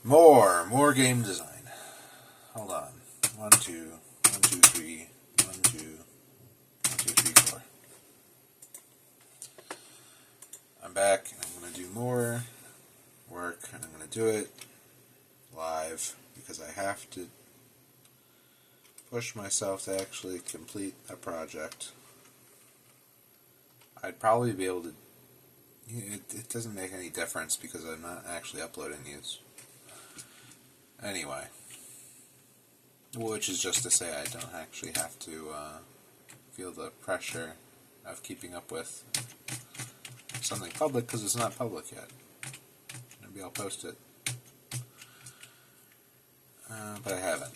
More game design. Hold on. 1, 2, 1, 2, 3, 1, 2, 1, 2, 3, 4. I'm back, and I'm going to do more work, and I'm going to do it live, because I have to push myself to actually complete a project. I'd probably be able to... It doesn't make any difference, because I'm not actually uploading these. Anyway. Which is just to say I don't actually have to feel the pressure of keeping up with something public, because it's not public yet. Maybe I'll post it. But I haven't.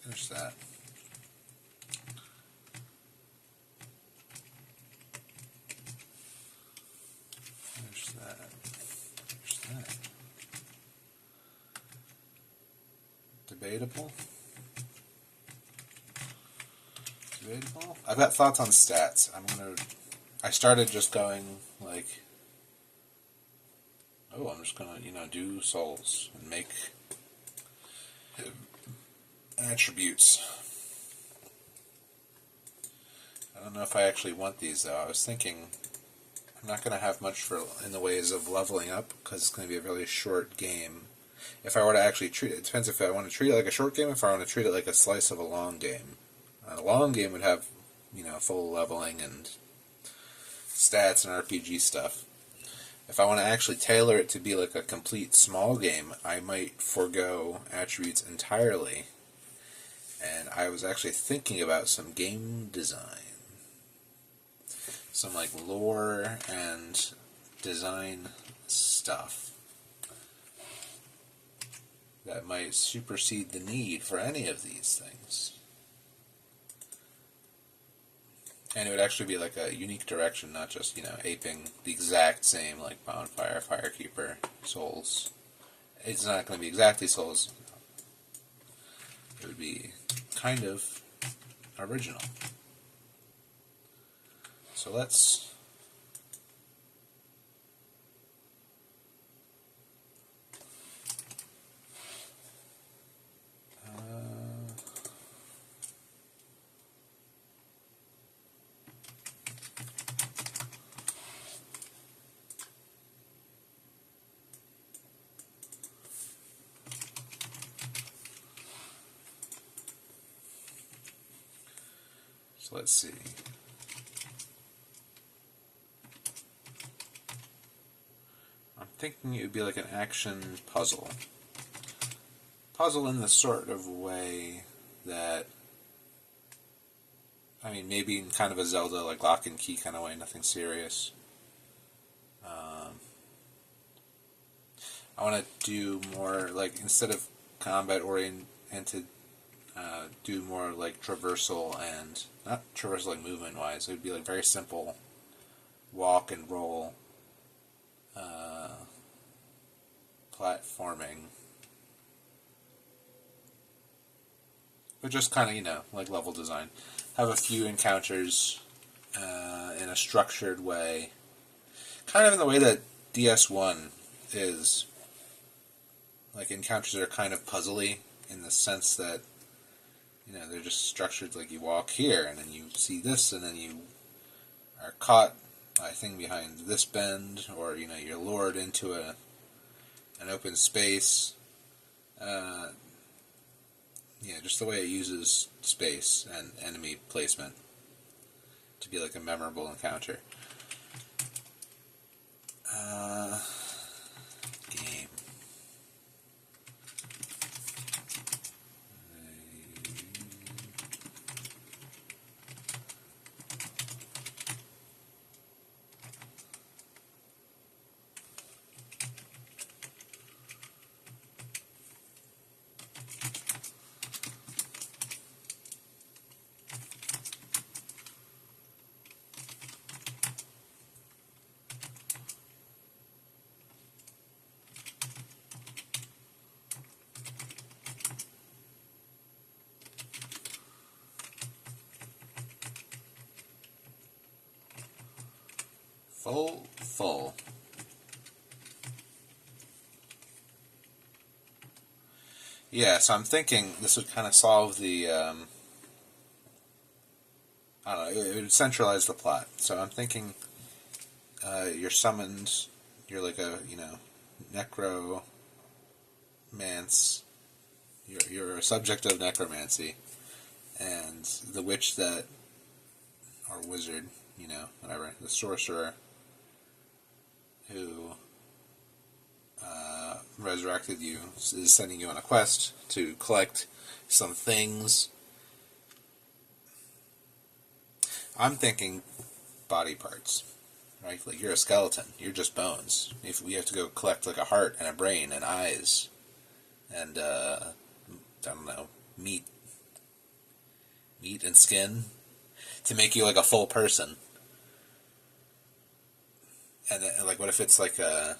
Finish that. Finish that. Finish that. Debatable? Debatable? I've got thoughts on stats. I started just going like, oh, I'm just gonna, do souls and make attributes. I don't know if I actually want these though. I was thinking I'm not gonna have much in the ways of leveling up, because it's gonna be a really short game. If I were to actually treat it, depends if I want to treat it like a short game, if I want to treat it like a slice of a long game. A long game would have, full leveling and stats and RPG stuff. If I want to actually tailor it to be like a complete small game, I might forego attributes entirely. And I was actually thinking about some game design. Some like lore and design stuff that might supersede the need for any of these things. And it would actually be like a unique direction, not just, aping the exact same, like Bonfire, Firekeeper, Souls. It's not going to be exactly Souls. It would be kind of original. So let's... So let's see. I'm thinking it would be like an action puzzle. Puzzle in the sort of way that, maybe in kind of a Zelda, like lock and key kind of way, nothing serious. I want to do more, like, instead of combat oriented, do more like traversal, and not traversal like movement wise. It would be like very simple walk and roll platforming, but just kind of like level design. Have a few encounters in a structured way, kind of in the way that DS1 is. Like, encounters are kind of puzzly in the sense that they're just structured like you walk here, and then you see this, and then you are caught by a thing behind this bend, or, you're lured into an open space. Just the way it uses space and enemy placement to be like a memorable encounter. Game. Full. Yeah, so I'm thinking this would kind of solve the, I don't know, it would centralize the plot. So I'm thinking you're summoned, you're like a, necromance, you're a subject of necromancy, and the witch that, or wizard, whatever, the sorcerer who resurrected you is sending you on a quest to collect some things. I'm thinking body parts, right? Like you're a skeleton, you're just bones. If we have to go collect like a heart and a brain and eyes and I don't know, meat and skin to make you like a full person. And then, like, what if it's like a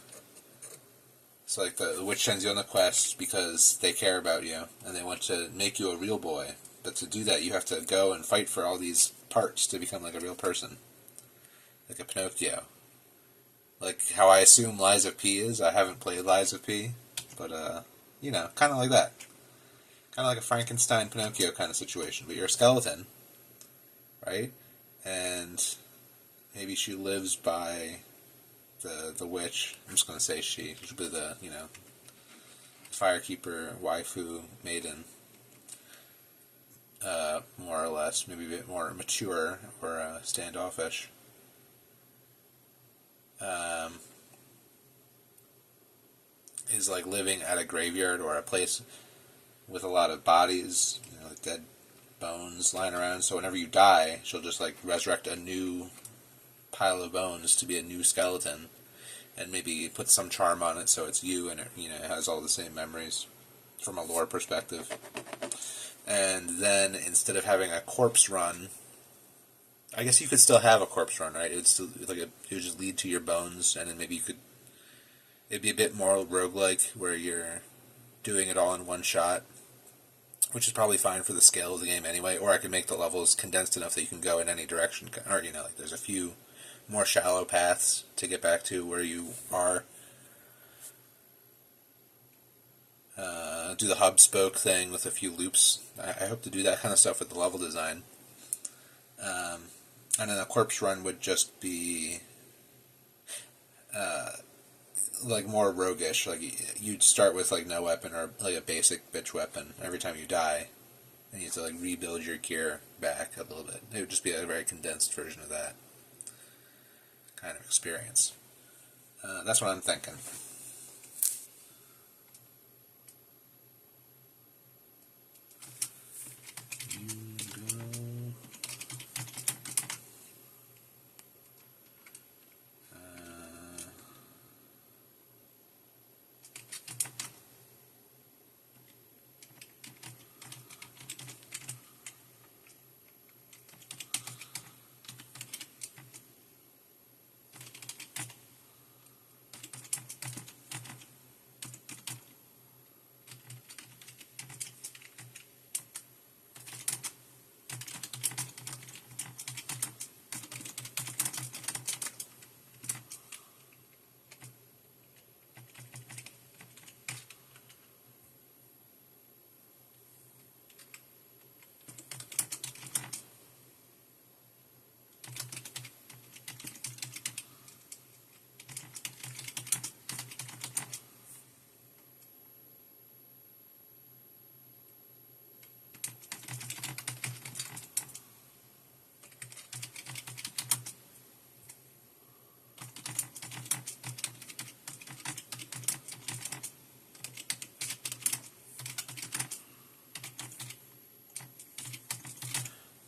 so like the witch sends you on the quest because they care about you and they want to make you a real boy. But to do that, you have to go and fight for all these parts to become like a real person, like a Pinocchio. Like how I assume Lies of P is. I haven't played Lies of P, but kind of like that. Kind of like a Frankenstein Pinocchio kind of situation. But you're a skeleton, right? And maybe she lives by the witch. I'm just going to say she. She'll be the, firekeeper, waifu, maiden. More or less. Maybe a bit more mature or standoffish. Is like living at a graveyard or a place with a lot of bodies, like dead bones lying around. So whenever you die, she'll just like resurrect a new pile of bones to be a new skeleton, and maybe put some charm on it so it's you, and it has all the same memories from a lore perspective. And then instead of having a corpse run, I guess you could still have a corpse run, right? It would still it would just lead to your bones, and then maybe you could. It'd be a bit more roguelike, where you're doing it all in one shot, which is probably fine for the scale of the game anyway. Or I could make the levels condensed enough that you can go in any direction, or like there's a few more shallow paths to get back to where you are. Do the hub spoke thing with a few loops. I hope to do that kind of stuff with the level design. And then a corpse run would just be like more roguish. Like you'd start with like no weapon or like a basic bitch weapon every time you die, and you have to like rebuild your gear back a little bit. It would just be a very condensed version of that kind of experience. That's what I'm thinking.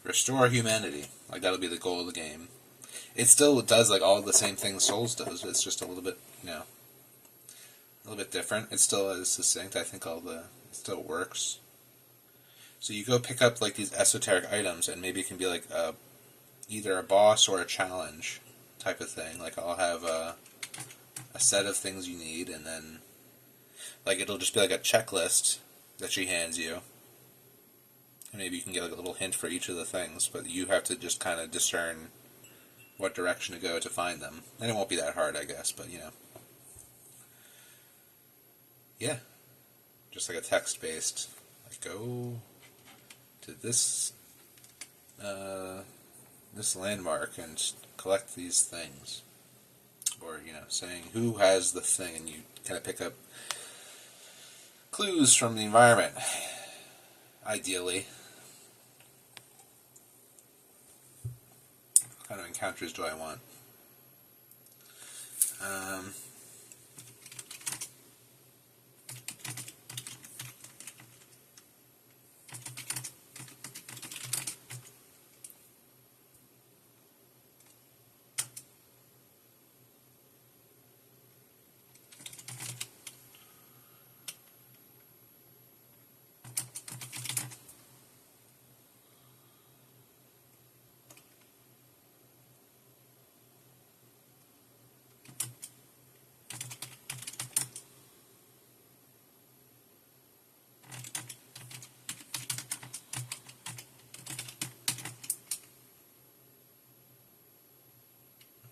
Restore humanity. Like that'll be the goal of the game. It still does like all the same things Souls does. It's just a little bit, a little bit different. It's still as succinct. I think it still works. So you go pick up like these esoteric items, and maybe it can be like either a boss or a challenge type of thing. Like I'll have a set of things you need, and then like it'll just be like a checklist that she hands you. And maybe you can get like a little hint for each of the things, but you have to just kind of discern what direction to go to find them. And it won't be that hard, I guess, but yeah. just like a text-based, like go to this this landmark and collect these things, or saying who has the thing, and you kind of pick up clues from the environment. Ideally, what kind of encounters do I want?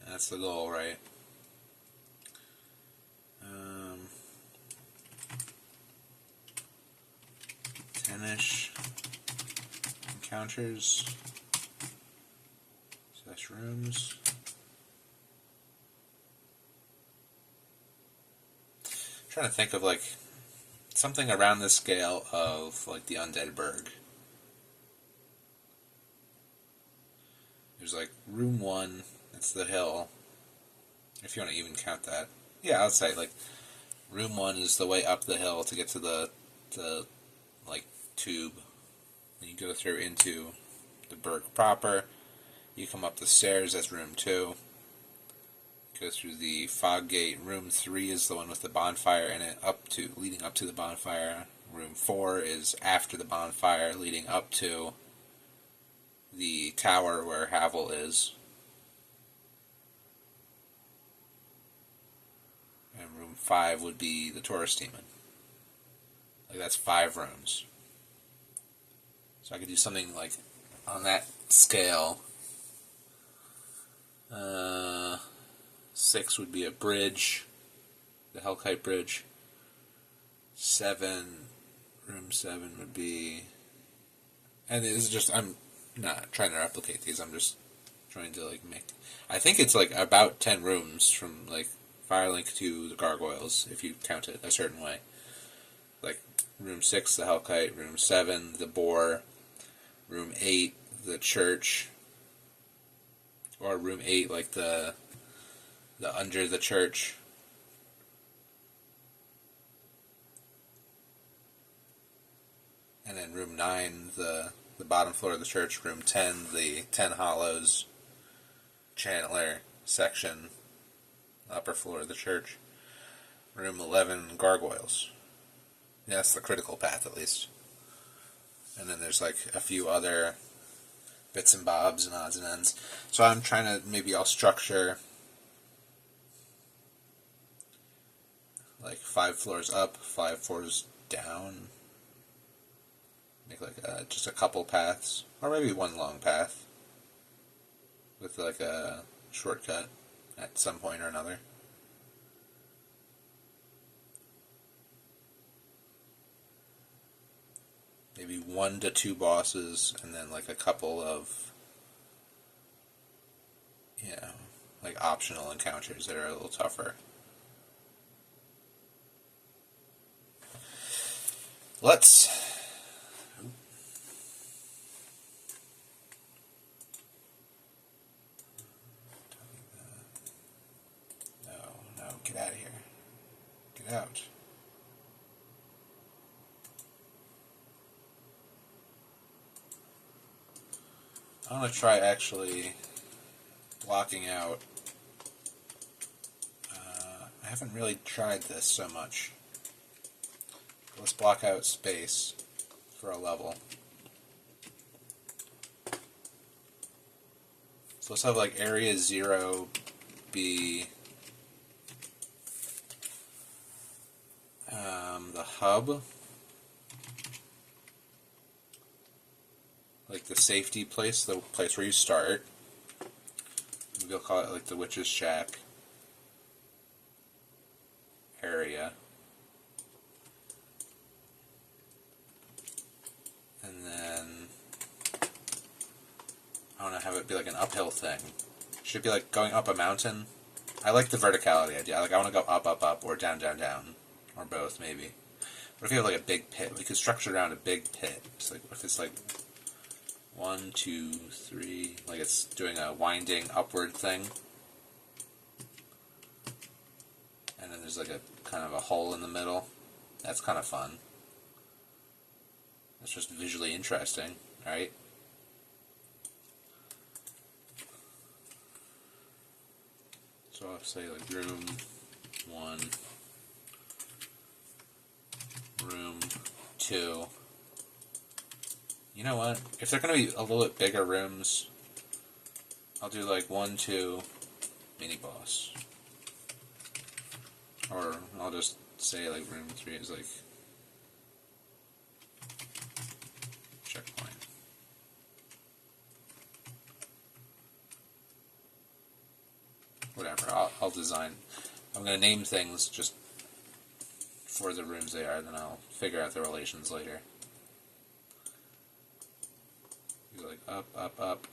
That's the goal, right? 10-ish encounters / rooms. I'm trying to think of like something around the scale of like the Undead Burg. There's like room 1, that's the hill, if you want to even count that. Yeah, I'd say like room 1 is the way up the hill to get to the like tube. And you go through into the Burg proper. You come up the stairs, that's room 2. Go through the fog gate. Room 3 is the one with the bonfire in it, leading up to the bonfire. Room 4 is after the bonfire, leading up to the tower where Havel is. And room 5 would be the tourist demon. Like, that's 5 rooms. So I could do something like on that scale. 6 would be a bridge, the Hellkite Bridge. 7, room 7 would be, and this is just, I'm not trying to replicate these, I'm just trying to like make, I think it's like about 10 rooms from like Firelink to the Gargoyles, if you count it a certain way. Like room 6, the Hellkite, room 7, the Boar, room 8, the church, or room 8, like the under the church. And then room 9, the bottom floor of the church. Room 10, the 10 Hollows Channeler section, upper floor of the church. Room 11, Gargoyles. Yeah, that's the critical path, at least. And then there's like a few other bits and bobs and odds and ends. So I'm trying to, maybe I'll structure like 5 floors up, 5 floors down. Make like just a couple paths, or maybe one long path with like a shortcut at some point or another. Maybe 1 to 2 bosses, and then like a couple of, like optional encounters that are a little tougher. Let's no, get out of here. Get out. I want to try actually blocking out. I haven't really tried this so much. Let's block out space for a level. So let's have like area 0 be the hub, like the safety place, the place where you start. Maybe I'll call it like the Witch's Shack area. it'd be like an uphill thing. Should it be like going up a mountain? I like the verticality idea. Like I want to go up, up, up, or down, down, down, or both maybe. What if you have like a big pit? We could structure around a big pit. It's like if it's like 1, 2, 3, like it's doing a winding upward thing, and then there's like a kind of a hole in the middle. That's kind of fun. That's just visually interesting, right? So I'll say like room 1, room 2. You know what? If they're going to be a little bit bigger rooms, I'll do like 1, 2, mini boss. Or I'll just say like room 3 is like checkpoint. Whatever, I'll design. I'm going to name things just for the rooms they are, then I'll figure out the relations later. Like up, up, up.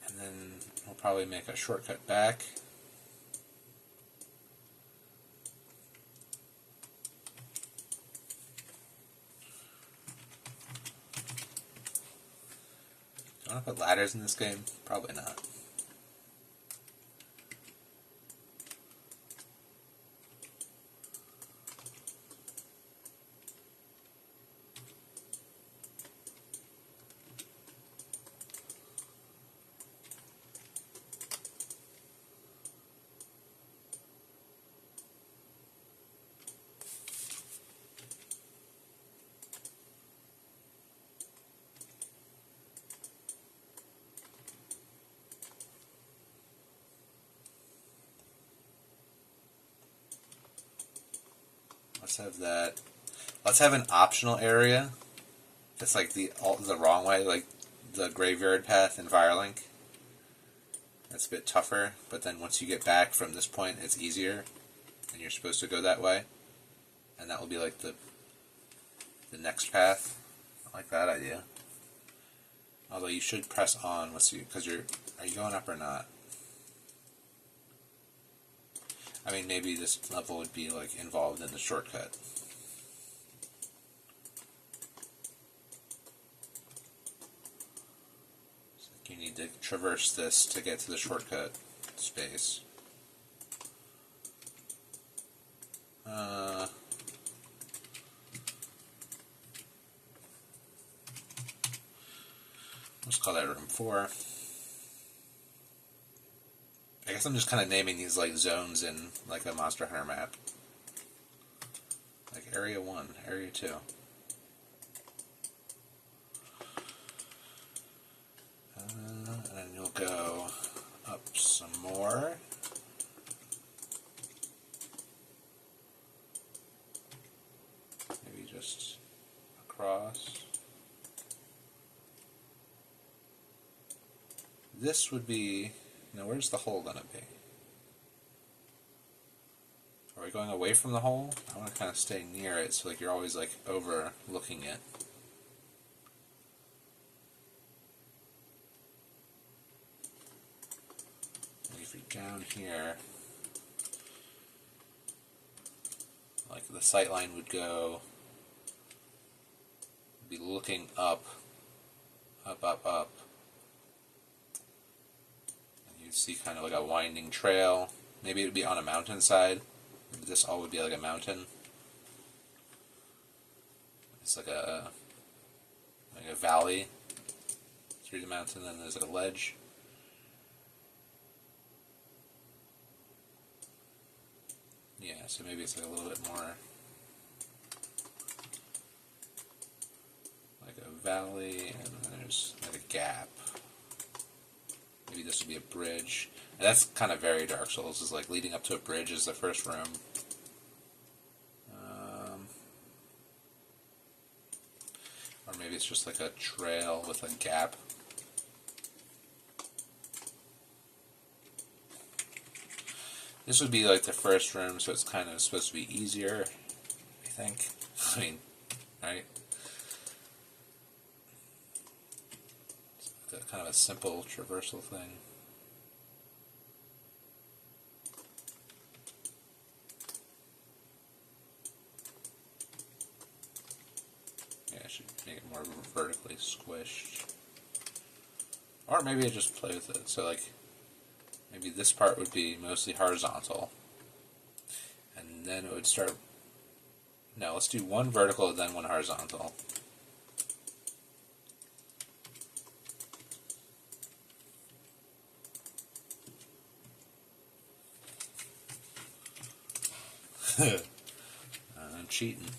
And then we'll probably make a shortcut back. Do I want to put ladders in this game? Probably not. Let's have that. Let's have an optional area that's like the wrong way, like the graveyard path in Firelink. That's a bit tougher, but then once you get back from this point, it's easier, and you're supposed to go that way, and that will be like the next path. I like that idea. Although you should press on, let's see, because are you going up or not? I mean, maybe this level would be like involved in the shortcut. So you need to traverse this to get to the shortcut space. Let's call that room 4. I guess I'm just kind of naming these like zones in like a Monster Hunter map. Like Area 1, Area 2. And then you'll go up some more. Maybe just across. This would be... Now, where's the hole going to be? Are we going away from the hole? I want to kind of stay near it, so like you're always like overlooking it. And if you're down here, like the sight line would go, be looking up, up, up, up. You'd see kind of like a winding trail. Maybe it would be on a mountainside. Maybe this all would be like a mountain. It's like a valley through the mountain, and there's like a ledge. Yeah, so maybe it's like a little bit more like a valley, and then there's like a gap. Maybe this would be a bridge. And that's kind of very Dark Souls, is like leading up to a bridge is the first room. Or maybe it's just like a trail with a gap. This would be like the first room, so it's kind of supposed to be easier, I think. I mean, right? kind of a simple traversal thing. Yeah, I should make it more vertically squished. Or maybe I just play with it. So like, maybe this part would be mostly horizontal. And then it would start... No, let's do one vertical and then one horizontal. I'm cheating.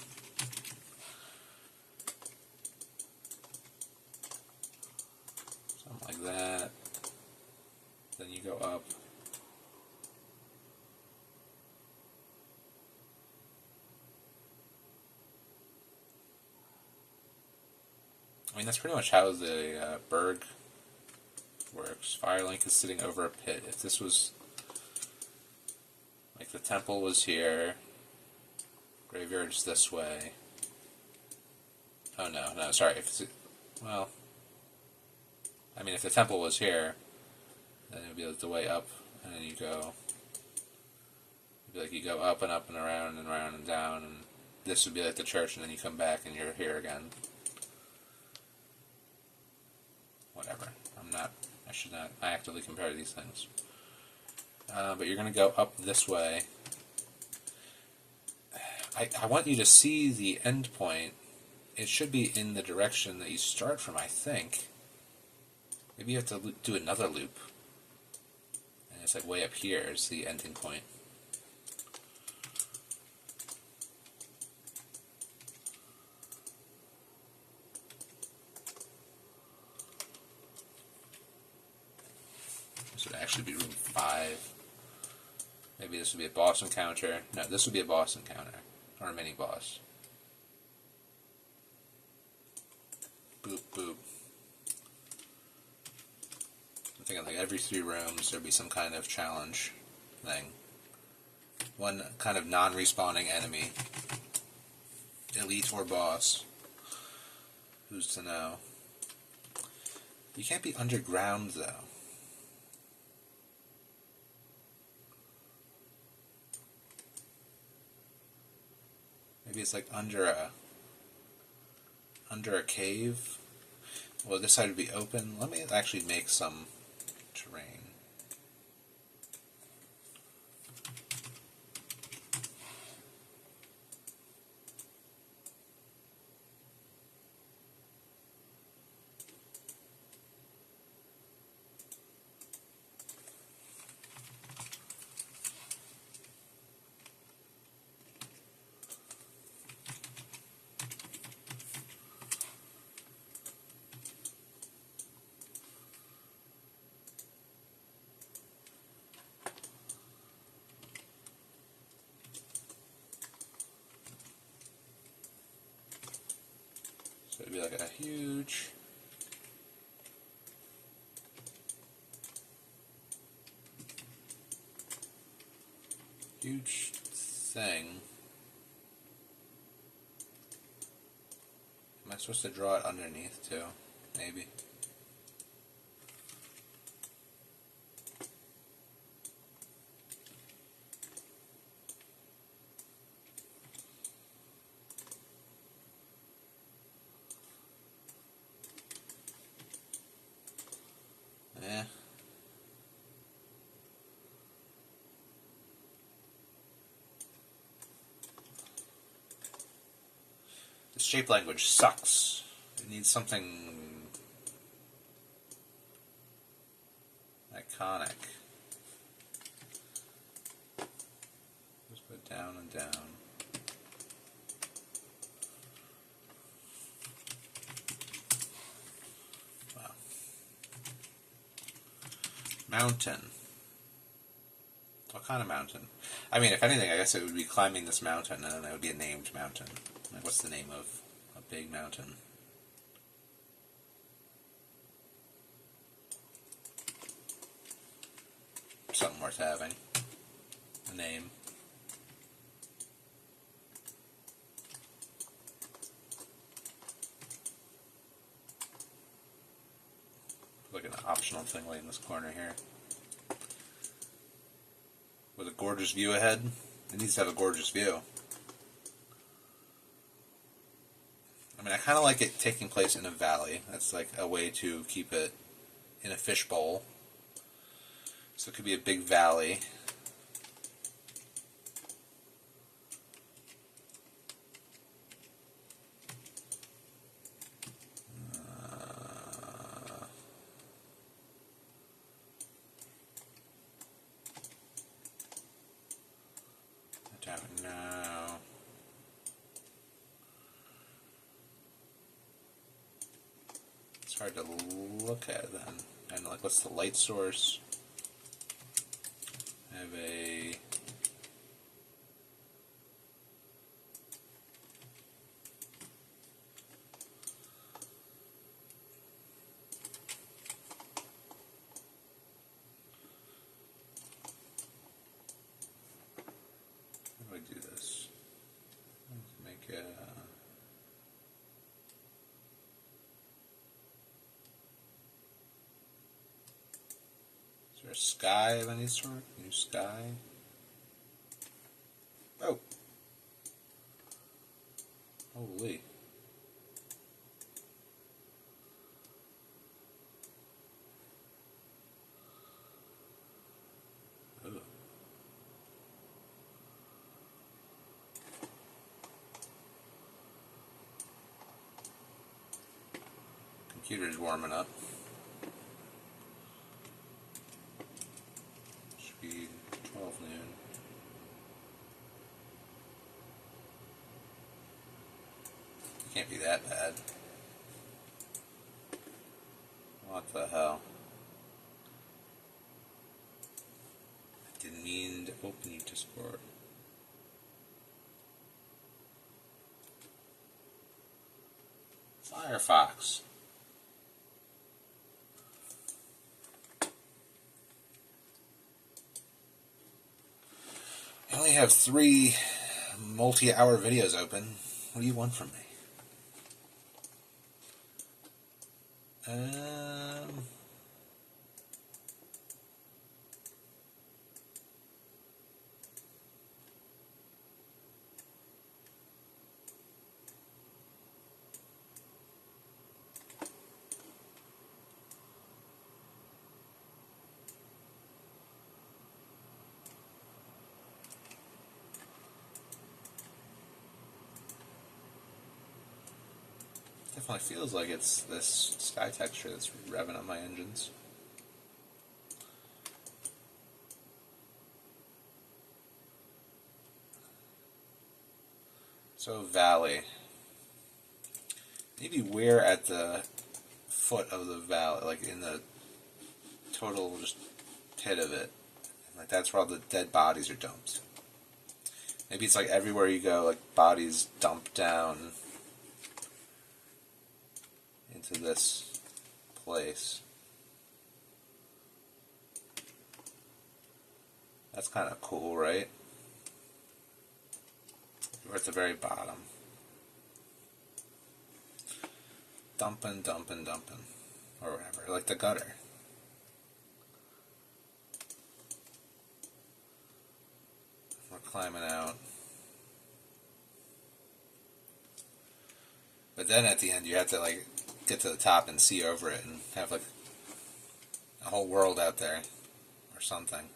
Something like that. Then you go up. I mean, that's pretty much how the Berg works. Firelink is sitting over a pit. If this was, like, the temple was here, graveyard's this way. Oh, no, sorry. If it's, well, I mean, if the temple was here, then it would be like the way up, and then you go, it'd be like you go up and around and down, and this would be like the church, and then you come back and you're here again. Whatever. I should not actively compare these things. But you're going to go up this way. I want you to see the end point. It should be in the direction that you start from, I think. Maybe you have to do another loop. And it's like way up here is the ending point. This would actually be room 5. Maybe this would be a boss encounter. No, this would be a boss encounter. Or a mini boss. Boop, boop. I'm thinking like every 3 rooms there'd be some kind of challenge thing. One kind of non-respawning enemy. Elite or boss. Who's to know? You can't be underground though. Maybe it's like under a cave. Well, this side would be open. Let me actually make some terrain. So it'd be like a huge thing. Am I supposed to draw it underneath too? Maybe. Eh. This shape language sucks. It needs something iconic. Just put down and down. Wow. Mountain. What kind of mountain? I mean, if anything, I guess it would be climbing this mountain, and then it would be a named mountain. Like, what's the name of a big mountain? Something worth having. A name. optional thing way in this corner here. With a gorgeous view ahead. It needs to have a gorgeous view. I mean, I kind of like it taking place in a valley. That's like a way to keep it in a fishbowl. So it could be a big valley. I don't know. It's hard to look at then. And like, what's the light source? I have a how do I do this? Let's make a is there a sky of any sort? New sky? Oh. Holy. Ugh. Computer's warming up. Should be 12 noon. It can't be that bad. What the hell? I didn't mean to open you Discord. Firefox. I only have 3 multi-hour videos open. What do you want from me? Definitely feels like it's this sky texture that's revving up my engines. So valley. Maybe where at the foot of the valley, like in the total just pit of it. Like that's where all the dead bodies are dumped. Maybe it's like everywhere you go, like bodies dump down into this place. That's kind of cool, right? We're at the very bottom. Dumping, dumping, dumping. Or whatever, like the gutter. We're climbing out. But then at the end you have to like get to the top and see over it and have like a whole world out there or something.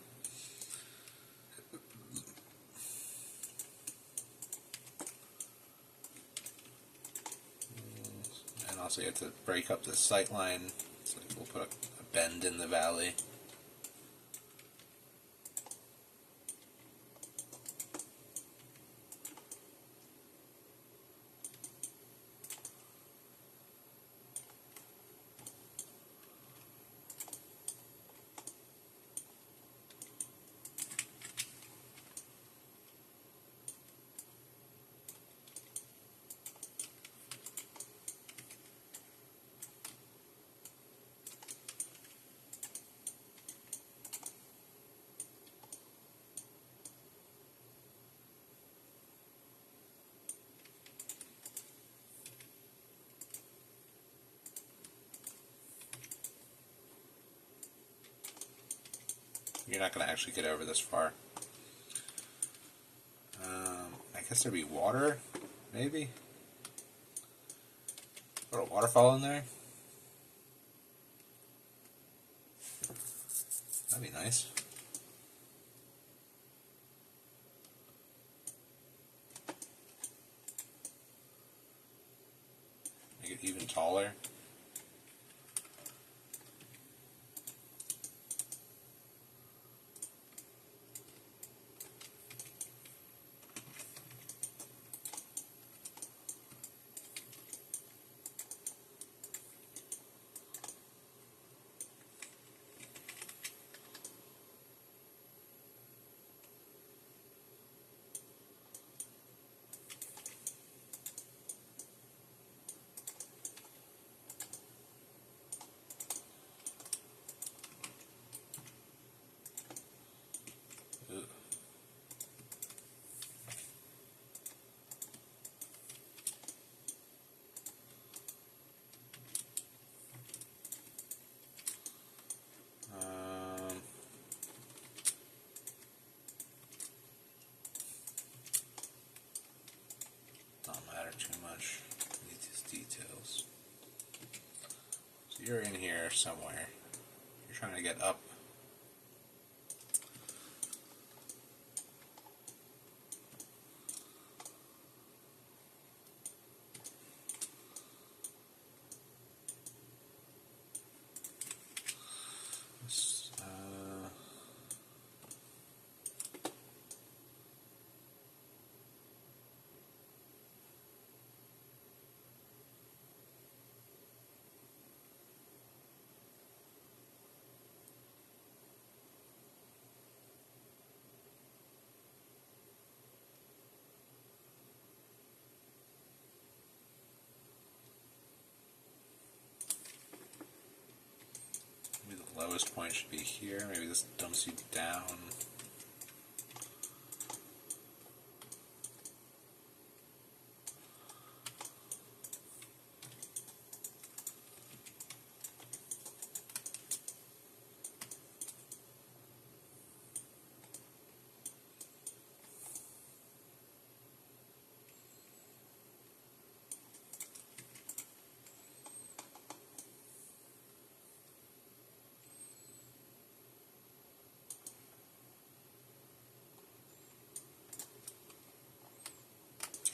And also you have to break up the sight line. So we'll put a bend in the valley. you're not going to actually get over this far. I guess there'd be water, maybe? Put a waterfall in there? That'd be nice. Make it even taller. Too much. Need these details. So you're in here somewhere. You're trying to get up. Lowest point should be here. Maybe this dumps you down.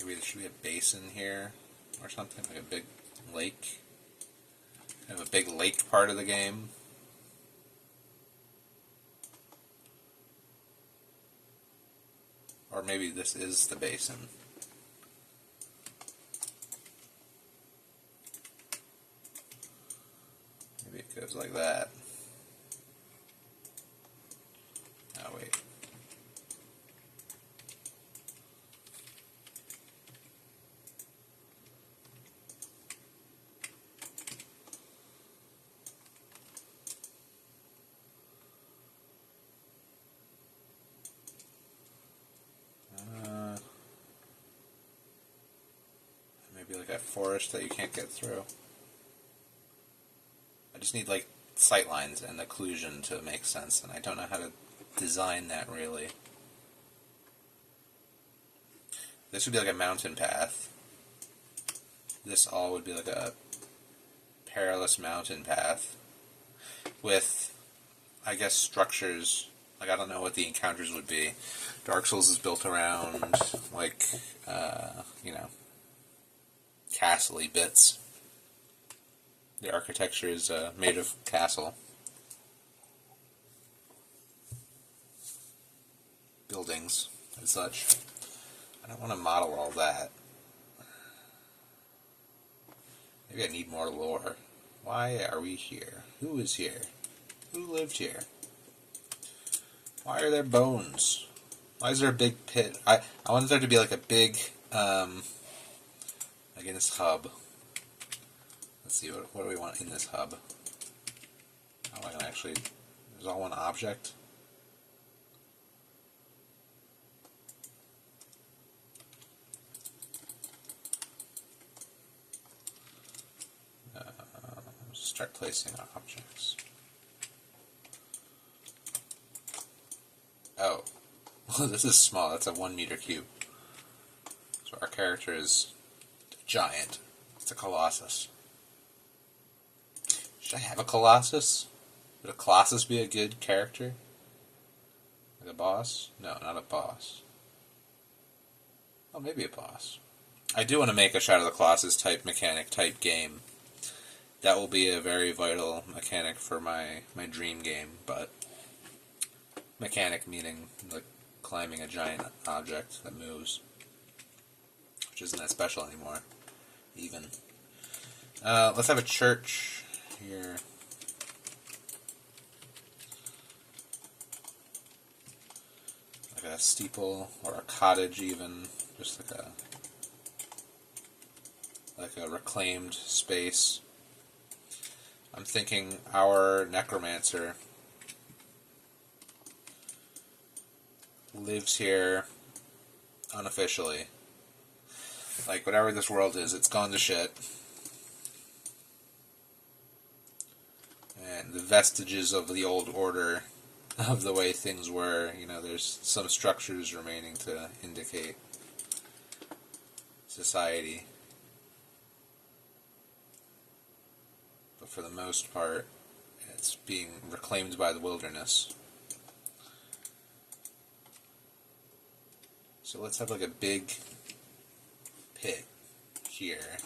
Maybe there should be a basin here or something, like a big lake. Have a big lake part of the game. Or maybe this is the basin. Maybe it goes like that. Oh, wait. Maybe like a forest that you can't get through. I just need like sight lines and occlusion to make sense, and I don't know how to design that really. This would be like a mountain path. This all would be like a perilous mountain path with, I guess, structures. Like, I don't know what the encounters would be. Dark Souls is built around, like, you know, castle-y bits. The architecture is made of castle buildings and such. I don't want to model all that. Maybe I need more lore. Why are we here? Who is here? Who lived here? Why are there bones? Why is there a big pit? I wanted there to be like a big, like in this hub. Let's see, what do we want in this hub? Oh, I can actually, there's all one object. Start placing objects. Oh, this is small. That's a 1 meter cube. So our character is giant. It's a Colossus. Should I have a Colossus? Would a Colossus be a good character? Like a boss? No, not a boss. Oh, maybe a boss. I do want to make a Shadow of the Colossus type mechanic type game. That will be a very vital mechanic for my dream game, but mechanic meaning like climbing a giant object that moves, which isn't that special anymore, even. Let's have a church here. Like a steeple or a cottage even, just like a reclaimed space. I'm thinking our necromancer lives here unofficially. Like, whatever this world is, it's gone to shit. And the vestiges of the old order, of the way things were, you know, there's some structures remaining to indicate society. But for the most part, it's being reclaimed by the wilderness. So let's have like a big pit here.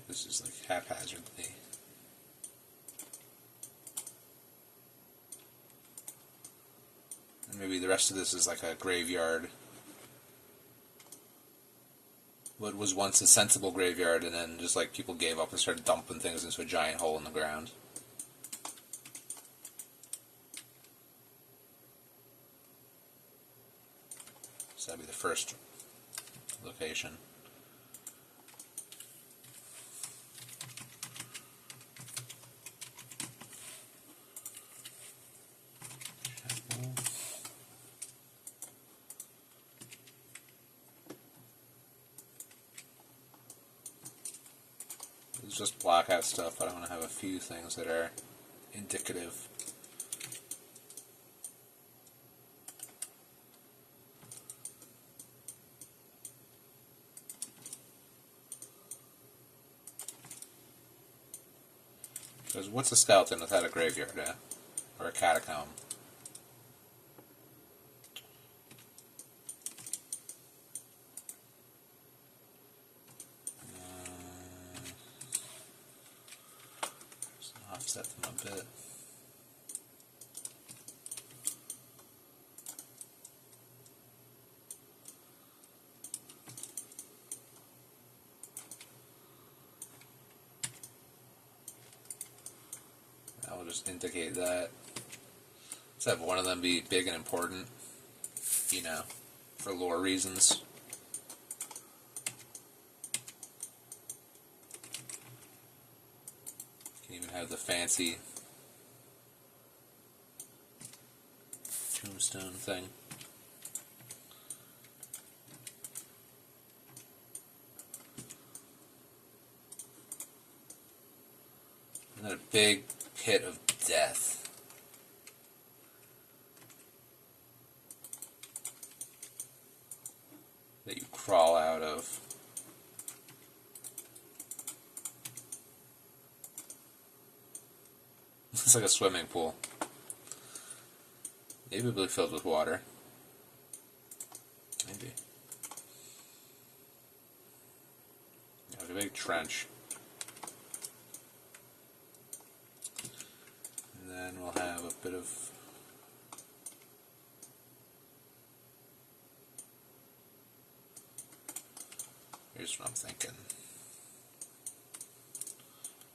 This is like haphazardly. And maybe the rest of this is like a graveyard. What was once a sensible graveyard, and then just like people gave up and started dumping things into a giant hole in the ground. So that'd be the first location. It's just block out stuff, but I want to have a few things that are indicative. Because what's a skeleton without a graveyard, or a catacomb? Just offset them a bit. I'll just indicate that. Let's have one of them be big and important, you know, for lore reasons. You can even have the fancy tombstone thing. And then a big pit of death. That you crawl out of. It's like a swimming pool. Maybe it'll be filled with water. Maybe. Like a big trench. And then we'll have a bit of here's what I'm thinking.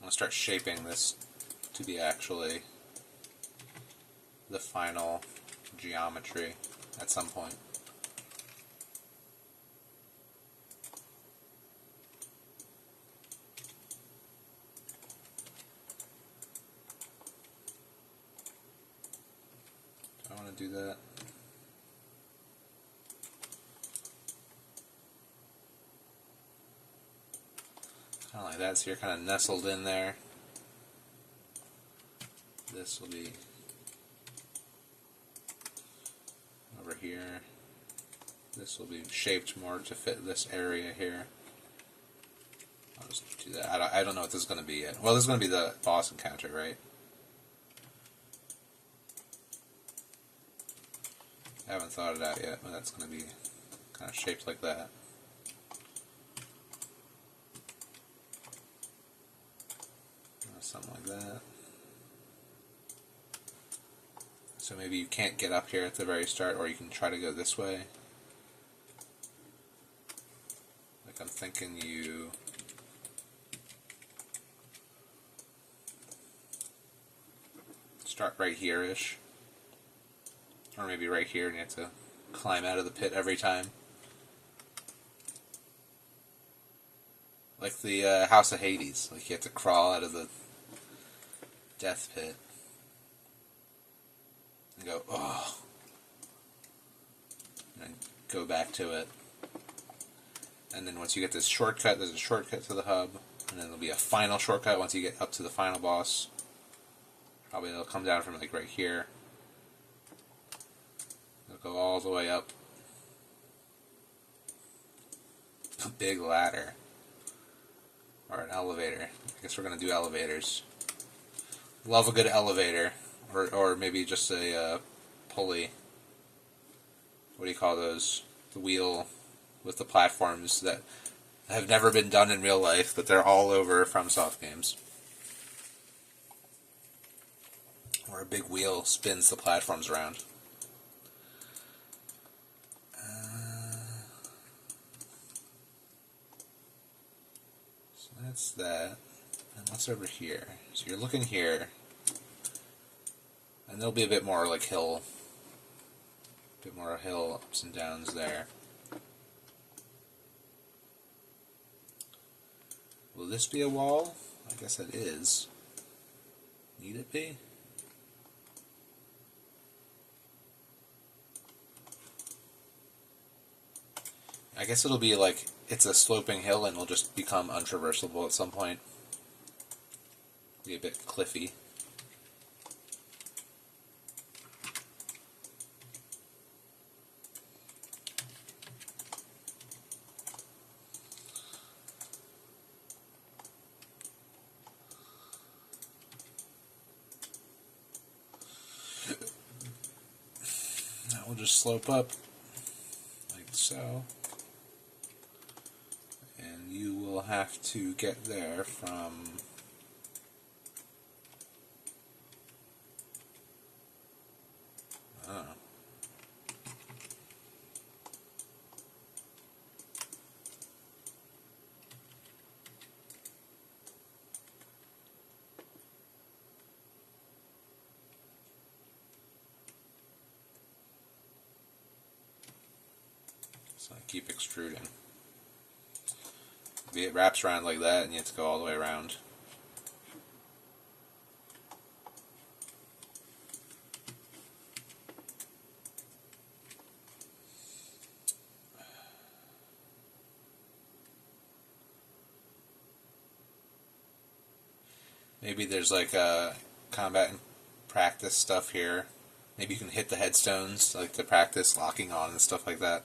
I'm going to start shaping this to be actually the final geometry at some point. do that. Kind of like that, so you're kind of nestled in there. This will be over here. This will be shaped more to fit this area here. I'll just do that. I don't know what this is going to be yet. Well, this is going to be the boss encounter, right? I haven't thought it out yet, but that's going to be kind of shaped like that. Something like that. So maybe you can't get up here at the very start, or you can try to go this way. Like I'm thinking you start right here-ish. Or maybe right here and you have to climb out of the pit every time. Like the House of Hades. Like you have to crawl out of the death pit. And go, oh. And go back to it. And then once you get this shortcut, there's a shortcut to the hub. And then there'll be a final shortcut once you get up to the final boss. Probably it'll come down from like right here. It'll go all the way up. A big ladder. Or an elevator. I guess we're going to do elevators. Love a good elevator. Or maybe just a pulley. What do you call those? The wheel with the platforms that have never been done in real life, but they're all over FromSoft games. Where a big wheel spins the platforms around. So that's that. And what's over here? So you're looking here. And there'll be a bit more like hill. A bit more hill ups and downs there. Will this be a wall? I guess it is. Need it be? I guess it'll be like, it's a sloping hill and it'll just become untraversable at some point. Be a bit cliffy. That will just slope up like so. And you will have to get there from so I keep extruding. It wraps around like that and you have to go all the way around. Maybe there's like a combat and practice stuff here. Maybe you can hit the headstones like to practice locking on and stuff like that.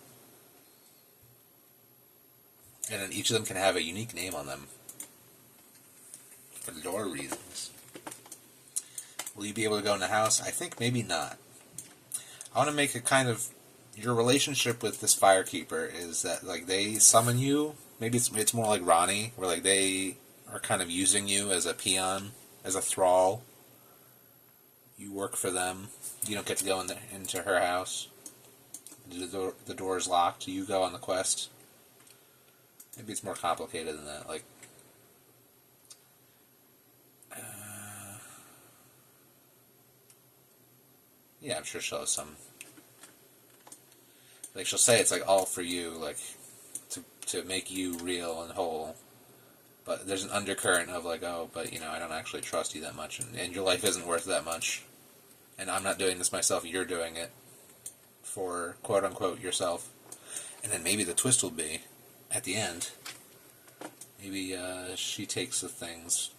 And then each of them can have a unique name on them. For lore reasons. Will you be able to go in the house? I think maybe not. I want to make a kind of... Your relationship with this Firekeeper is that like they summon you. Maybe it's more like Ronnie, where like they are kind of using you as a peon, as a thrall. You work for them. You don't get to go into her house. The door is locked. You go on the quest. Maybe it's more complicated than that. Like, yeah, I'm sure she'll have some. Like she'll say it's like all for you, like to make you real and whole. But there's an undercurrent of like, oh, but you know, I don't actually trust you that much, and your life isn't worth that much, and I'm not doing this myself. You're doing it. for quote-unquote yourself. And then maybe the twist will be, at the end, maybe she takes the things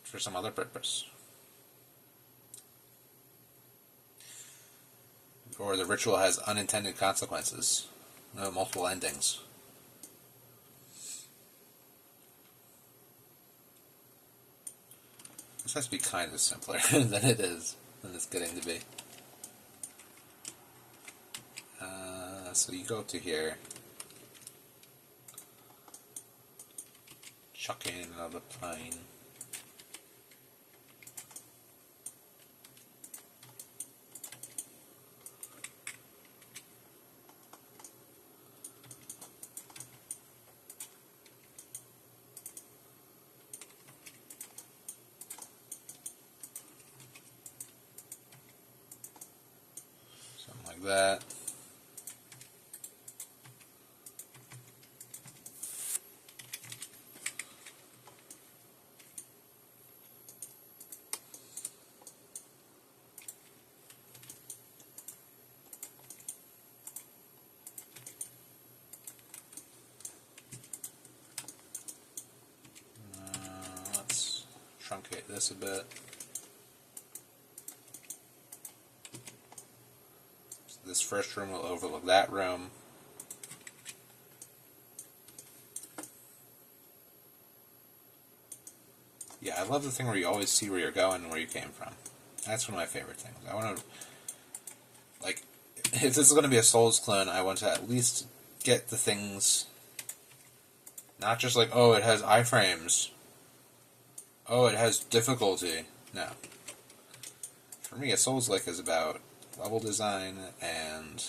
for some other purpose. Or the ritual has unintended consequences. Multiple endings. This has to be kind of simpler than than it's getting to be. So you go up to here. Chuck in another plane. Something like that. Let's truncate this a bit. So this first room will overlook that room. Yeah, I love the thing where you always see where you're going and where you came from. That's one of my favorite things. I want to, like, if this is going to be a Souls clone, I want to at least get the things, not just like, oh, it has iframes. Oh, it has difficulty. No. For me, a Souls-like is about level design and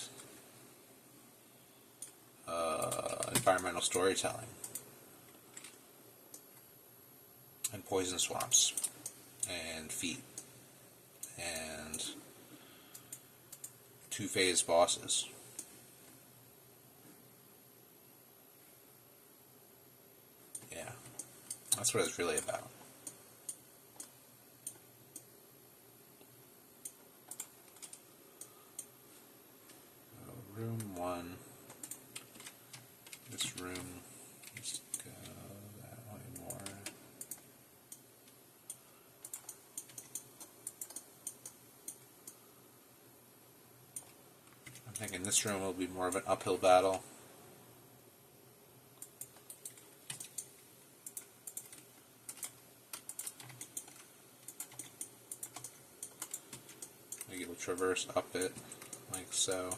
environmental storytelling. And poison swamps. And feet. And two-phase bosses. Yeah. That's what it's really about. Room 1. This room needs to go that way more. I'm thinking this room will be more of an uphill battle. Maybe it'll traverse up it, like so.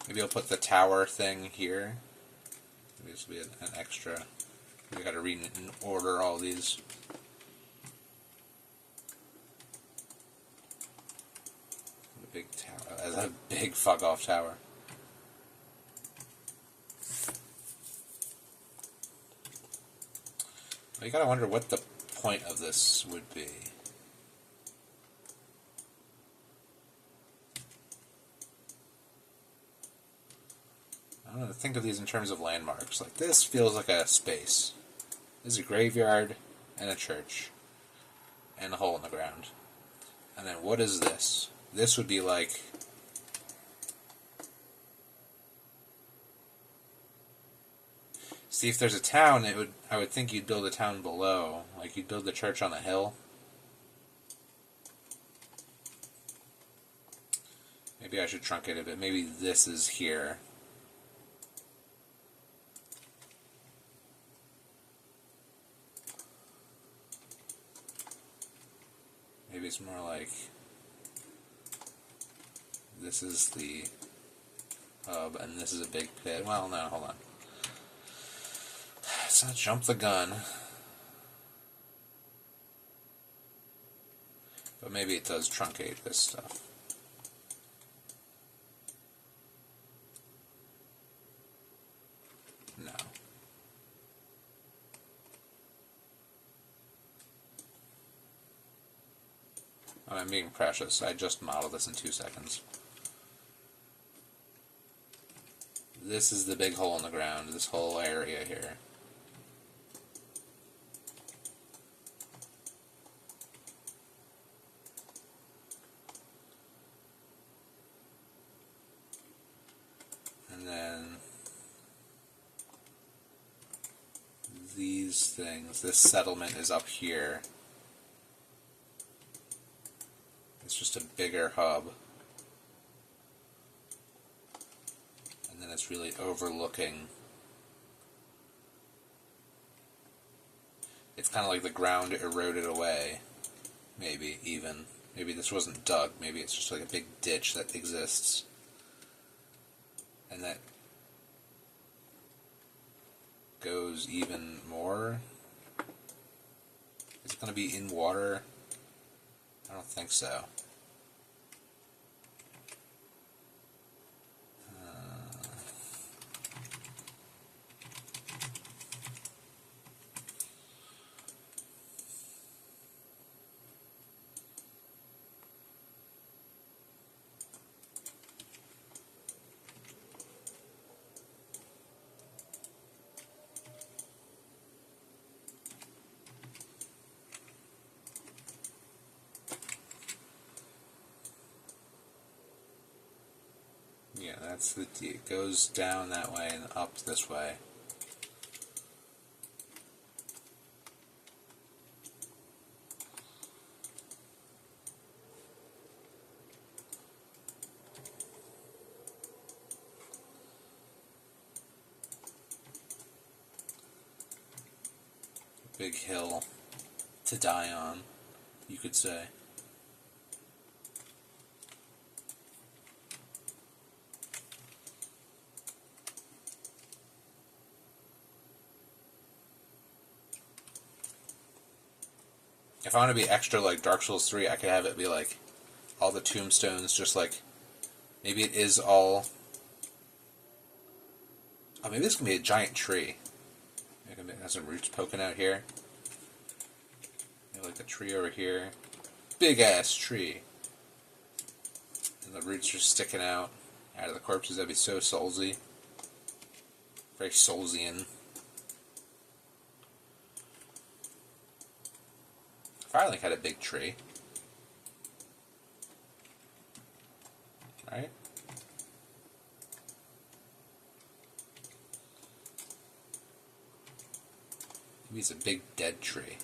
Maybe I'll put the tower thing here. Maybe this will be an extra. We got to order all these. The big tower. That's a big fuck off tower. Well, you gotta wonder what the point of this would be. I don't know, think of these in terms of landmarks. Like, this feels like a space. This is a graveyard and a church and a hole in the ground. And then what is this? This would be like... See, if there's a town, I would think you'd build a town below. Like, you'd build the church on a hill. Maybe I should truncate a bit. Maybe this is here. Maybe it's more like this is the hub and this is a big pit. Well, no, hold on. Let's not jump the gun. But maybe it does truncate this stuff. No. I'm being precious. I just modeled this in 2 seconds. This is the big hole in the ground, this whole area here. things. This settlement is up here. It's just a bigger hub. And then it's really overlooking. It's kind of like the ground eroded away. Maybe, even. Maybe this wasn't dug. Maybe it's just like a big ditch that exists. And that goes even more. Is it going to be in water? I don't think so. Yeah, that's the it goes down that way and up this way. Big hill to die on, you could say. If I want to be extra like Dark Souls 3, I could have it be like all the tombstones, just like maybe it is all. Oh, maybe this can be a giant tree. Maybe it has some roots poking out here. Maybe like a tree over here. Big ass tree. And the roots are sticking out of the corpses. That'd be so soulsy. Very Soulsian. Firelink had a big tree. Right? Maybe it's a big dead tree.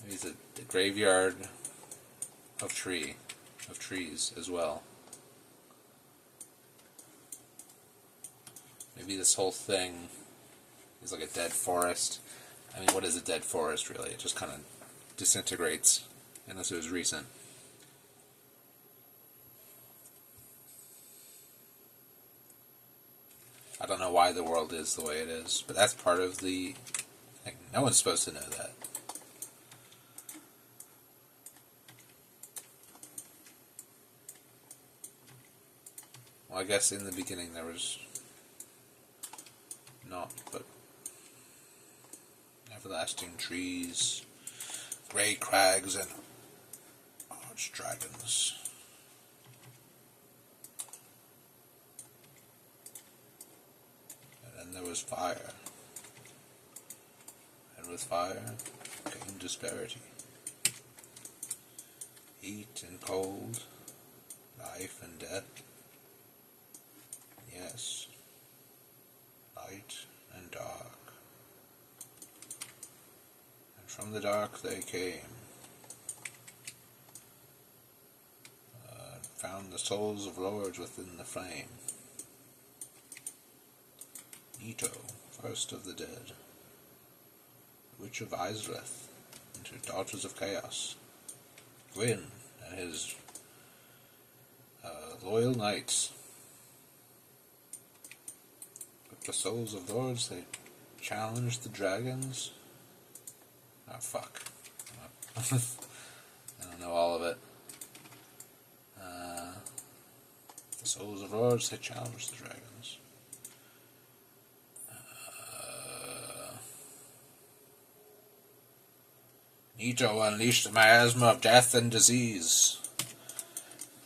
Maybe it's a graveyard of trees as well. Maybe this whole thing is like a dead forest. I mean, what is a dead forest, really? It just kind of disintegrates, unless it was recent. I don't know why the world is the way it is, but that's part of the thing. No one's supposed to know that. Well, I guess in the beginning there was not, but everlasting trees, grey crags, and arch dragons. And then there was fire. And with fire came disparity. Heat and cold, life and death. Yes, light and dark. And from the dark they came. Found the souls of lords within the flame. Ito, first of the dead. The Witch of Izalith, and her daughters of chaos. Gwyn and his loyal knights. With the souls of lords, they challenged the dragons. Oh, fuck. I don't know all of it. The souls of lords, they challenged the dragons. Nito unleashed the miasma of death and disease.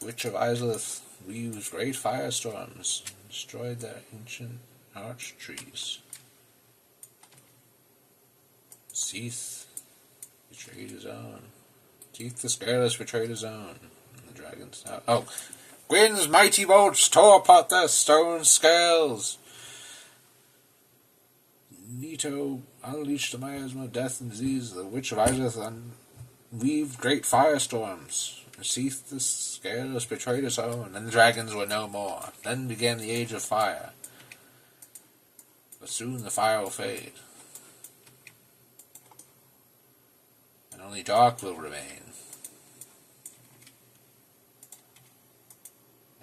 Witch of Izalith weaves great firestorms and destroyed their ancient arch trees. Seath betrayed his own. Teeth the Scaleless betrayed his own. And the dragons. Oh! Gwyn's mighty bolts tore apart their stone scales. Nito unleash the miasma of death and disease, the which riseth and weave great firestorms. Seeth the scales betrayed us all, and then the dragons were no more. Then began the age of fire. But soon the fire will fade, and only dark will remain.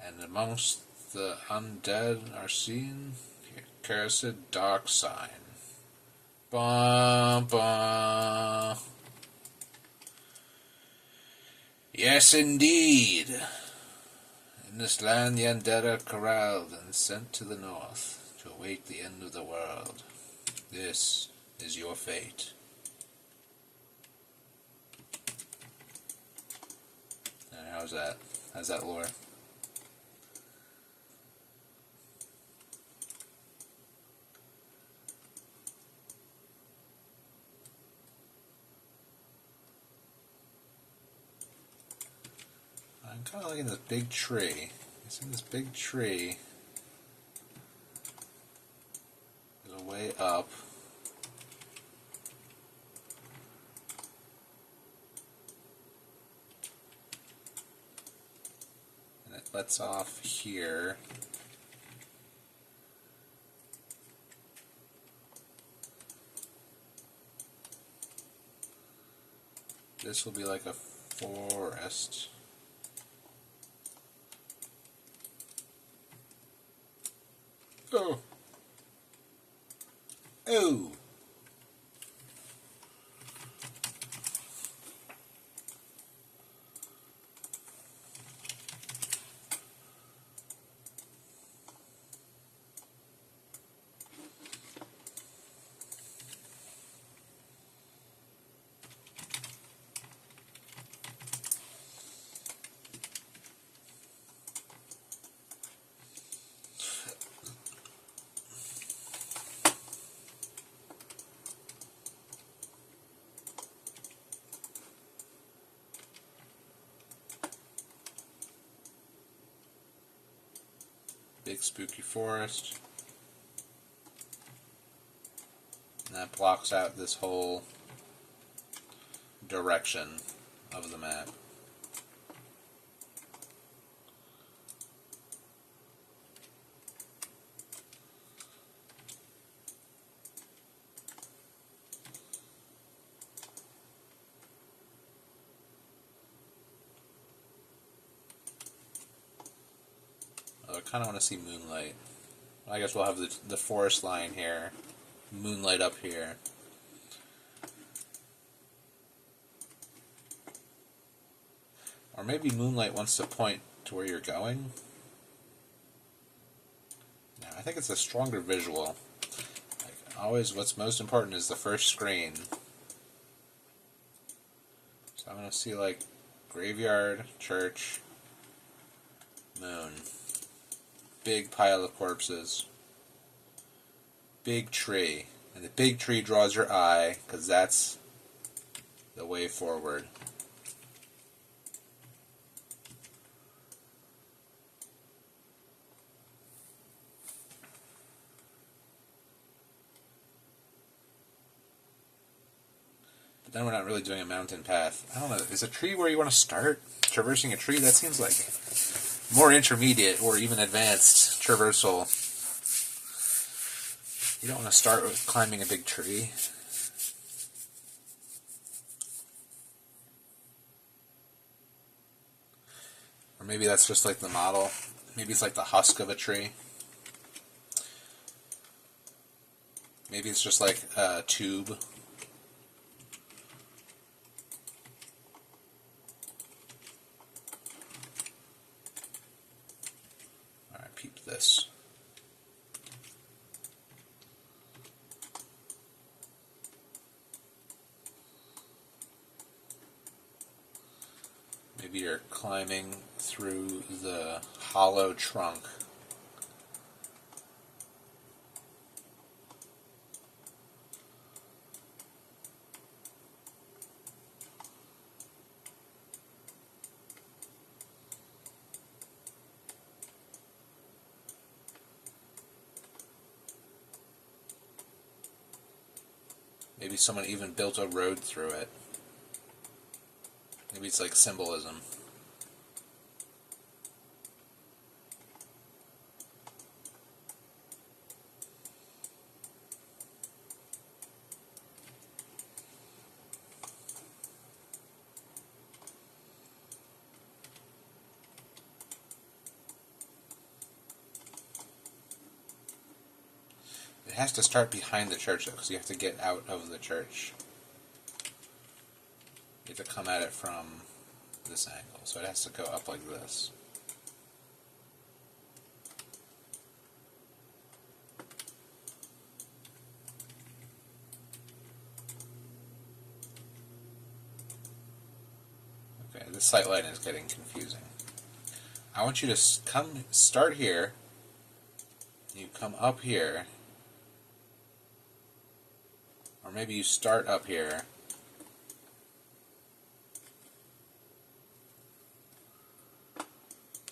And amongst the undead are seen the accursed dark sign. Bum, bum. Yes, indeed. In this land the undead are corralled and sent to the north to await the end of the world. This is your fate. And how's that? How's that lore? I'm kind of liking this big tree. It's in this big tree. There's a way up. And it lets off here. This will be like a forest. Oh. Oh. Big spooky forest. And that blocks out this whole direction of the map. I kind of want to see moonlight. I guess we'll have the forest line here, moonlight up here. Or maybe moonlight wants to point to where you're going. No, I think it's a stronger visual. Like always, what's most important is the first screen. So I'm going to see like graveyard, church, moon. Big pile of corpses. Big tree. And the big tree draws your eye, because that's the way forward. But then we're not really doing a mountain path. I don't know, is a tree where you want to start? Traversing a tree? That seems like more intermediate or even advanced traversal. You don't want to start with climbing a big tree. Or maybe that's just like the model. Maybe it's like the husk of a tree. Maybe it's just like a tube. Alright, peep this. Maybe you're climbing through the hollow trunk. Maybe someone even built a road through it. Maybe it's like symbolism. It has to start behind the church, though, because you have to get out of the church. You have to come at it from this angle, so it has to go up like this. Okay, this sight line is getting confusing. I want you to start here. You come up here. Or maybe you start up here.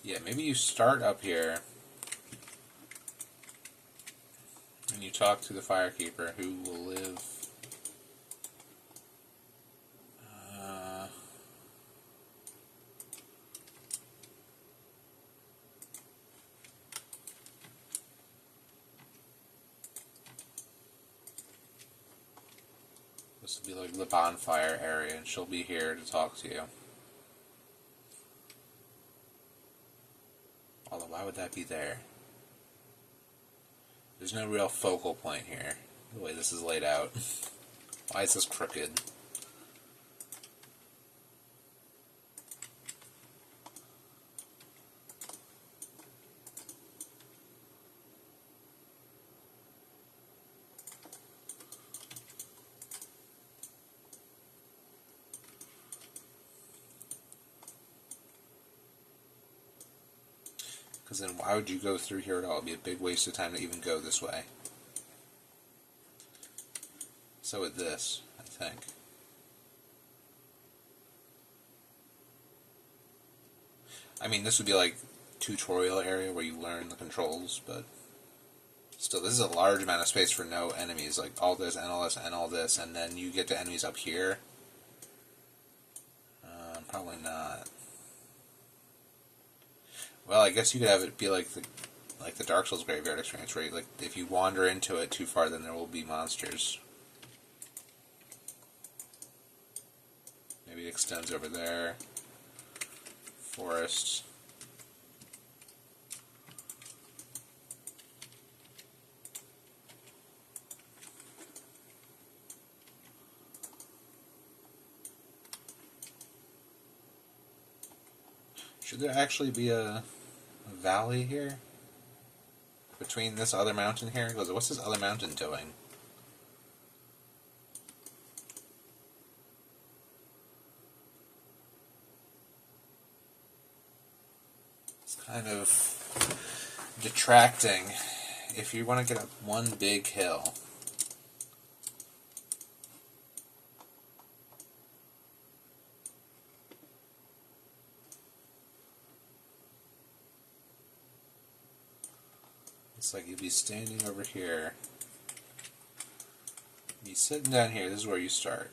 Yeah, maybe you start up here. And you talk to the firekeeper who will live. This will be like the bonfire area, and she'll be here to talk to you. Although, why would that be there? There's no real focal point here, the way this is laid out. Why is this crooked? Because then why would you go through here at all? It would be a big waste of time to even go this way. So with this, I think. I mean, this would be like tutorial area where you learn the controls, but still, this is a large amount of space for no enemies. Like all this and all this and all this, and then you get to enemies up here. Probably not. Well, I guess you could have it be like the Dark Souls graveyard experience, where like if you wander into it too far, then there will be monsters. Maybe it extends over there. Forests. Should there actually be a valley here? Between this other mountain here? Because what's this other mountain doing? It's kind of detracting. If you want to get up one big hill, it's like you'd be standing over here, you'd be sitting down here, this is where you start.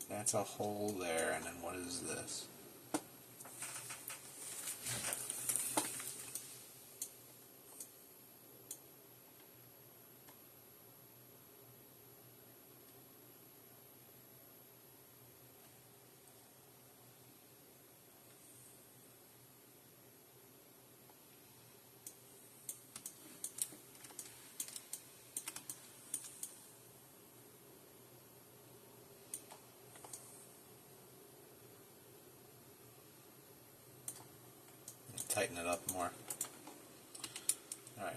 That's a hole there, and then what is this? Tighten it up more. Alright.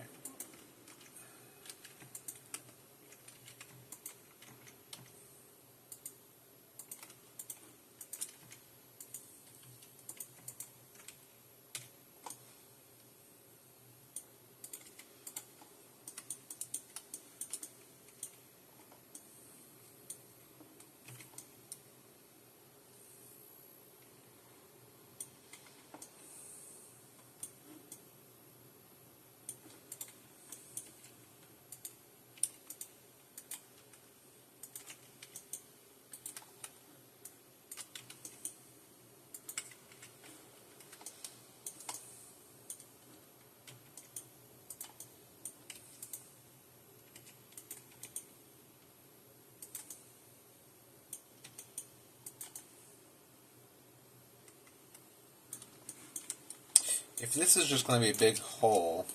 If this is just going to be a big hole,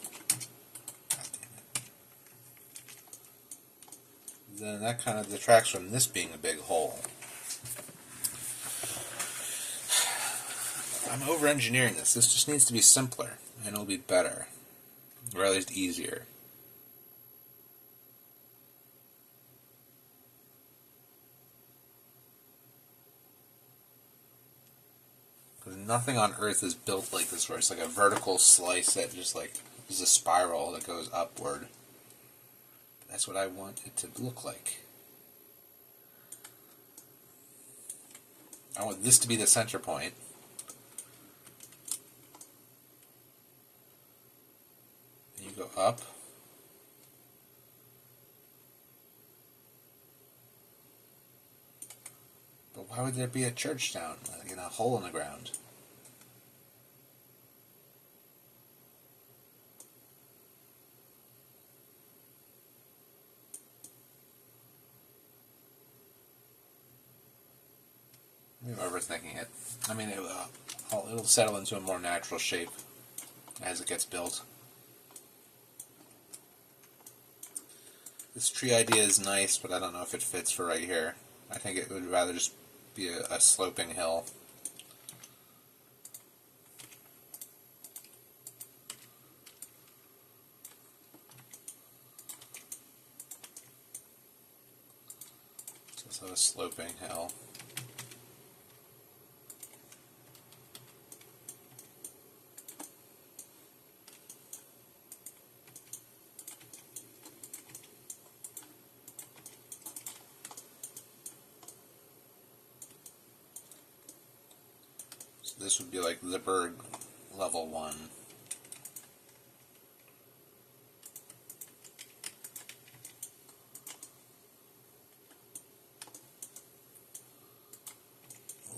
then that kind of detracts from this being a big hole. I'm over-engineering this. This just needs to be simpler, and it'll be better. Or at least easier. Because nothing on Earth is built like this, where it's like a vertical slice that just like is a spiral that goes upward. That's what I want it to look like. I want this to be the center point. And you go up. But why would there be a church down, like in a hole in the ground? I'm overthinking it. I mean, it'll settle into a more natural shape as it gets built. This tree idea is nice, but I don't know if it fits for right here. I think it would rather just be a sloping hill. So a sloping hill. This would be like the bird level 1.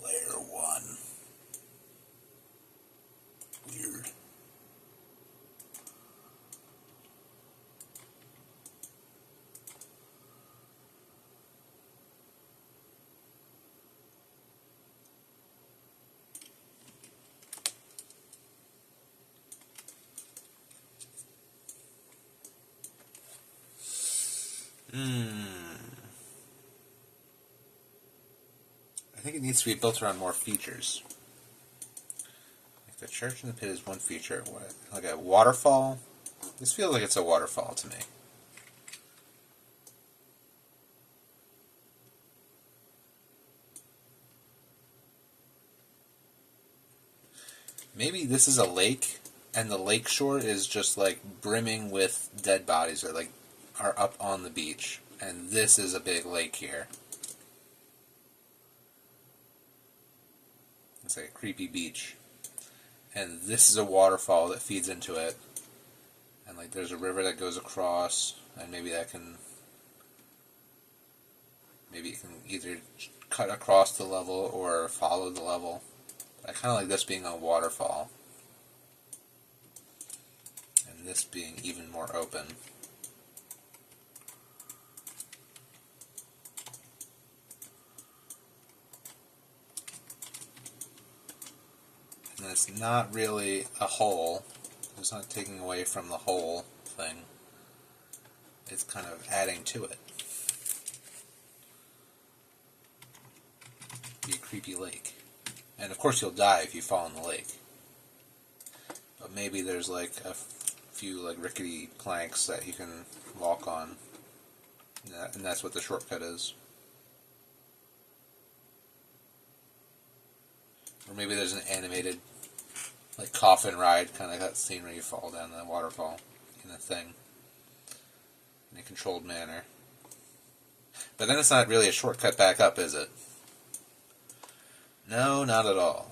Layer 1. Weird. I think it needs to be built around more features. Like the church in the pit is one feature. What, like a waterfall? This feels like it's a waterfall to me. Maybe this is a lake, and the lake shore is just like brimming with dead bodies that like are up on the beach, and this is a big lake here. It's like a creepy beach, and this is a waterfall that feeds into it, and like there's a river that goes across, and maybe it can either cut across the level or follow the level. I kind of like this being a waterfall, and this being even more open. And it's not really a hole. It's not taking away from the whole thing. It's kind of adding to it. Be a creepy lake. And of course you'll die if you fall in the lake. But maybe there's like a few like rickety planks that you can walk on. And that's what the shortcut is. Or maybe there's an animated like coffin ride, kind of like that scene where you fall down the waterfall in a thing. In a controlled manner. But then it's not really a shortcut back up, is it? No, not at all.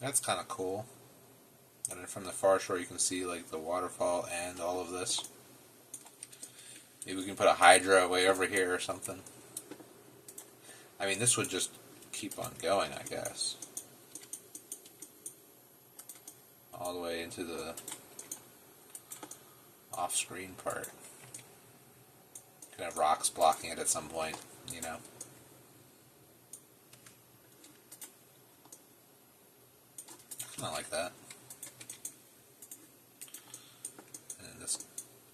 That's kind of cool. And then from the far shore you can see like the waterfall and all of this. Maybe we can put a hydra way over here or something. I mean, this would just keep on going, I guess. All the way into the off-screen part. Could have rocks blocking it at some point, you know. Not like that. And this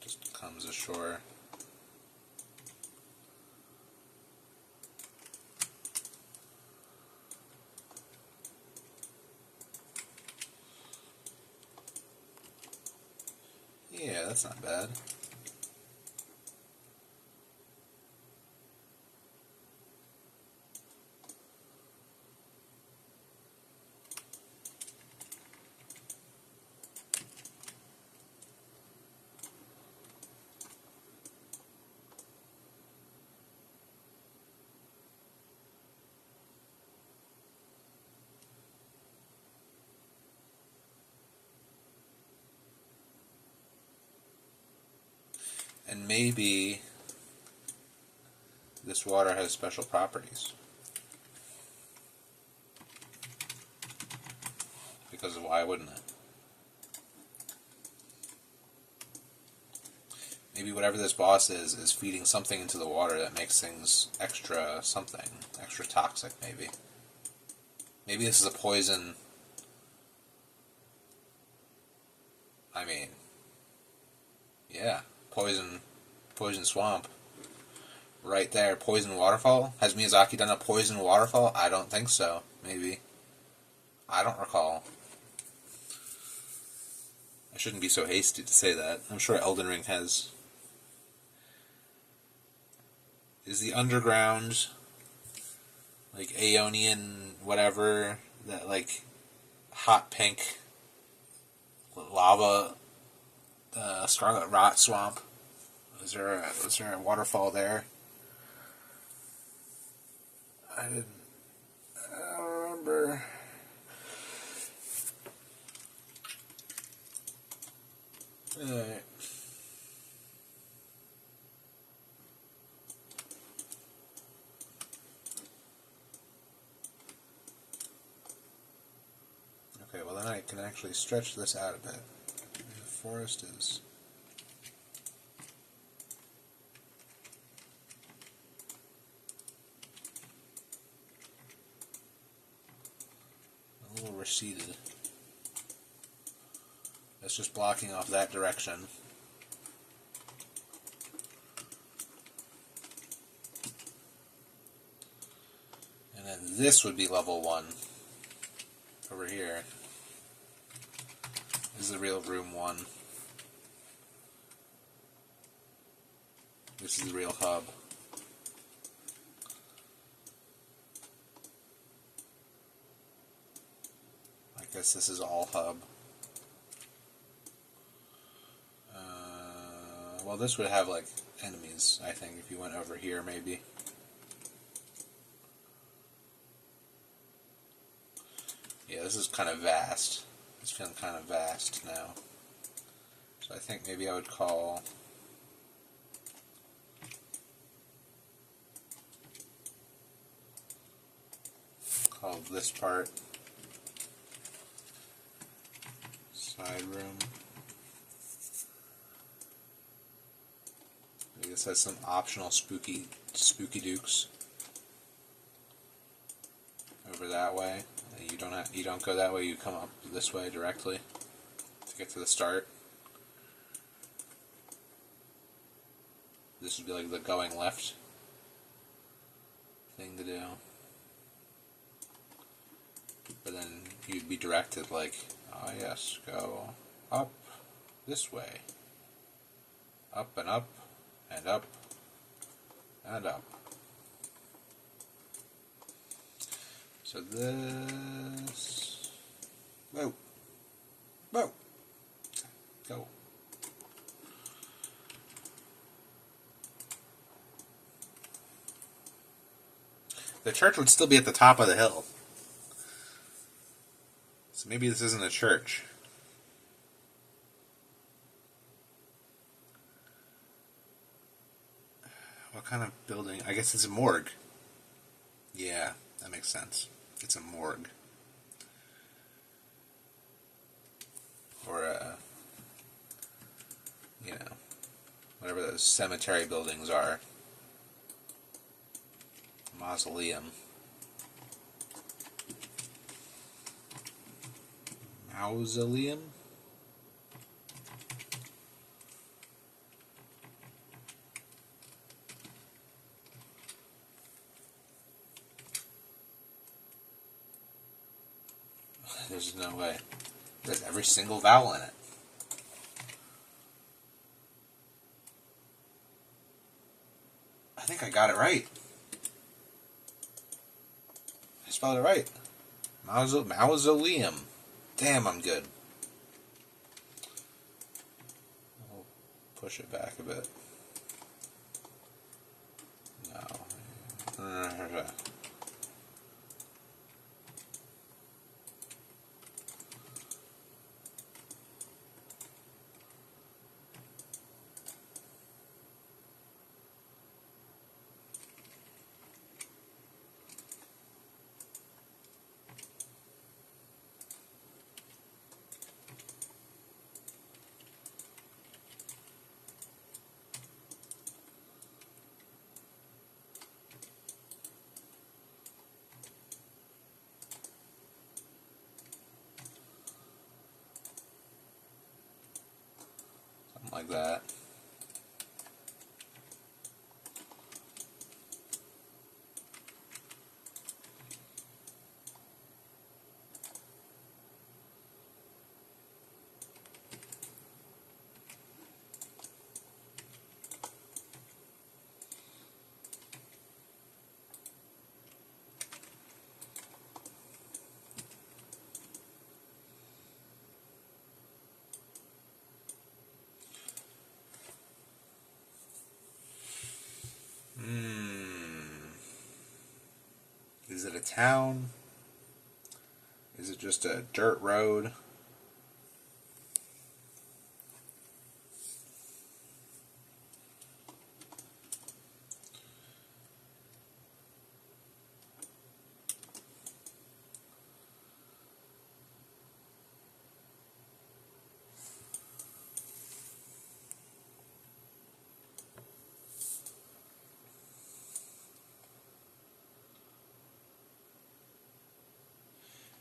just comes ashore. Yeah, that's not bad. And maybe this water has special properties. Because why wouldn't it? Maybe whatever this boss is feeding something into the water that makes things extra something. Extra toxic, maybe. Maybe this is a poison. I mean, yeah. Poison swamp. Right there. Poison waterfall? Has Miyazaki done a poison waterfall? I don't think so. Maybe. I don't recall. I shouldn't be so hasty to say that. I'm sure Elden Ring has. Is the underground, like, Aeonian whatever, that, like, hot pink lava Scarlet Rot Swamp? Was there a waterfall there? I don't remember. Alright. Okay, well then I can actually stretch this out a bit. The forest is... a little receded. That's just blocking off that direction. And then this would be level 1. Over here. This is the real room 1. This is the real hub. I guess this is all hub. Well, this would have, like, enemies, I think, if you went over here, maybe. Yeah, this is kind of vast. It's feeling kind of vast now. So I think maybe I would call... this part side room. Maybe this has some optional spooky dukes over that way. You don't go that way. You come up this way directly to get to the start. This would be like the going left thing to do. But then you'd be directed like, oh yes, go up this way. Up and up and up and up. So this... Whoa. Whoa. Go. The church would still be at the top of the hill. So maybe this isn't a church. What kind of building? I guess it's a morgue. Yeah, that makes sense. It's a morgue. Or a, whatever those cemetery buildings are. Mausoleum. Mausoleum? There's no way. There's every single vowel in it. I think I got it right. I spelled it right. Mausoleum. Damn, I'm good. I'll push it back a bit. No. Like that. Is it a town? Is it just a dirt road?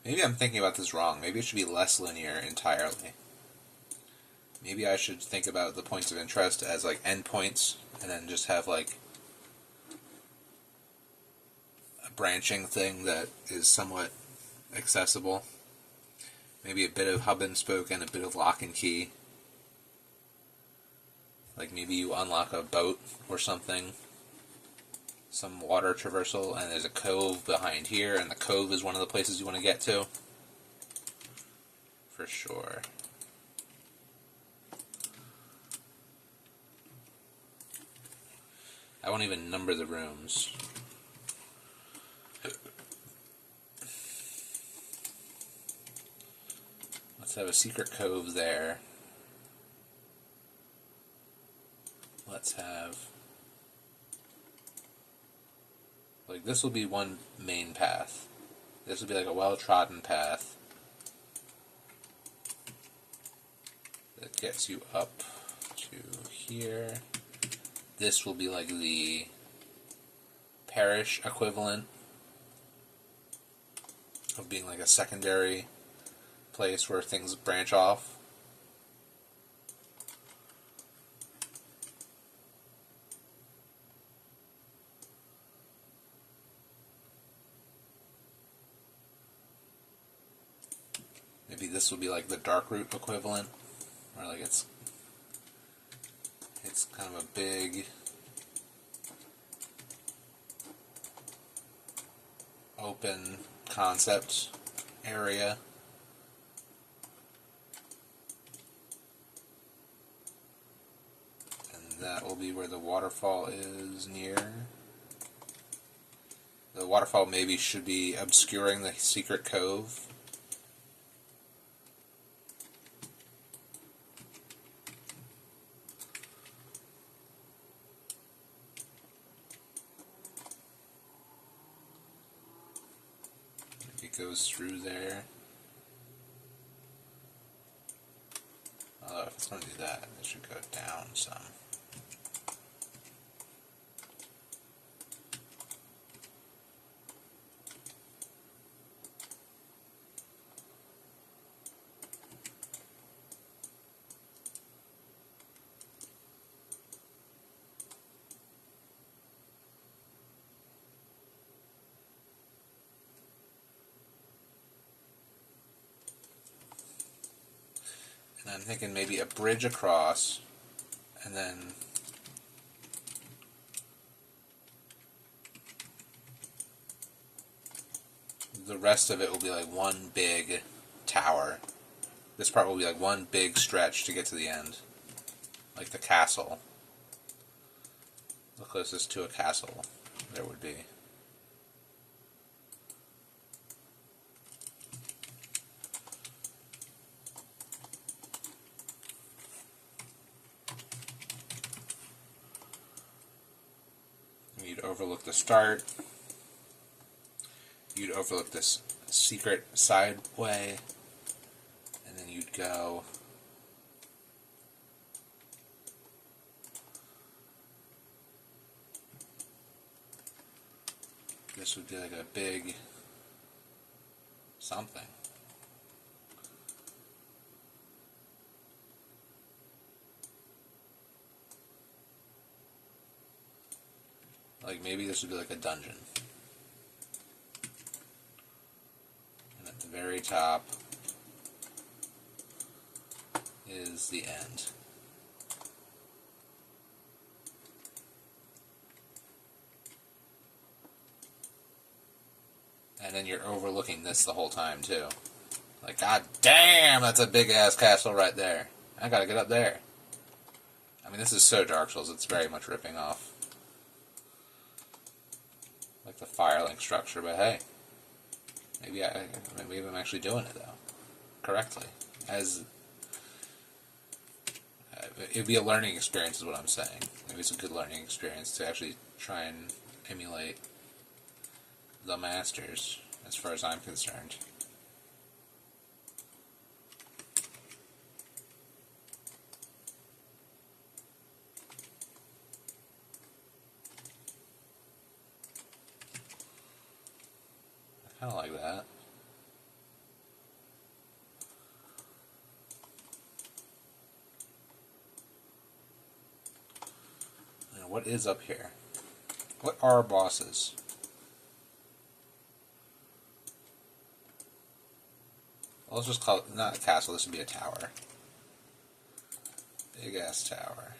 Maybe I'm thinking about this wrong. Maybe it should be less linear entirely. Maybe I should think about the points of interest as like endpoints, and then just have like a branching thing that is somewhat accessible. Maybe a bit of hub and spoke and a bit of lock and key. Like maybe you unlock a boat or something, some water traversal, and there's a cove behind here, and the cove is one of the places you want to get to. For sure. I won't even number the rooms. Let's have a secret cove there. Let's have... like, this will be one main path. This will be like a well-trodden path that gets you up to here. This will be like the parish equivalent of being like a secondary place where things branch off. Maybe this will be like the dark route equivalent, where like it's kind of a big open concept area. And that will be where the waterfall is near. The waterfall maybe should be obscuring the secret cove. it goes through there. Although if it's going to do that, it should go down some. And I'm thinking maybe a bridge across, and then the rest of it will be like one big tower. This part will be like one big stretch to get to the end. Like the castle. The closest to a castle there would be. You'd overlook the start. You'd overlook this secret sideway. And then you'd go this would be like a big something. Like maybe this would be like a dungeon. And at the very top is the end. And then you're overlooking this the whole time too. Like, god damn, that's a big ass castle right there. I gotta get up there. I mean, this is so Dark Souls, it's very much ripping off like the Firelink structure, but hey, maybe I'm actually doing it though correctly. As it'd be a learning experience, is what I'm saying. Maybe it's a good learning experience to actually try and emulate the masters, as far as I'm concerned. I kind of like that. Now, what is up here? What are bosses? Well, let's just call it, not a castle, this would be a tower. Big ass tower.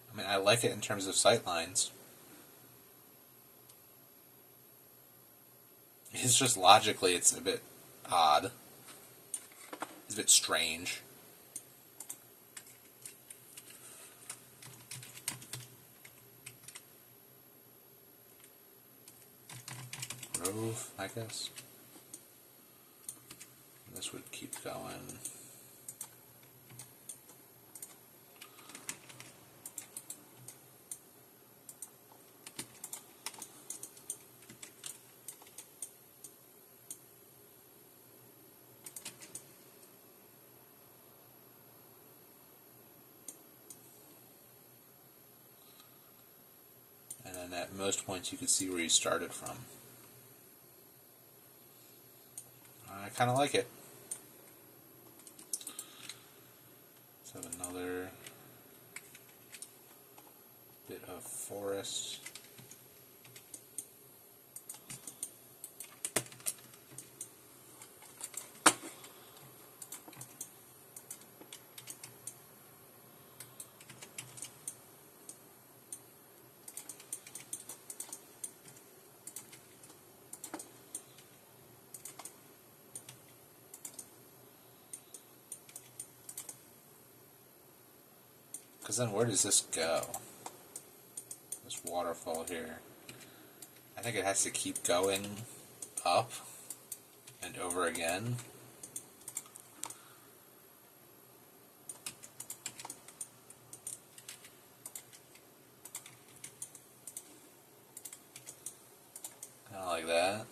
I mean, I like it in terms of sightlines. It's just logically, it's a bit odd. It's a bit strange. Grove, I guess. This would keep going. And at most points you can see where you started from. I kind of like it. Let's have another bit of forest. Because then where does this go? This waterfall here. I think it has to keep going up and over again. Kind of like that.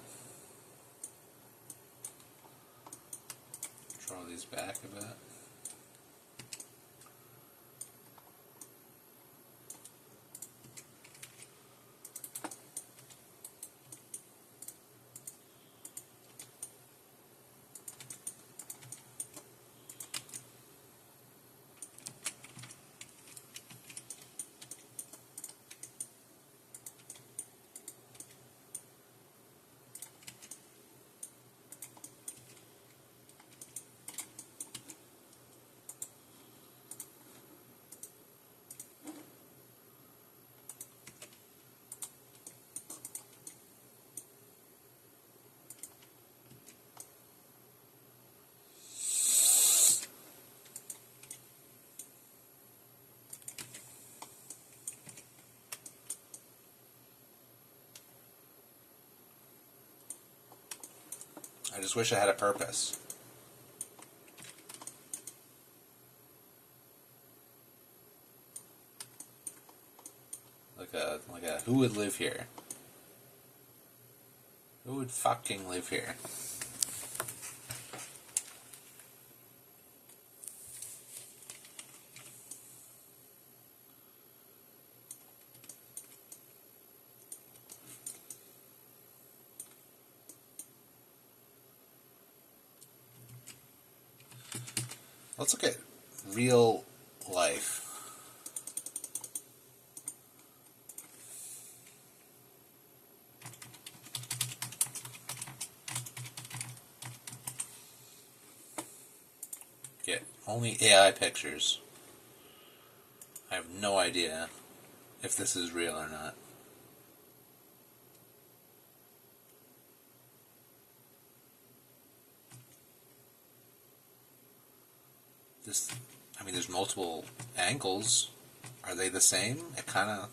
Draw these back a bit. I just wish I had a purpose. Like a who would live here? Who would fucking live here? Let's look at real life. Get only AI pictures. I have no idea if this is real or not. This, I mean, there's multiple angles. Are they the same? It kind of...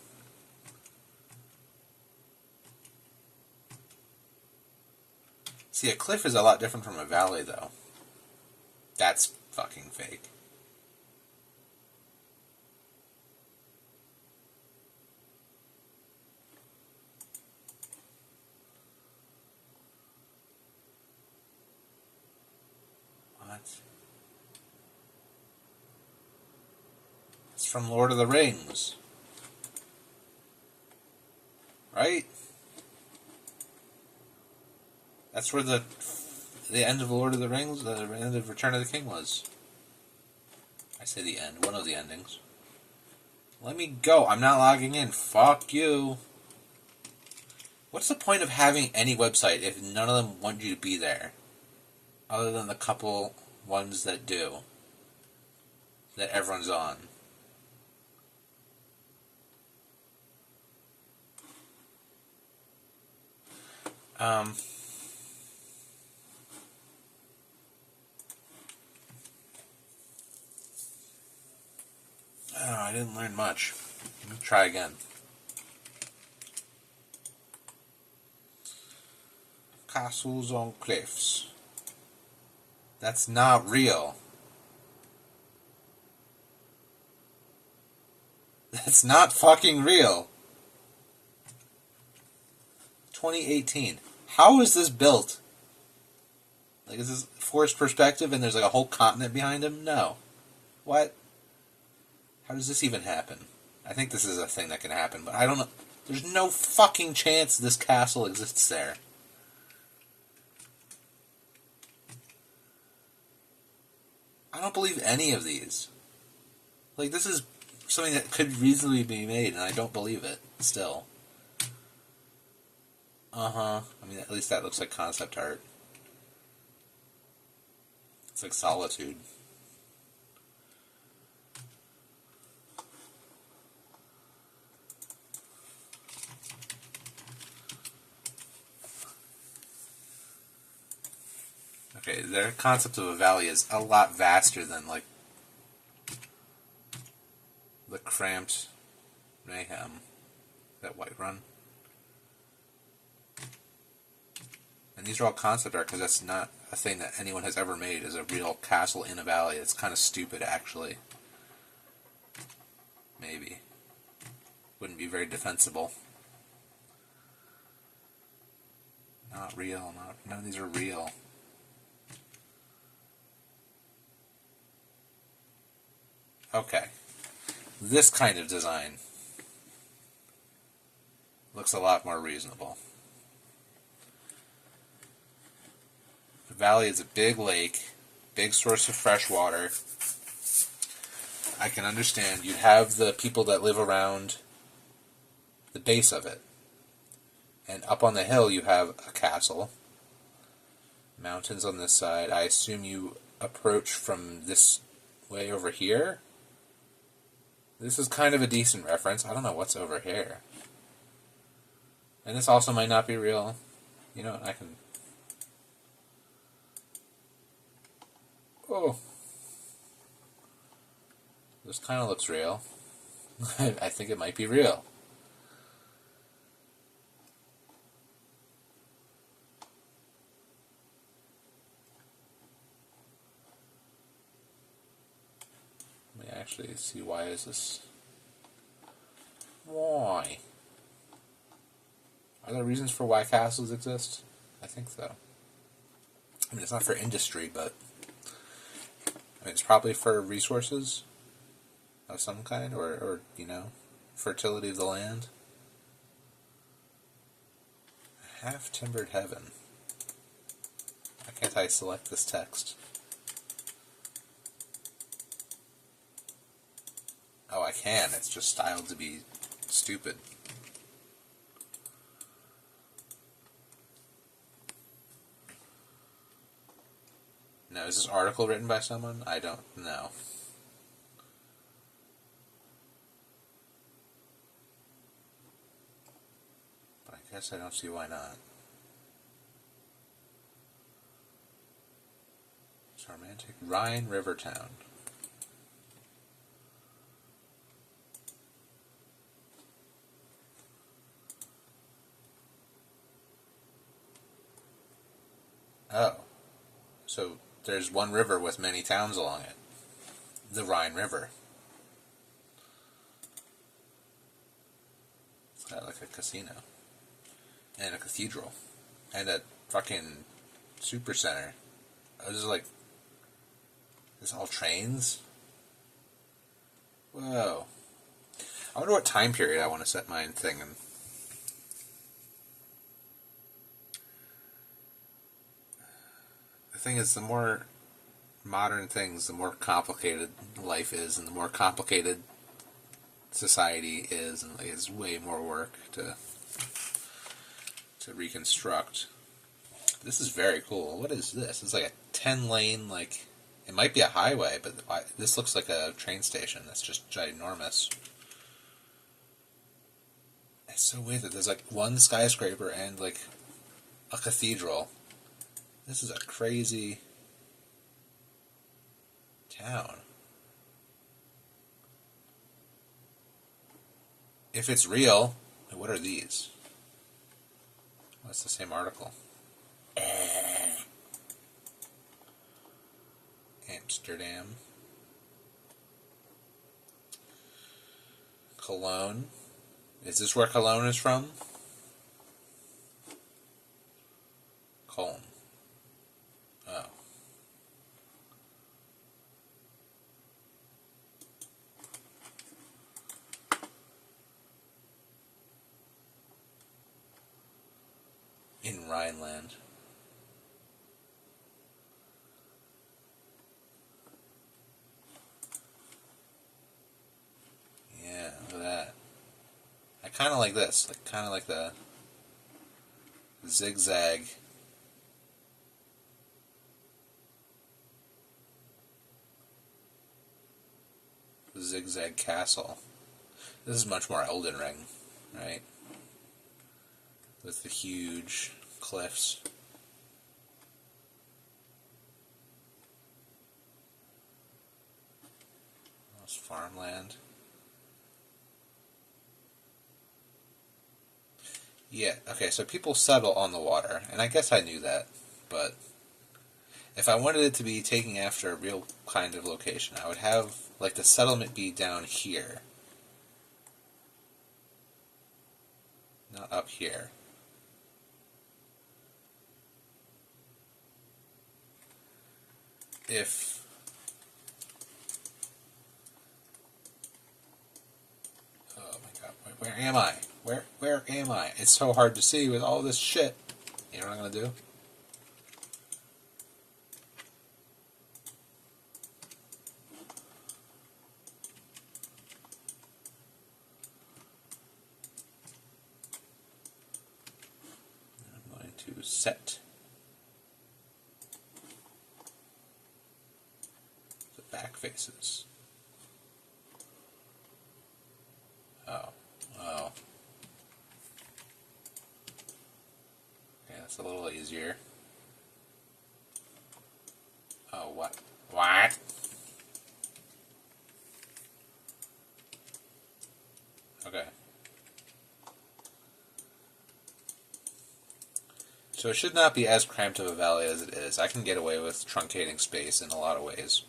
See, a cliff is a lot different from a valley, though. That's fucking fake. What? It's from Lord of the Rings. Right? That's where the end of Lord of the Rings, the end of Return of the King was. I say the end, one of the endings. Let me go, I'm not logging in, fuck you. What's the point of having any website if none of them want you to be there? Other than the couple ones that do. That everyone's on. Oh, I didn't learn much. Let me try again. Castles on cliffs. That's not real. That's not fucking real. 2018. How is this built? Like, is this forced perspective and there's like a whole continent behind him? No. What? How does this even happen? I think this is a thing that can happen, but I don't know. There's no fucking chance this castle exists there. I don't believe any of these. Like, this is something that could reasonably be made, and I don't believe it, still. I mean, at least that looks like concept art. It's like Solitude. Okay, their concept of a valley is a lot vaster than, like, the cramped mayhem. That Whiterun. And these are all concept art because that's not a thing that anyone has ever made, is a real castle in a valley. It's kind of stupid, actually. Maybe. Wouldn't be very defensible. Not real. None of these are real. Okay. This kind of design looks a lot more reasonable. The valley is a big lake, big source of fresh water. I can understand you'd have the people that live around the base of it. And up on the hill you have a castle. Mountains on this side. I assume you approach from this way over here. This is kind of a decent reference. I don't know what's over here. And this also might not be real. You know what, I can... Oh. This kind of looks real. I think it might be real. Let me actually see, why is this... Why? Are there reasons for why castles exist? I think so. I mean, it's not for industry, but... I mean, it's probably for resources of some kind, or you know, fertility of the land. Half-timbered heaven. Why can't I select this text? Oh, I can. It's just styled to be stupid. Now, is this article written by someone? I don't know. But I guess I don't see why not. It's romantic. Rhine River Town. Oh. So there's one river with many towns along it. The Rhine River. It's got like a casino. And a cathedral. And a fucking super center. This is like... This all trains? Whoa. I wonder what time period I want to set my thing in. The thing is, the more modern things, the more complicated life is, and the more complicated society is, and like, it's way more work to reconstruct. This is very cool. What is this? It's like a 10-lane, like, it might be a highway, but this looks like a train station. That's just ginormous. It's so weird that there's like one skyscraper and like a cathedral. This is a crazy town. If it's real, what are these? Well, it's the same article. Amsterdam. Cologne. Is this where Cologne is from? Cologne. Oh. In Rhineland. Yeah, look at that. I kind of like this. Like, kind of like the zigzag. Zigzag castle. This is much more Elden Ring, right? With the huge cliffs. Farmland. Yeah, okay, so people settle on the water, and I guess I knew that, but if I wanted it to be taking after a real kind of location, I would have, like, the settlement be down here, not up here. If... Oh my god, where am I? Where am I? It's so hard to see with all this shit. You know what I'm gonna do? I'm going to set the back faces. Oh. Oh. Okay, that's a little easier. Oh, what? What? Okay. So it should not be as cramped of a valley as it is. I can get away with truncating space in a lot of ways.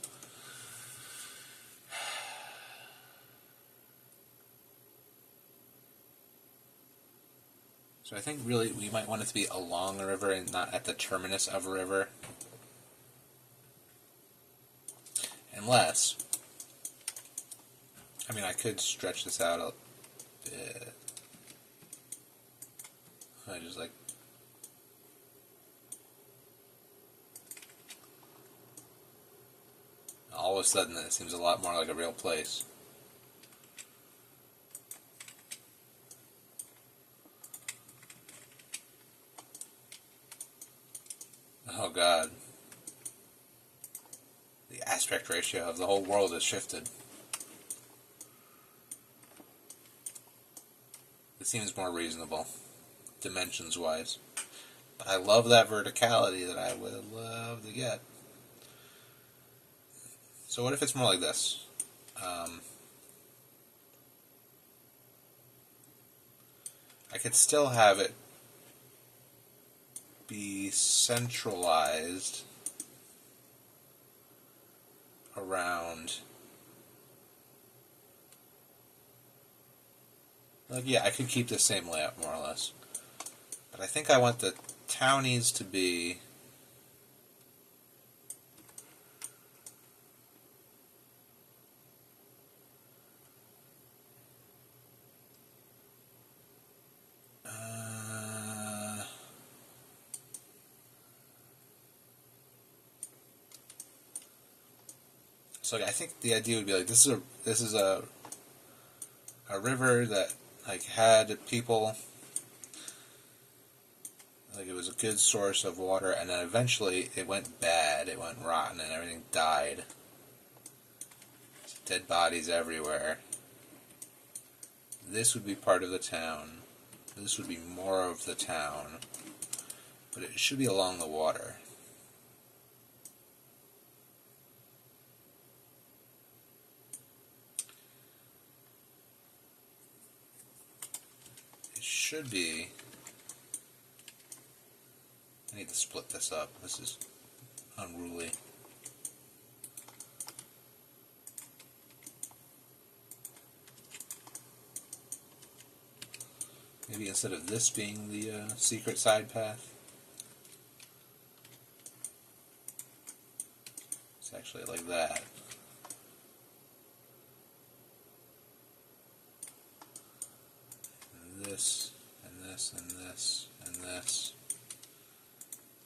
So I think really we might want it to be along a river and not at the terminus of a river. Unless, I mean, I could stretch this out a bit. I just like... All of a sudden it seems a lot more like a real place. Oh god. The aspect ratio of the whole world has shifted. It seems more reasonable, dimensions-wise. But I love that verticality that I would love to get. So what if it's more like this? I could still have it be centralized around... Like, yeah, I could keep the same layout, more or less. But I think I want the townies to be... So I think the idea would be like, this is a river that like had people, like it was a good source of water, and then eventually it went bad, it went rotten, and everything died. There's dead bodies everywhere. This would be part of the town. This would be more of the town, but it should be along the water. Should be... I need to split this up. This is unruly. Maybe instead of this being the secret side path, it's actually like that. And this, and this, and this, and this,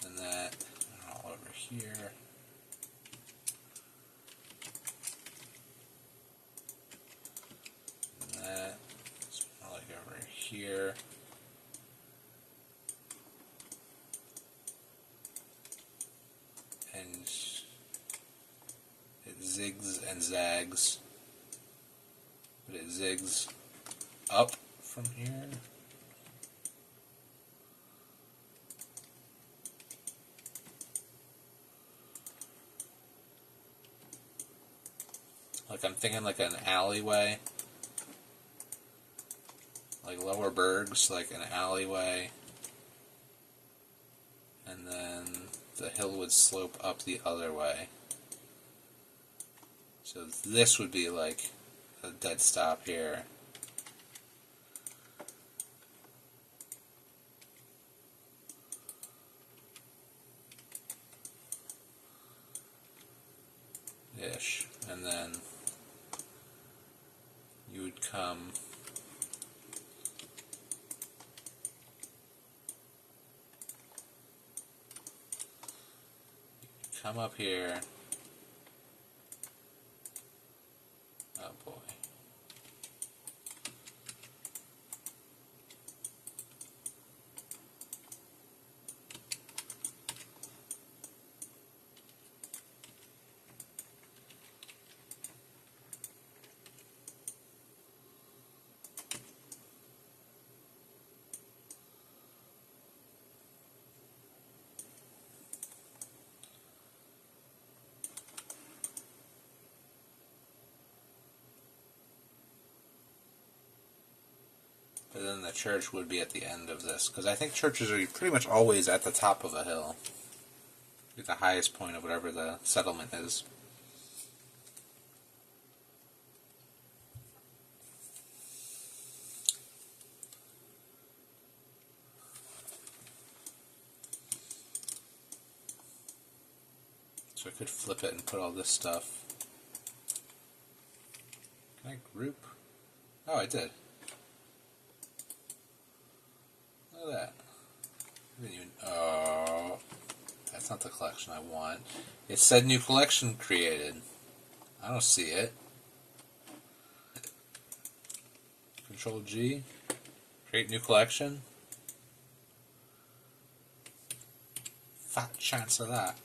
and that, and all over here. And that, it's more like over here. And it zigs and zags, but it zigs up from here. Like I'm thinking like an alleyway. like lower bergs, like an alleyway, and then the hill would slope up the other way. So this would be like a dead stop here. Ish. And then you would come up here. Oh boy. But then the church would be at the end of this, because I think churches are pretty much always at the top of a hill, at the highest point of whatever the settlement is. So I could flip it and put all this stuff. Can I group? Oh, I did. Look at that. I didn't even, oh, that's not the collection I want. It said new collection created. I don't see it. Control G. Create new collection. Fat chance of that.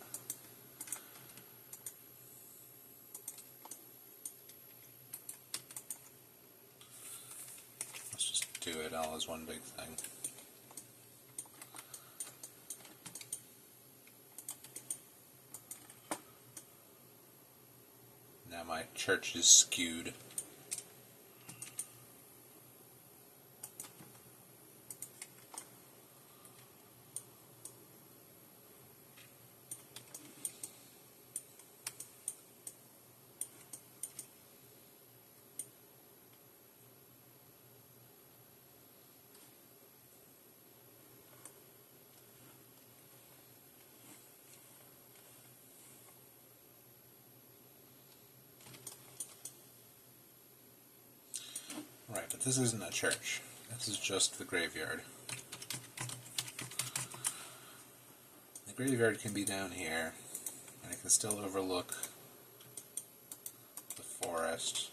Let's just do it all as one big thing. Now my church is skewed. Right, but this isn't a church. This is just the graveyard. The graveyard can be down here, and it can still overlook the forest.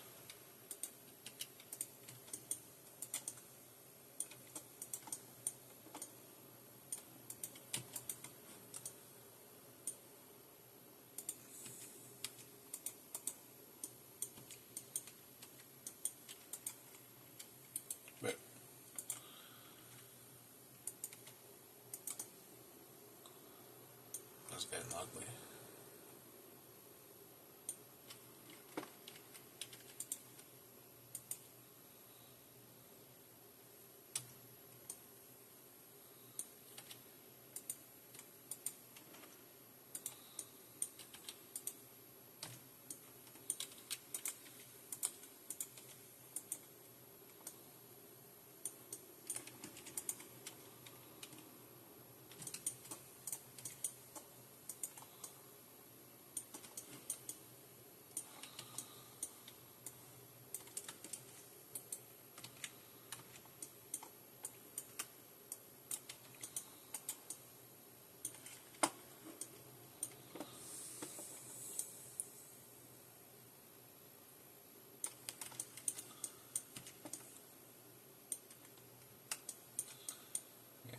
But that's getting ugly.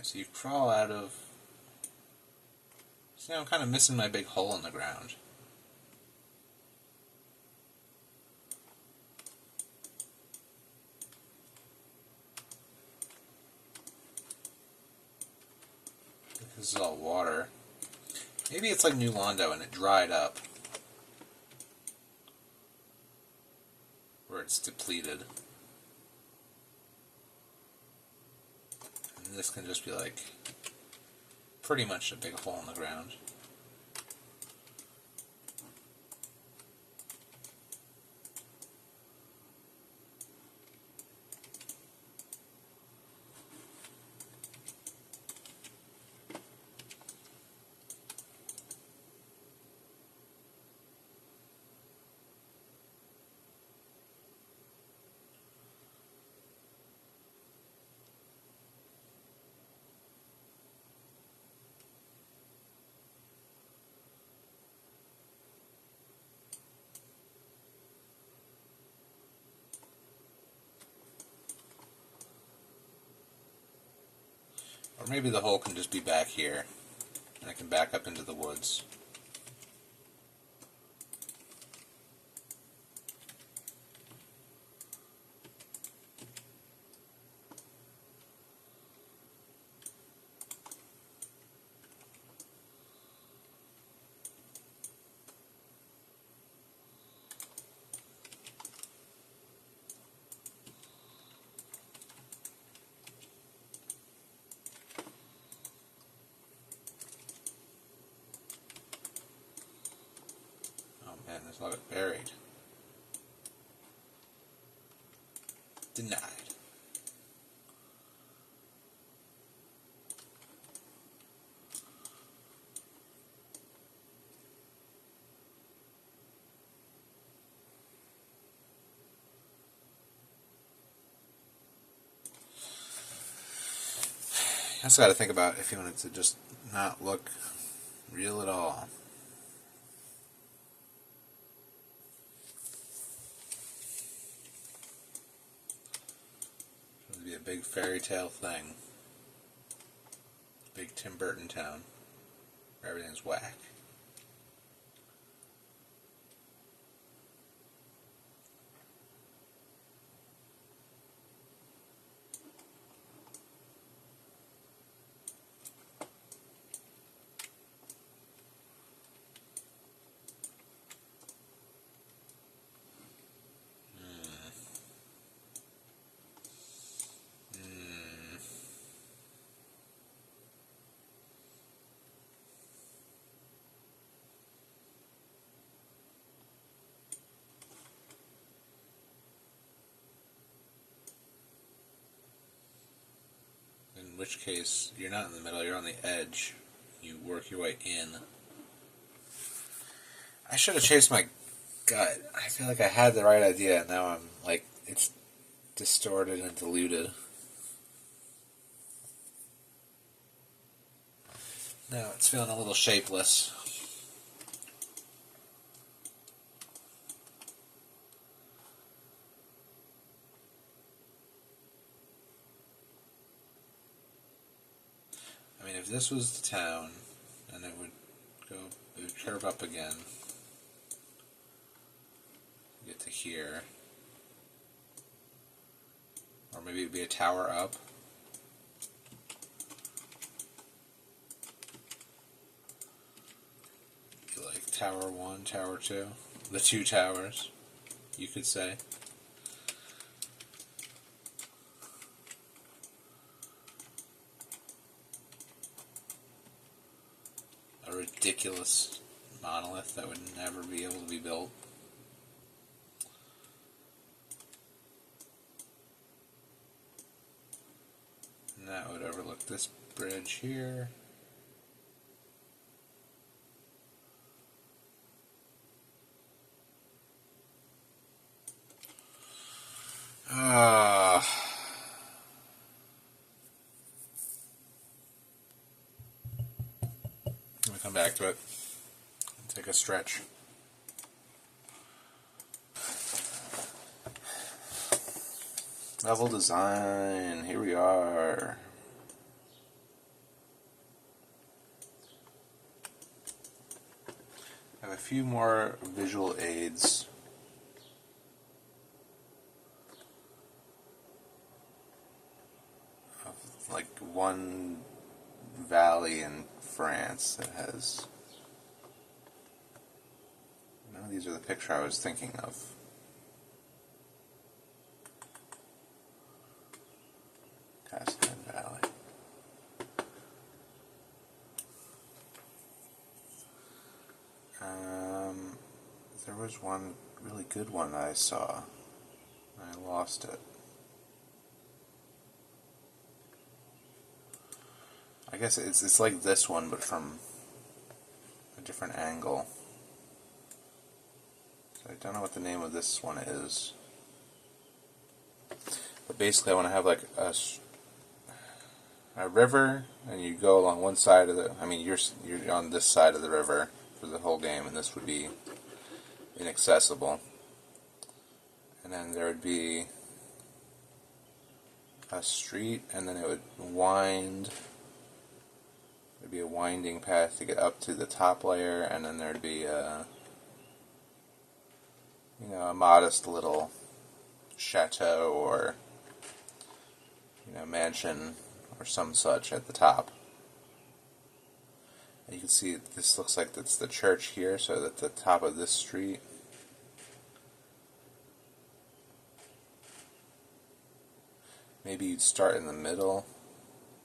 So you crawl out of... See, I'm kind of missing my big hole in the ground. This is all water. Maybe it's like New Londo and it dried up. Where it's depleted. And this can just be like pretty much a big hole in the ground. Or maybe the hole can just be back here, and I can back up into the woods. Man, there's a lot of buried. Denied. You also got to think about if you want it to just not look real at all. It would be a big fairy tale thing. Big Tim Burton town where everything's whack. In which case, you're not in the middle, you're on the edge. You work your way in. I should have chased my gut. I feel like I had the right idea, and now I'm like, it's distorted and diluted. Now it's feeling a little shapeless. I mean, if this was the town, and it would curve up again, get to here, or maybe it'd be a tower up. Be like Tower 1, Tower 2, the two towers, you could say. A ridiculous monolith that would never be able to be built. And that would overlook this bridge here. Let me come back to it. Take a stretch. Level design. Here we are. I have a few more visual aids. Of like one valley in France that has. None of these are the picture I was thinking of. Cascade Valley. was one really good one that I saw. I lost it. I guess it's like this one, but from a different angle. So I don't know what the name of this one is. But basically I want to have like a river, and you go along one side of the... I mean, you're on this side of the river for the whole game, and this would be inaccessible. And then there would be a street, and then it would wind. There'd be a winding path to get up to the top layer, and then there'd be a modest little chateau or mansion or some such at the top. And you can see this looks like it's the church here, so at the top of this street. Maybe you'd start in the middle.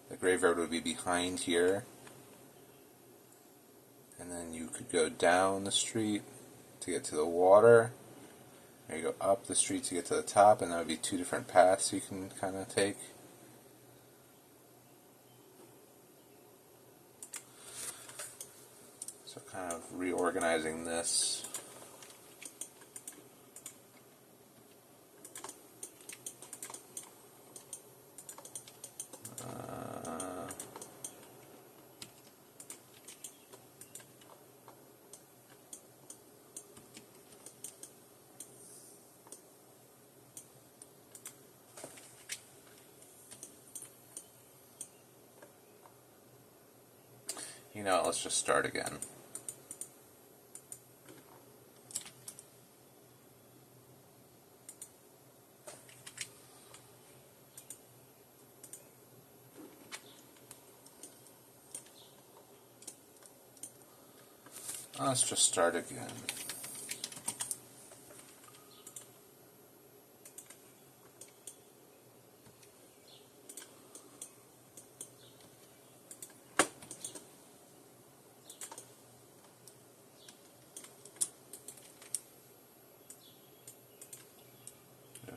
The graveyard would be behind here. And then you could go down the street to get to the water. Or you go up the street to get to the top, and that would be two different paths you can kind of take. So kind of reorganizing this. Let's just start again. Let's just start again.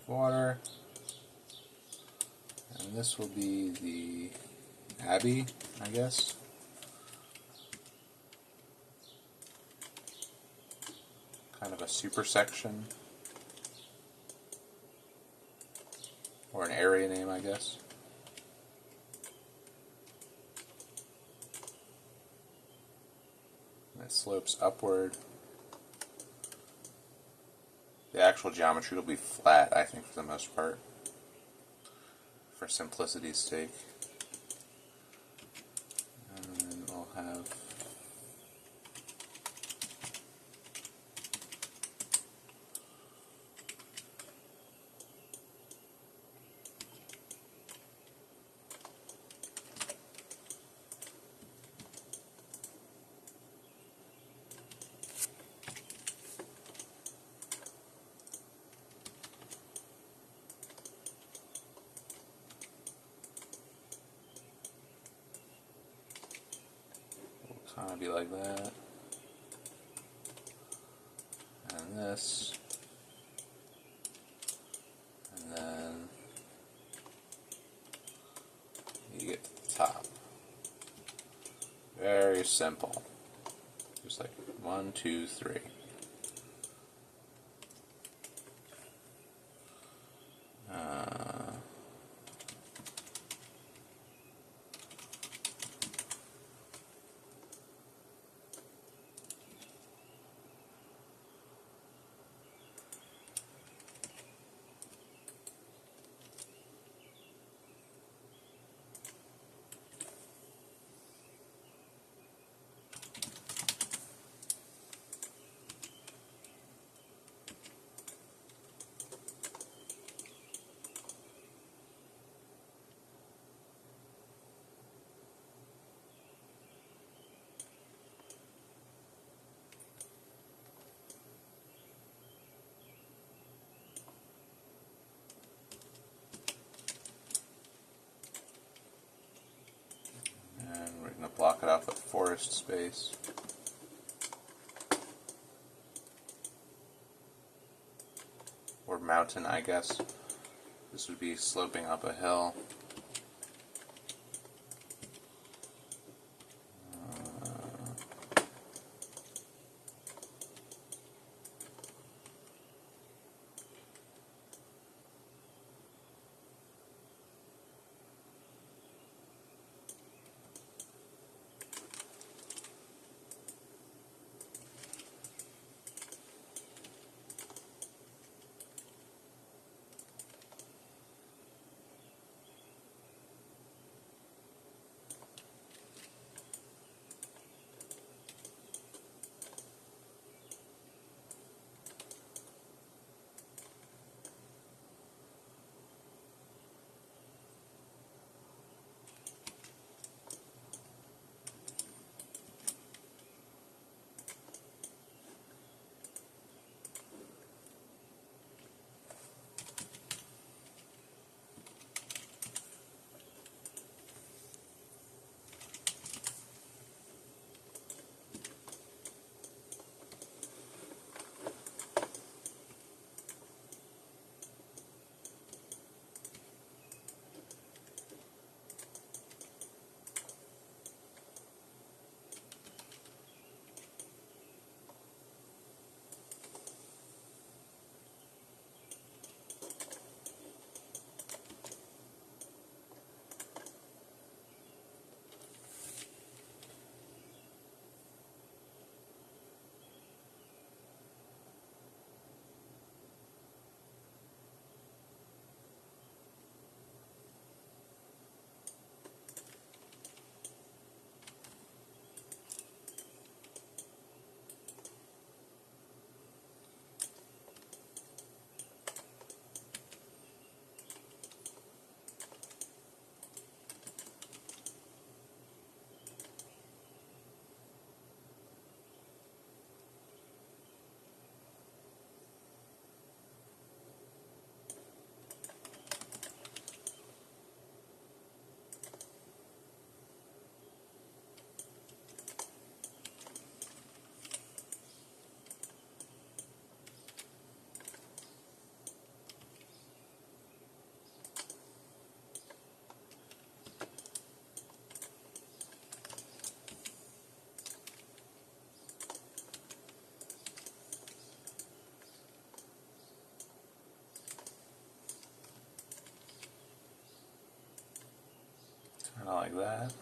Water, and this will be the Abbey, I guess. Kind of a super section, or an area name, I guess. And it slopes upward. The actual geometry will be flat, I think, for the most part, for simplicity's sake. And then we'll have kind of be like that, and this, and then you get to the top. Very simple, just like 1, 2, 3. Block it off with forest space. or mountain, I guess. This would be sloping up a hill. Kind of like that.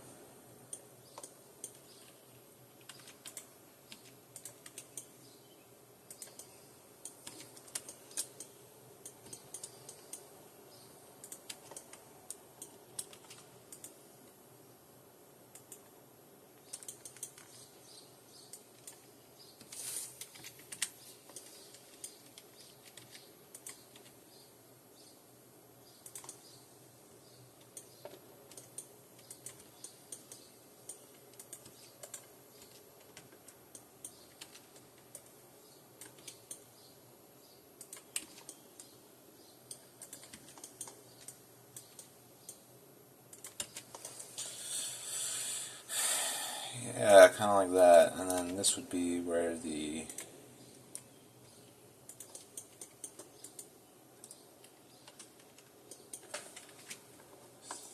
Yeah, kind of like that. And then this would be where the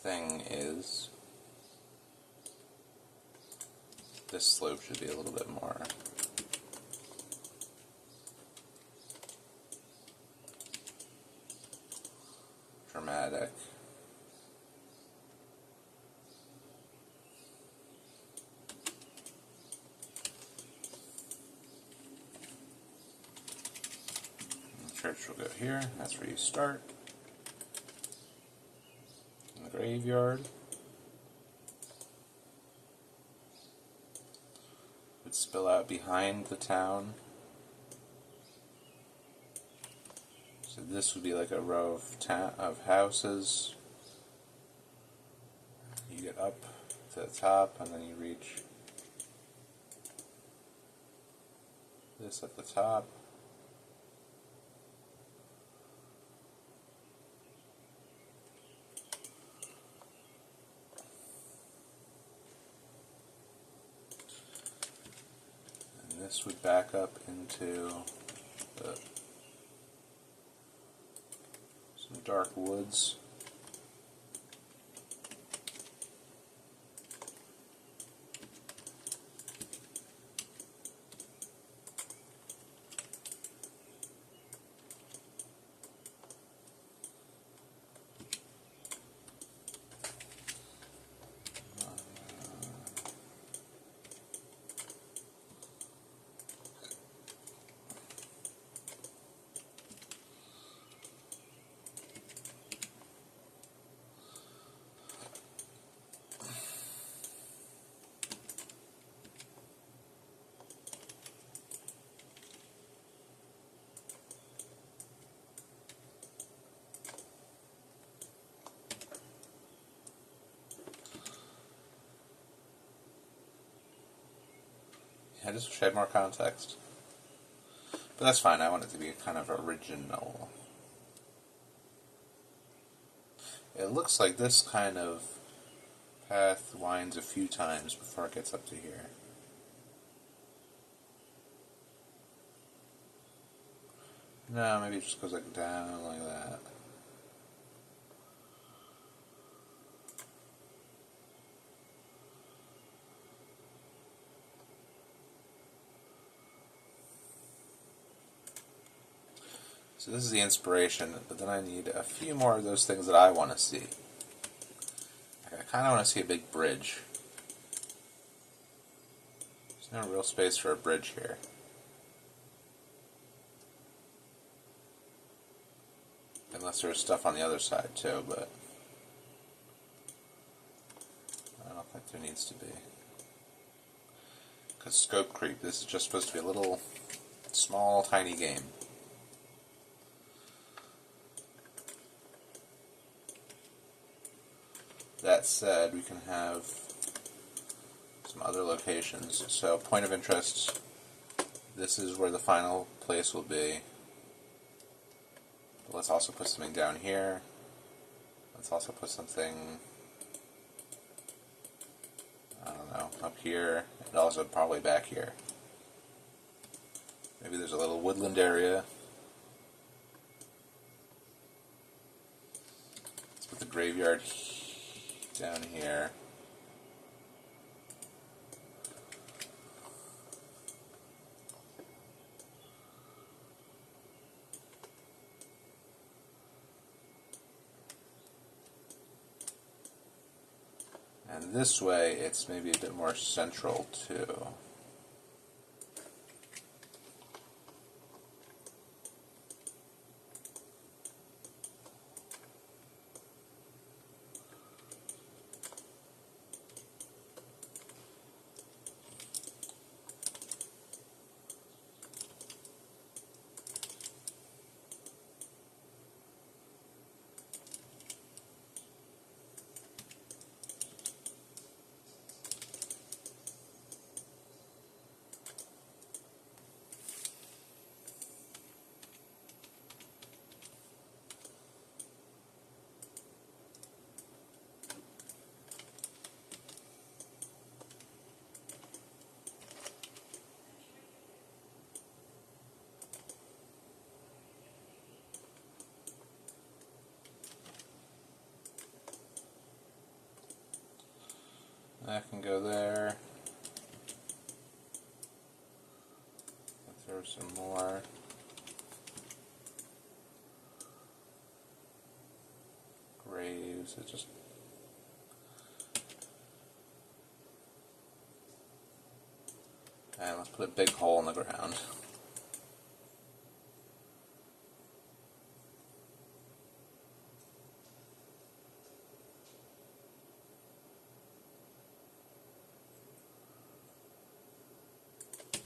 thing is. This slope should be a little bit more dramatic. Church will go here. That's where you start. In the graveyard. Would spill out behind the town. So this would be like a row of houses. You get up to the top, and then you reach this at the top. This would back up into the Some dark woods. I just wish I had more context. But that's fine, I want it to be kind of original. It looks like this kind of path winds a few times before it gets up to here. No, maybe it just goes like down like that. So this is the inspiration, but then I need a few more of those things that I want to see. I kind of want to see a big bridge. There's no real space for a bridge here. Unless there's stuff on the other side too, but I don't think there needs to be. Because scope creep, this is just supposed to be a little, small, tiny game. That said, we can have some other locations. So, point of interest, this is where the final place will be. But let's also put something down here. Let's also put something, I don't know, up here, and also probably back here. Maybe there's a little woodland area. Let's put the graveyard down here. And this way it's maybe a bit more central too. That can go there. Throw some more. Graves, it just... And let's put a big hole in the ground.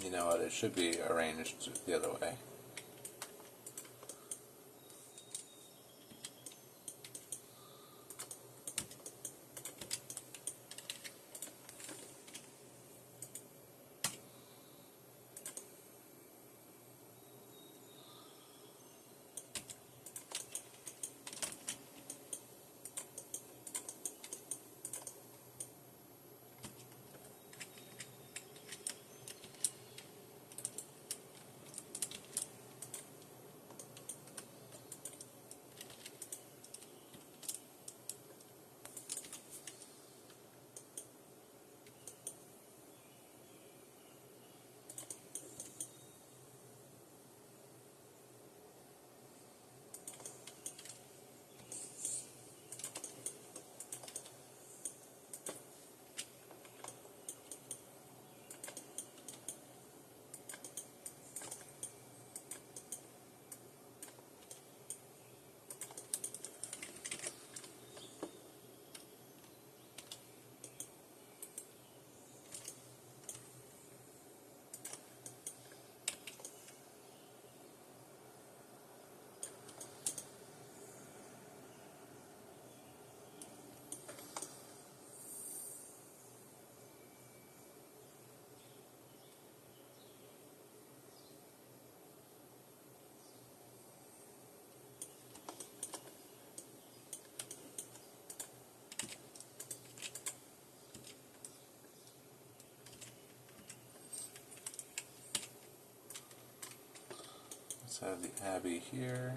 You know what, it should be arranged the other way. Let's have the Abbey here.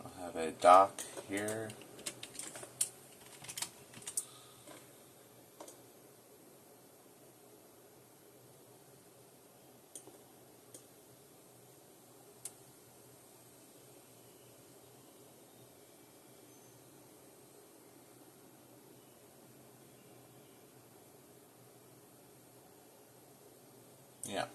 I'll have a dock here. Yeah.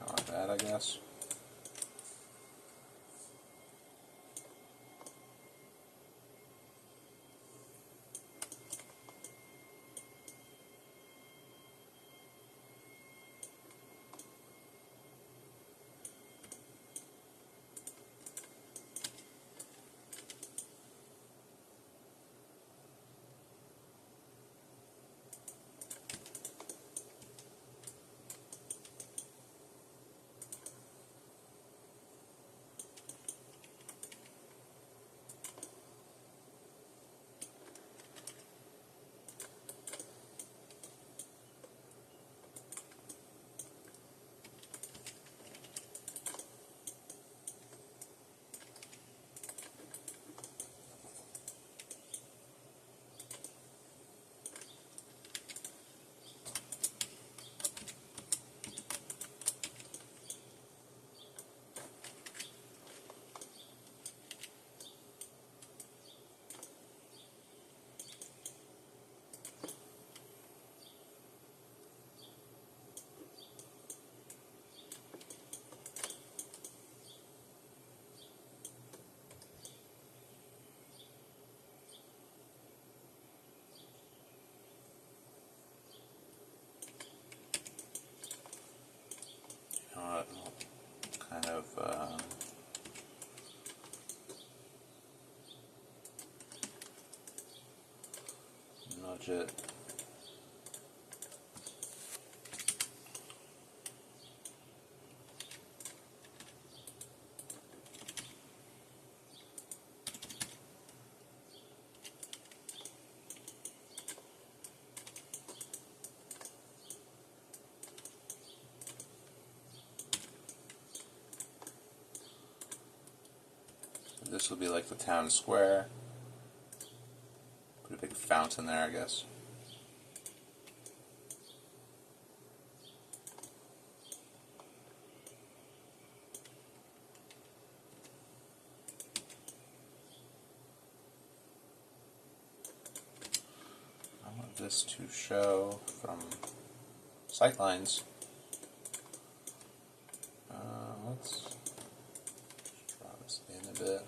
Like that, I guess. Kind of nudge it. This will be like the town square. Put a big fountain there, I guess. I want this to show from sightlines. Let's draw this in a bit.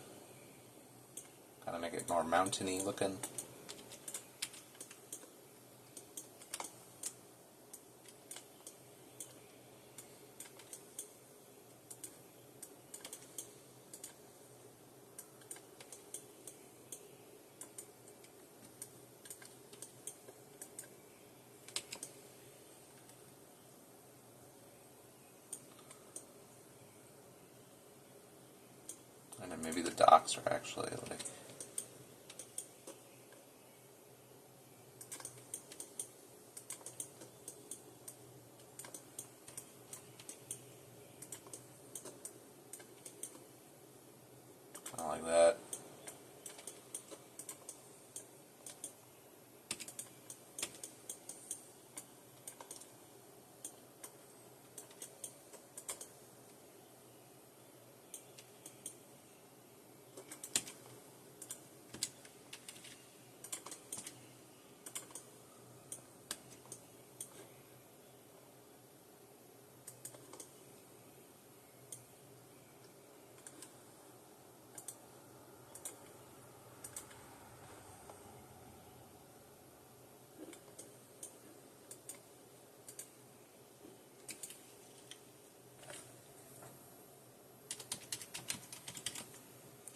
Kind of make it more mountainy looking. And then maybe the docks are actually like like that.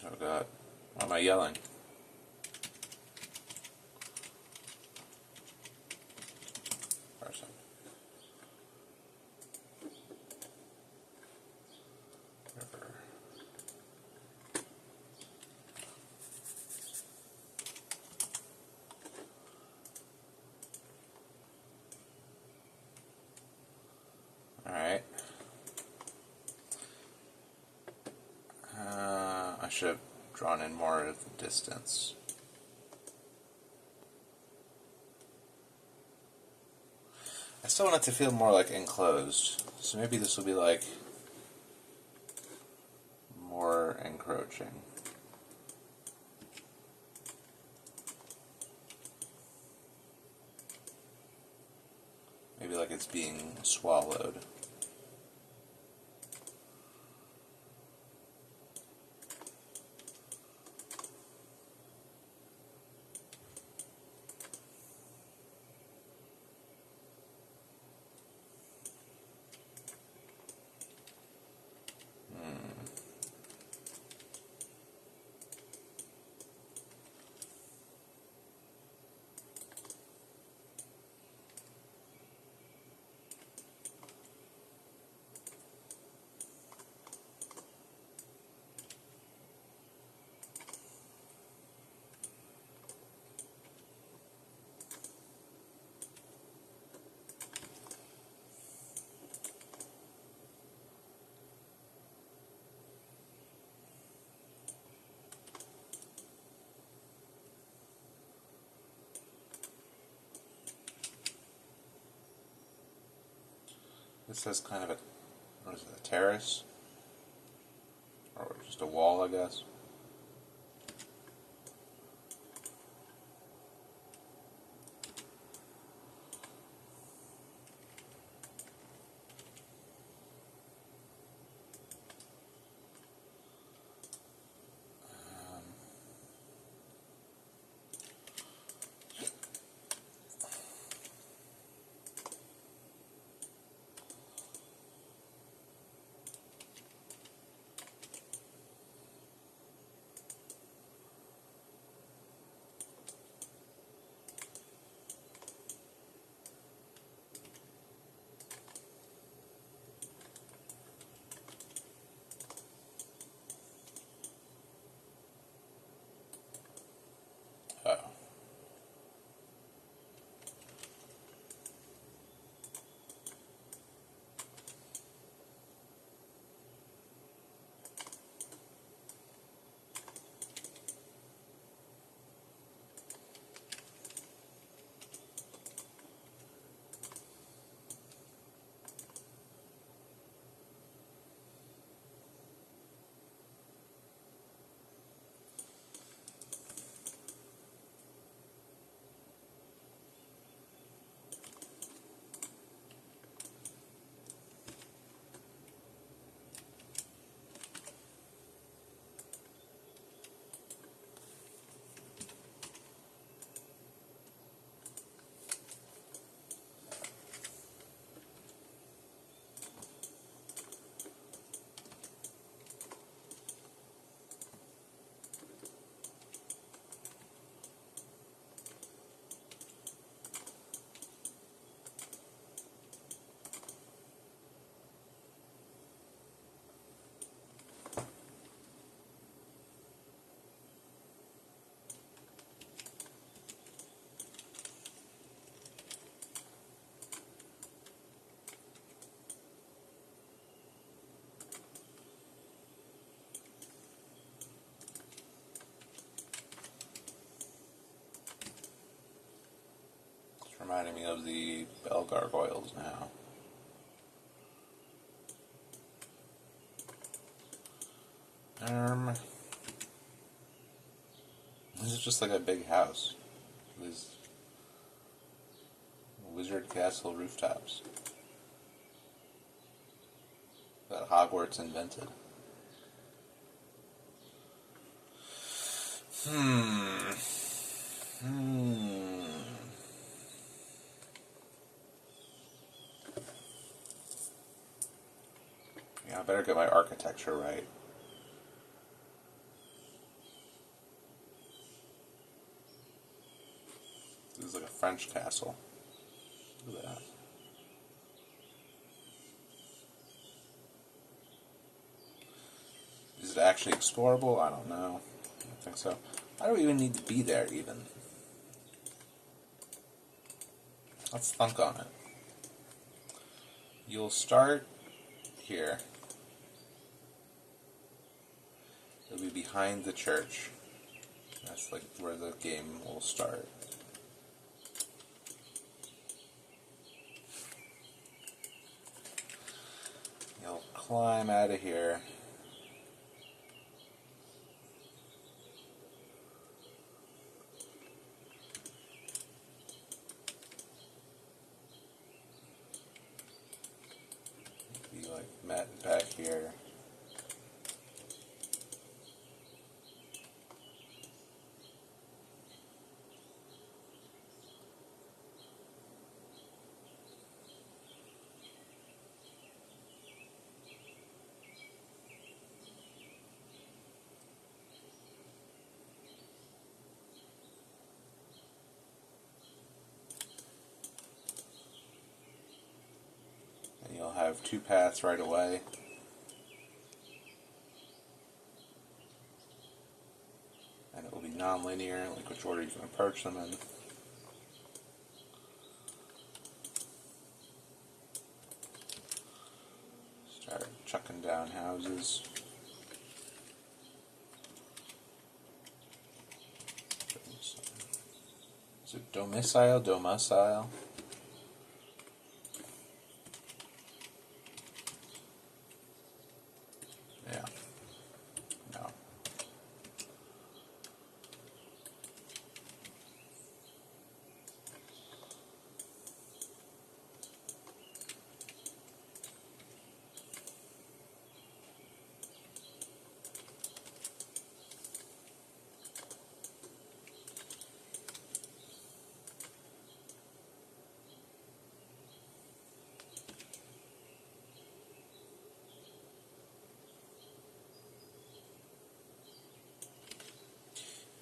Oh God, why am I yelling? Person. River. Alright. I should have drawn in more of the distance. I still want it to feel more like enclosed, so maybe this will be like more encroaching. Maybe like it's being swallowed. This has kind of a, what is it, a terrace? Or just a wall, I guess. reminding me of the bell gargoyles now. This is just like a big house. These Wizard Castle rooftops that Hogwarts invented. Yeah, I better get my architecture right. This is like a French castle. Look at that. Is it actually explorable? I don't know. I don't think so. I don't even need to be there, even. Let's thunk on it. You'll start here. It'll be behind the church. That's like where the game will start. You'll climb out of here. Be like met back here. You'll have two paths right away. And it will be non-linear, like which order you can approach them in. Start chucking down houses. Is it domicile? Domicile? Yeah. No.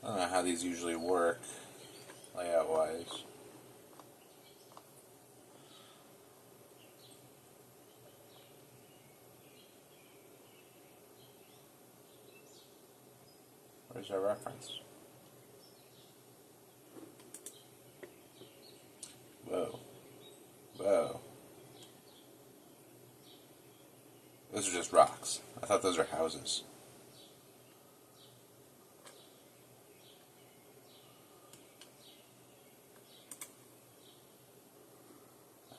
I don't know how these usually work, layout-wise. Where's our reference? Whoa. Whoa. Those are just rocks. I thought those are houses.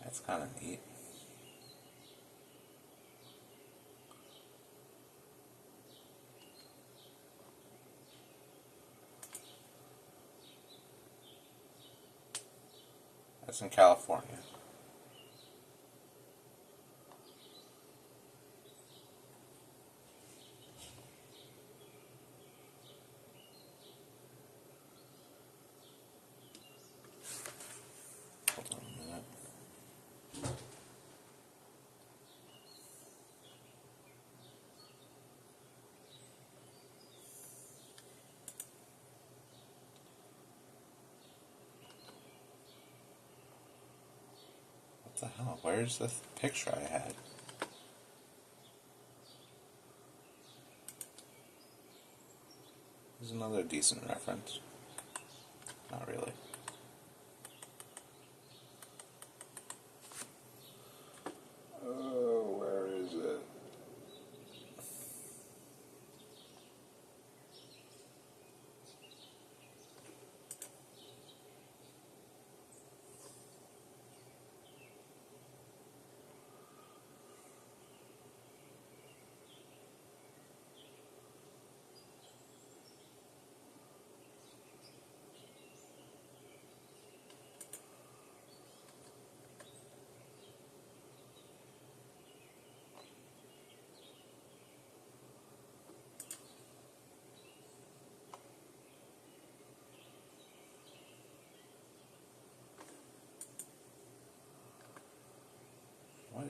That's kind of neat. That's in California. Hold on a minute. What the hell? Where's the picture I had? There's another decent reference. Not really. Oh, where is it?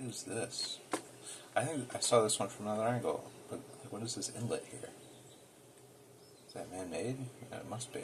What is this? I think I saw this one from another angle, but like, what is this inlet here? Is that man-made? Yeah, it must be.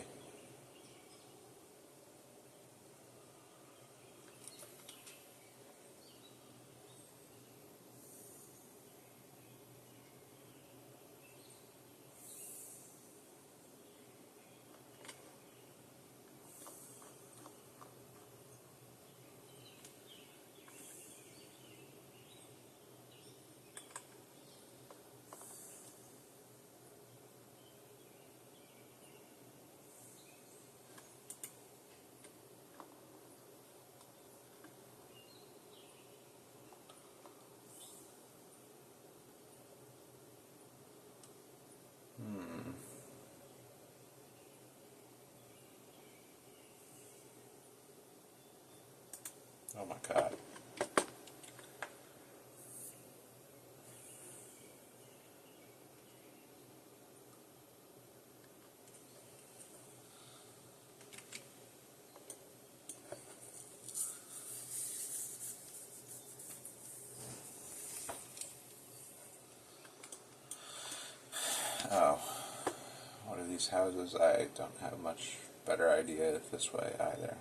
Oh my god. Oh. What are these houses? I don't have much better idea this way either.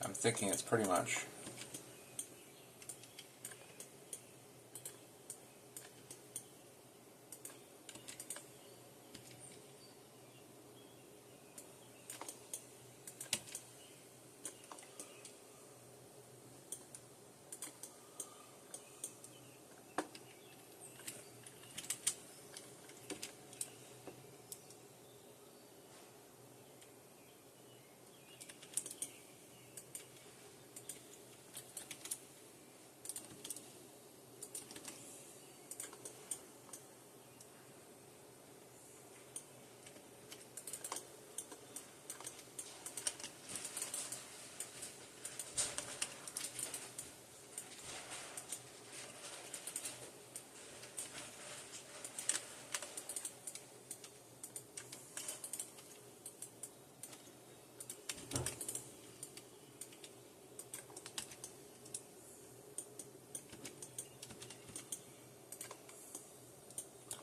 I'm thinking it's pretty much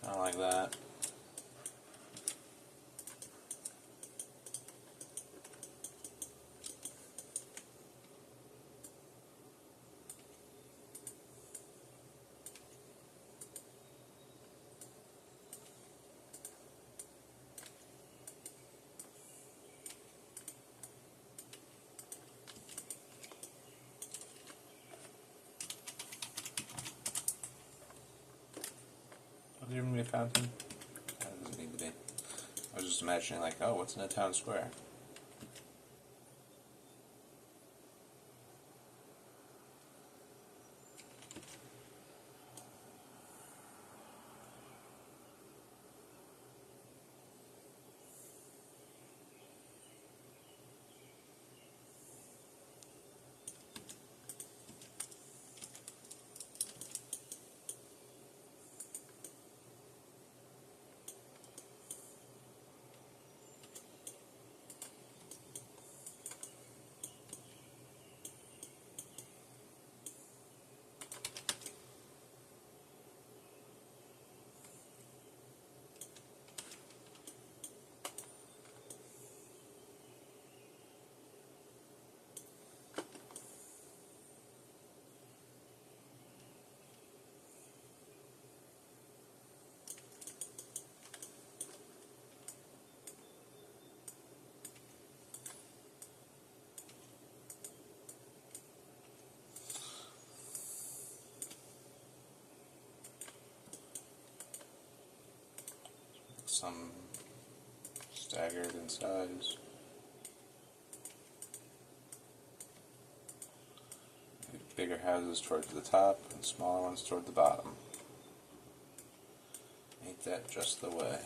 kind of like that. Is there even a fountain? That doesn't need to be. I was just imagining, like, oh, what's in a town square? Some staggered in size. Bigger houses towards the top and smaller ones toward the bottom. Ain't that just the way?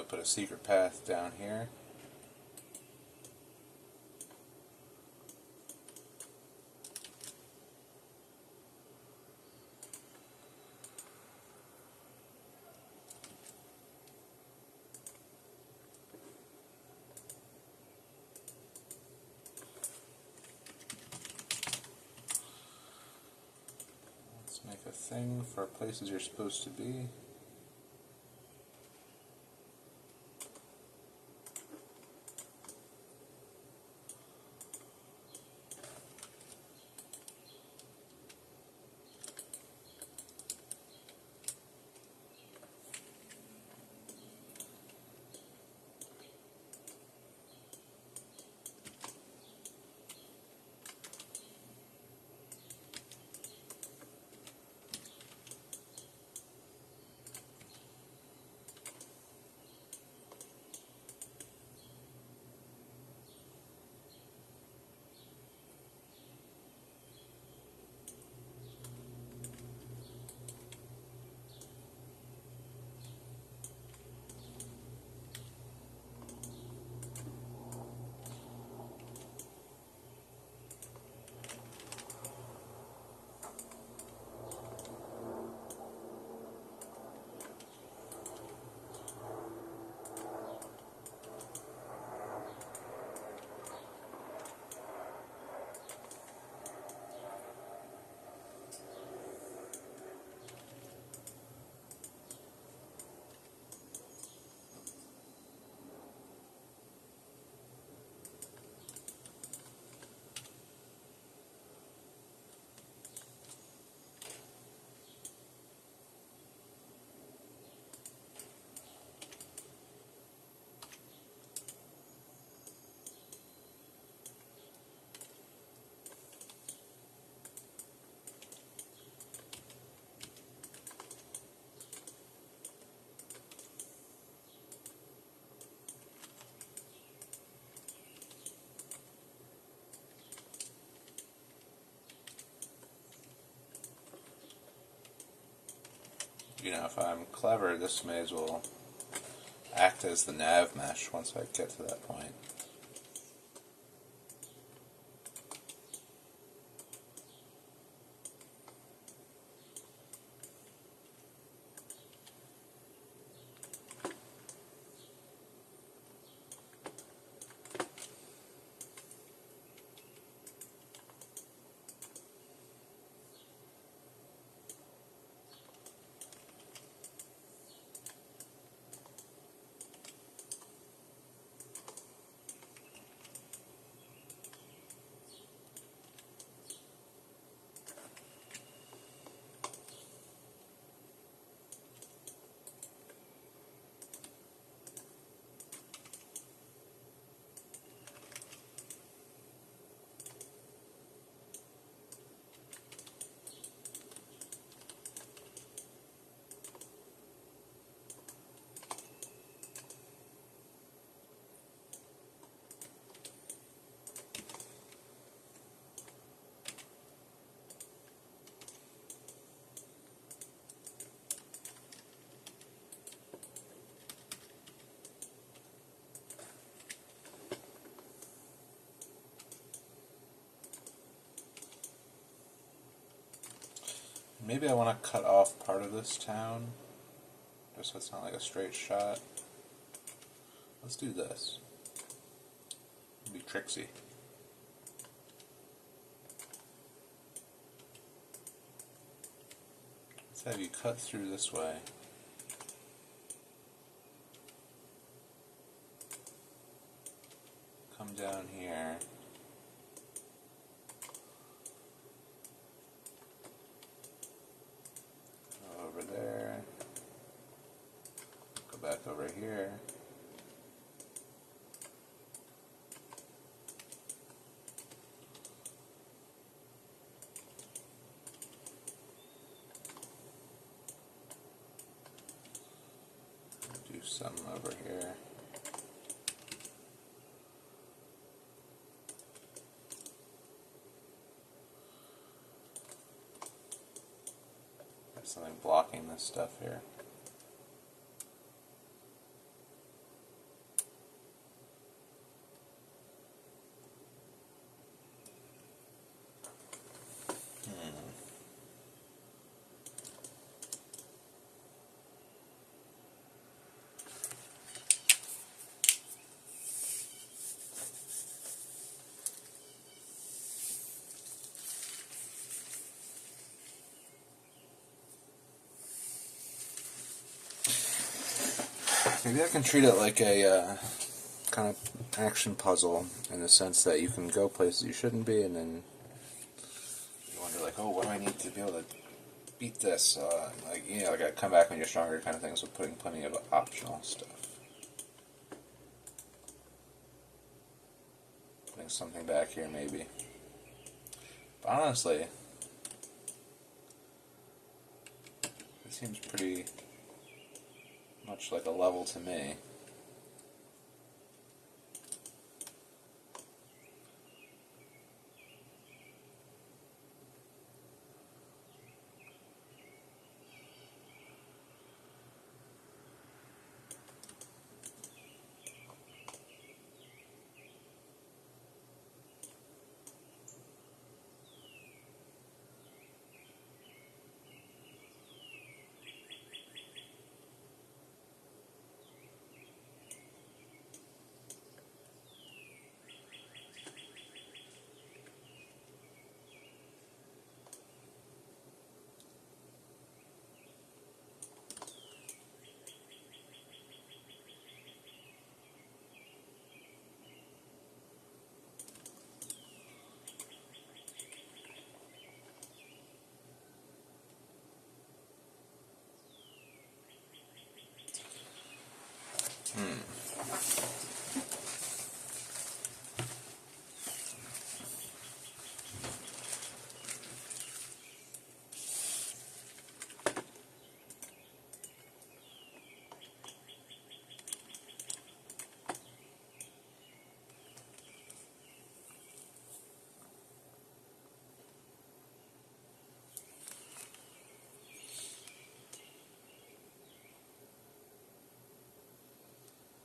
I'll put a secret path down here. Let's make a thing for places you're supposed to be. You know, if I'm clever, this may as well act as the nav mesh once I get to that point. Maybe I want to cut off part of this town, just so it's not like a straight shot. Let's do this. Be tricksy. Let's have you cut through this way. Come down here. Go over there. Go back over here. Do some over here. Got something blocking this stuff here. Maybe I can treat it like a kind of action puzzle in the sense that you can go places you shouldn't be, and then you wonder, like, oh, what do I need to be able to beat this? Like, you know, like I come back when you're stronger kind of thing, so putting plenty of optional stuff. Putting something back here, maybe. But honestly, it seems pretty much like a level to me.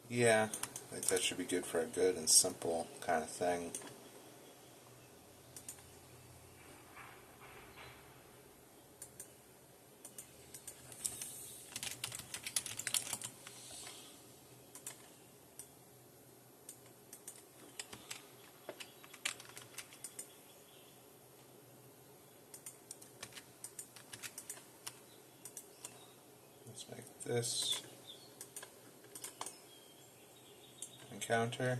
Yeah, I think that should be good for a good and simple kind of thing. Let's make this encounter,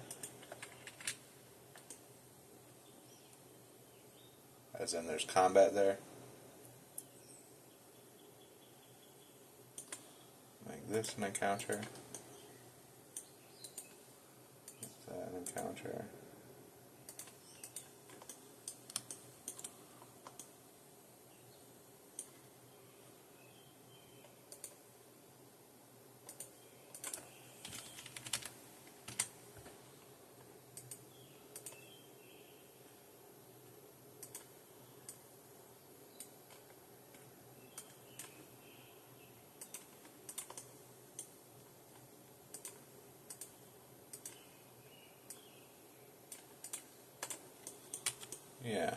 as in there's combat there. Make this an encounter. Make that an encounter. Yeah.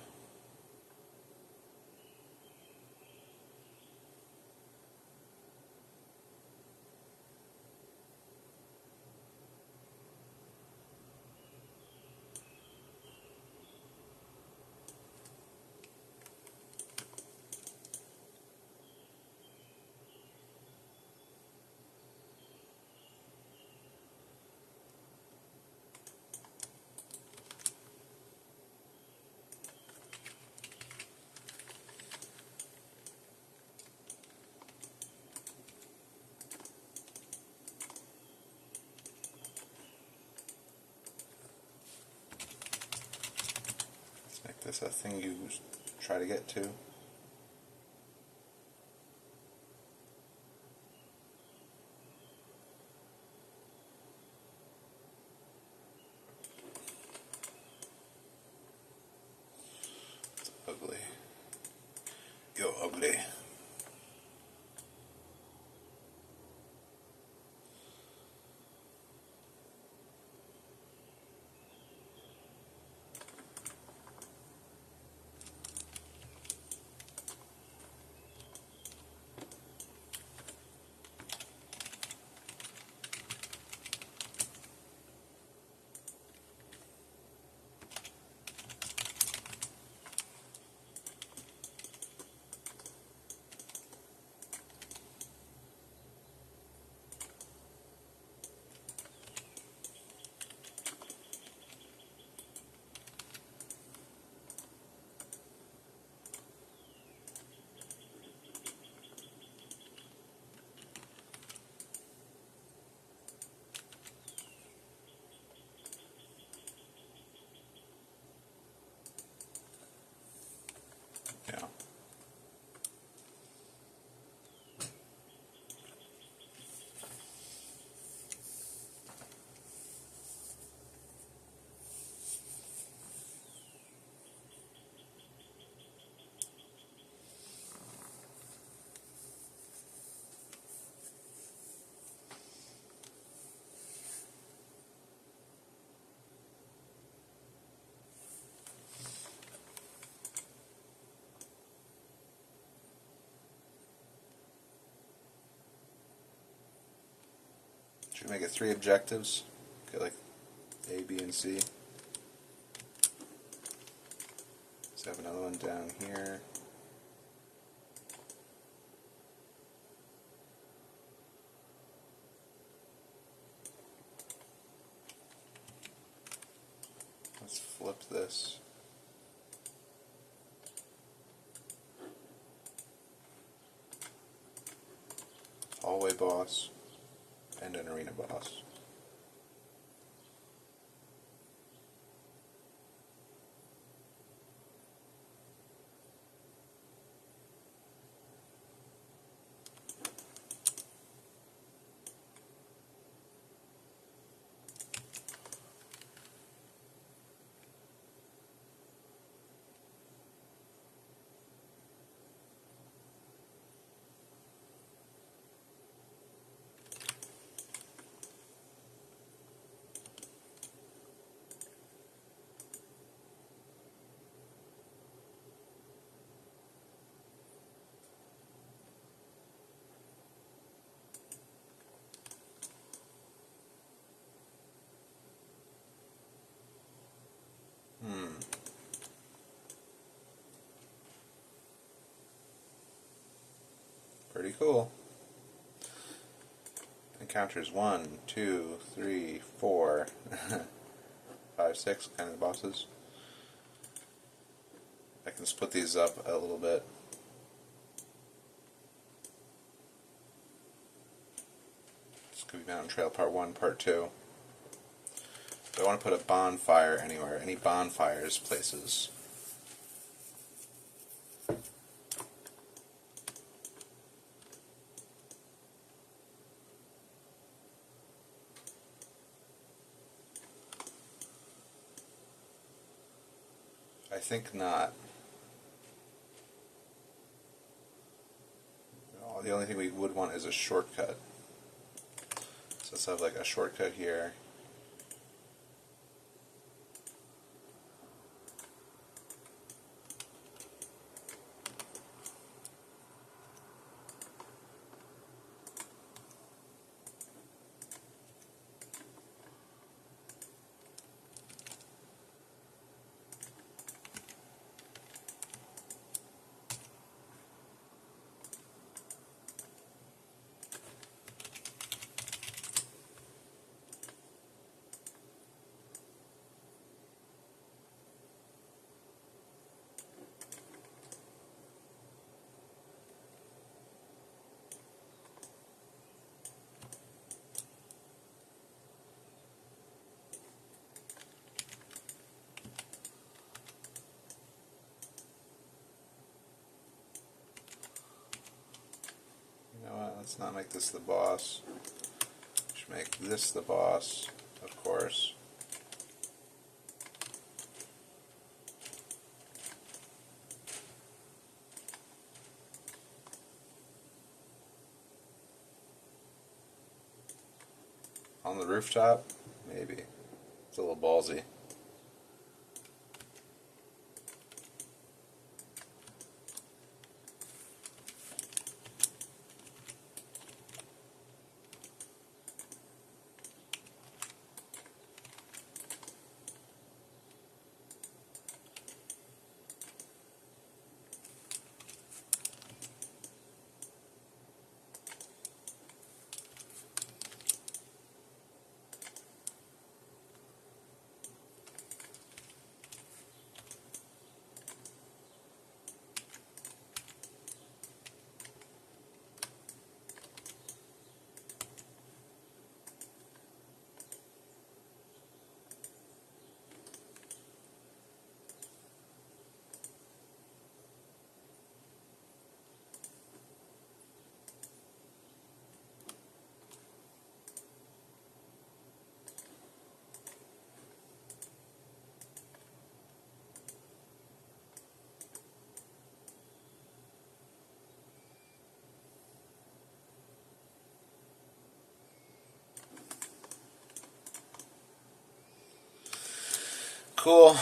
Let's make this a thing you try to get to. It's ugly. You're ugly. make it 3 objectives. Get like A, B, and C. Let's have another one down here. Let's flip this. Hallway boss and an arena boss. Pretty cool. Encounters 1, 2, 3, 4, 5, 6 kind of bosses. I can split these up a little bit. This could be Mountain Trail Part 1, Part 2. So I want to put a bonfire anywhere, any bonfires places. I think not. The only thing we would want is a shortcut. So let's have like a shortcut here. Let's not make this the boss. We should make this the boss, of course. On the rooftop? Maybe. It's a little ballsy. Cool.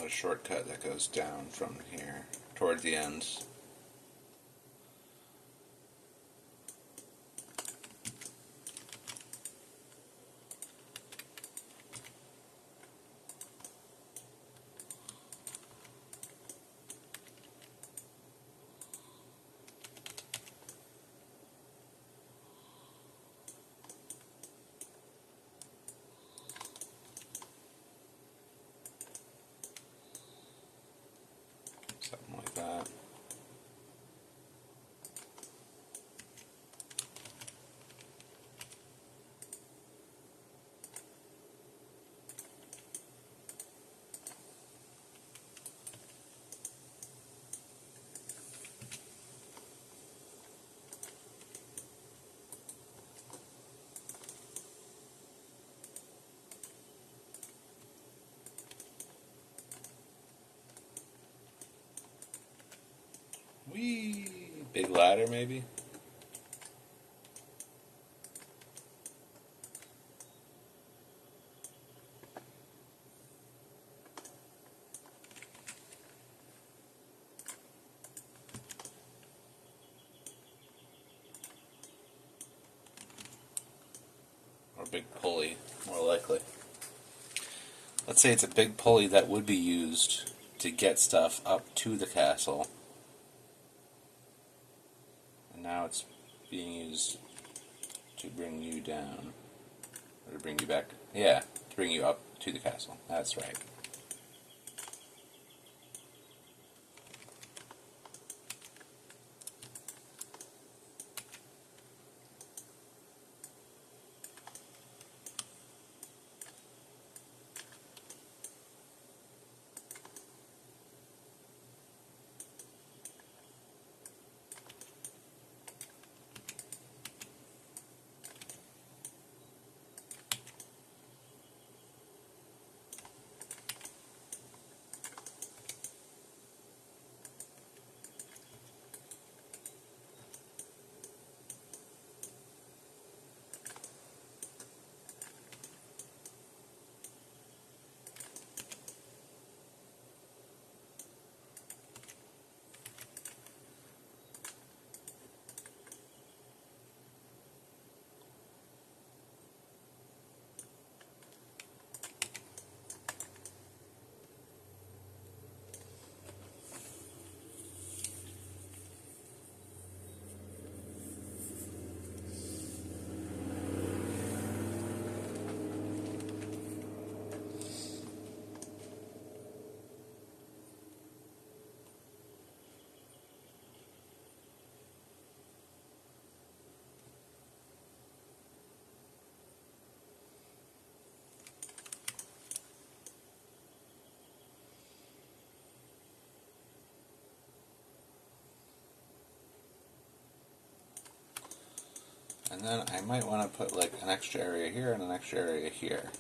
a shortcut that goes down from here toward the end. Something like that. Whee! Big ladder, maybe? Or a big pulley, more likely. Let's say it's a big pulley that would be used to get stuff up to the castle. And now it's being used to bring you down. Or to bring you back. Yeah, to bring you up to the castle. That's right. And then I might want to put like an extra area here and an extra area here.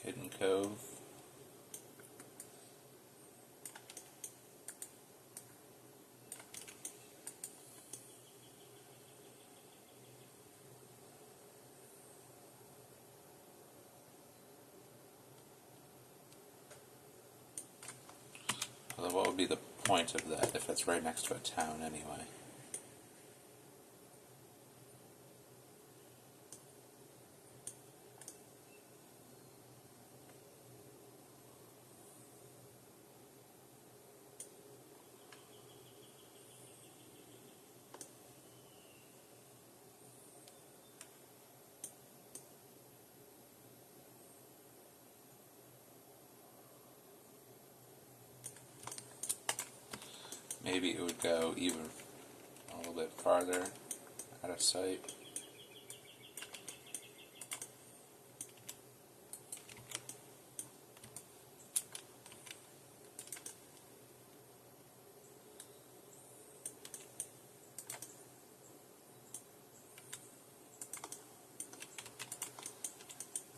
Hidden cove. Although what would be the point of that if it's right next to a town anyway? maybe it would go even a little bit farther out of sight.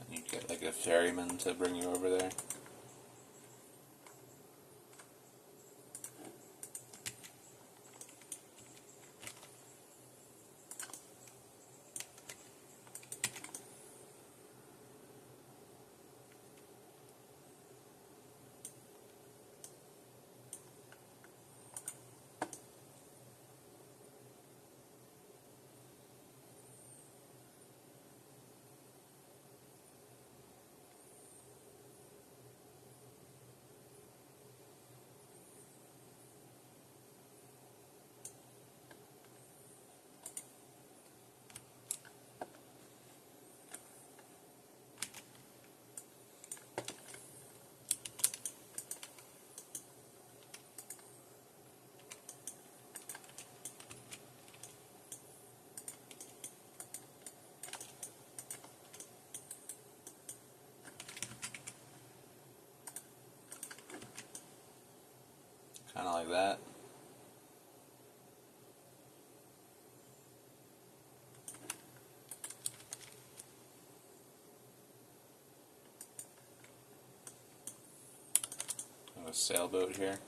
And you'd get like a ferryman to bring you over there. Kind of like that. A sailboat here.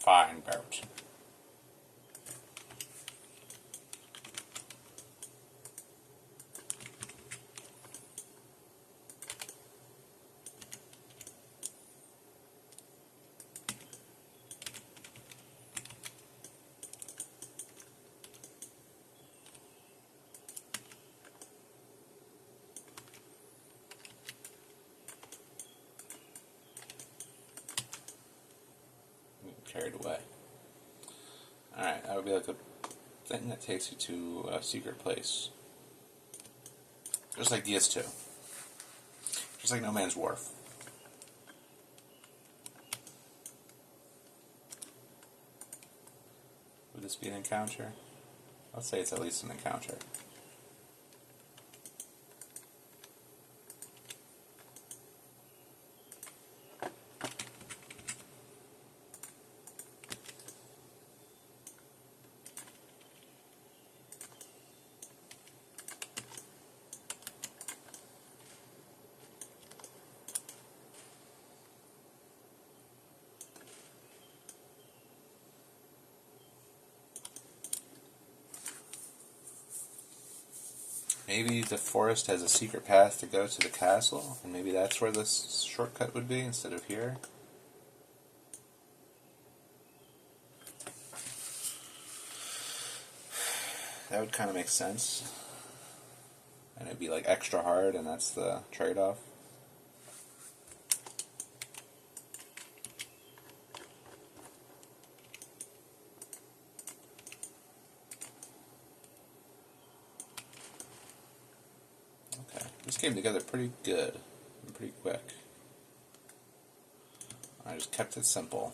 Fine boat. Carried away. Alright, that would be like a thing that takes you to a secret place. Just like DS2. Just like No Man's Wharf. Would this be an encounter? Let's say it's at least an encounter. Maybe the forest has a secret path to go to the castle, and maybe that's where this shortcut would be instead of here. That would kind of make sense. And it'd be like extra hard, and that's the trade-off. This came together pretty good and pretty quick. I I just kept it simple.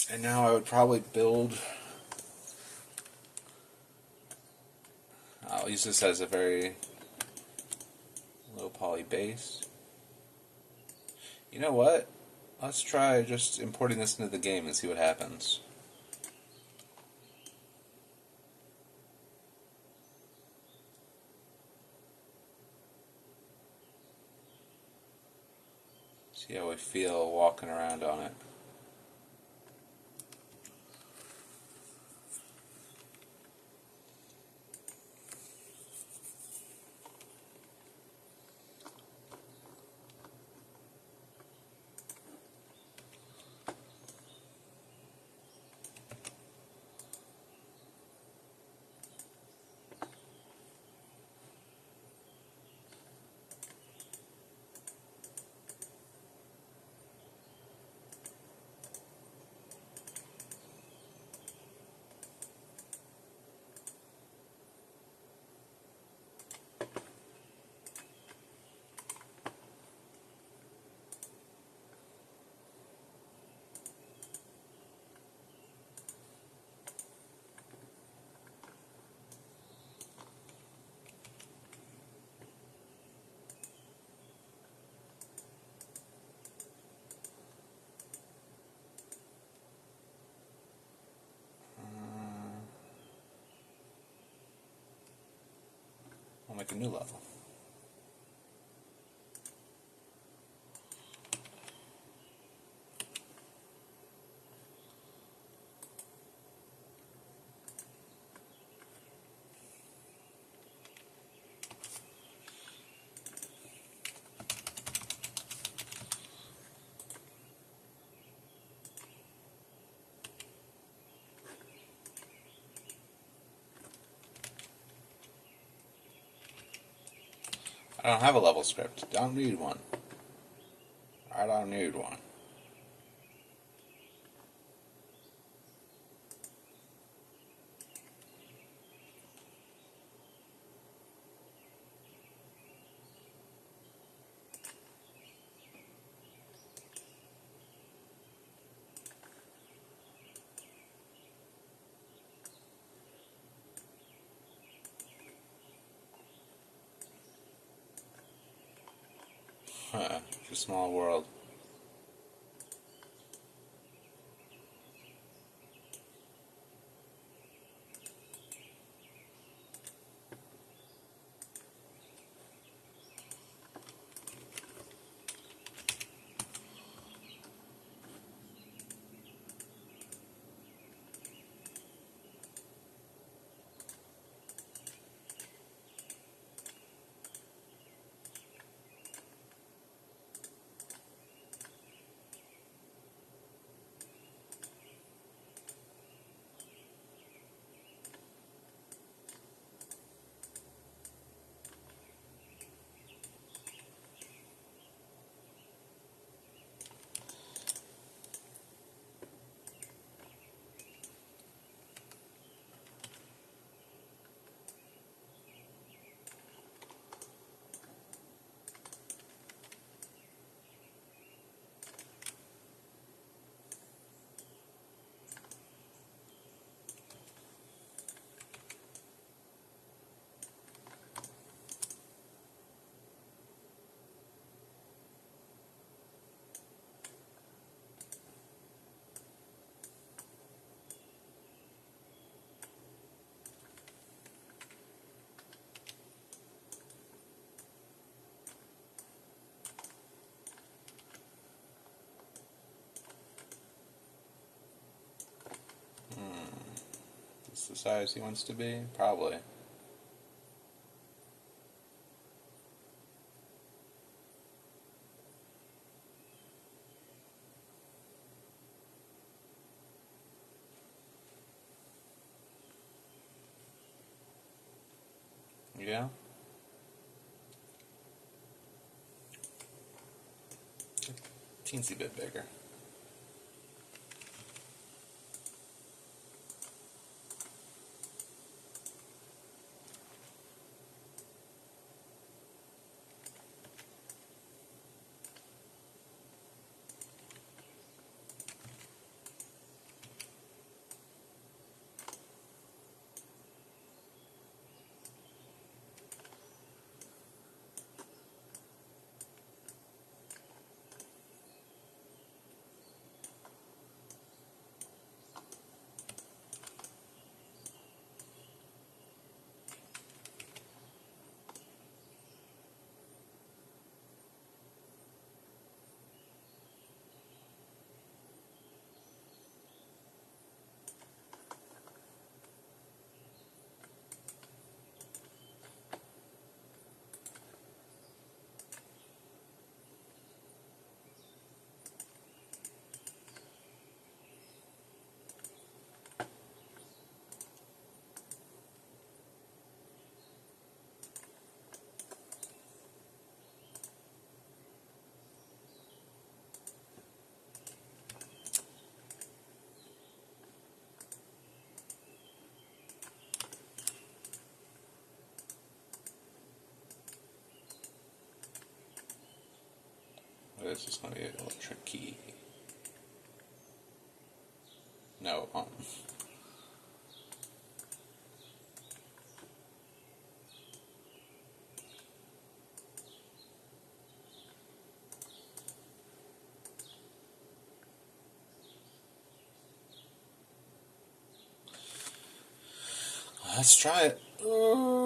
And now I would probably build. I'll use this as a very low poly base. You know what? Let's try just importing this into the game and see what happens. See how we feel walking around on it. We'll make a new level. I don't have a level script. Don't need one. I don't need one. It's a small world. Is this the size he wants to be? Probably. Yeah. Teensy bit bigger. This is going to be a little tricky. No. Let's try it. Oh.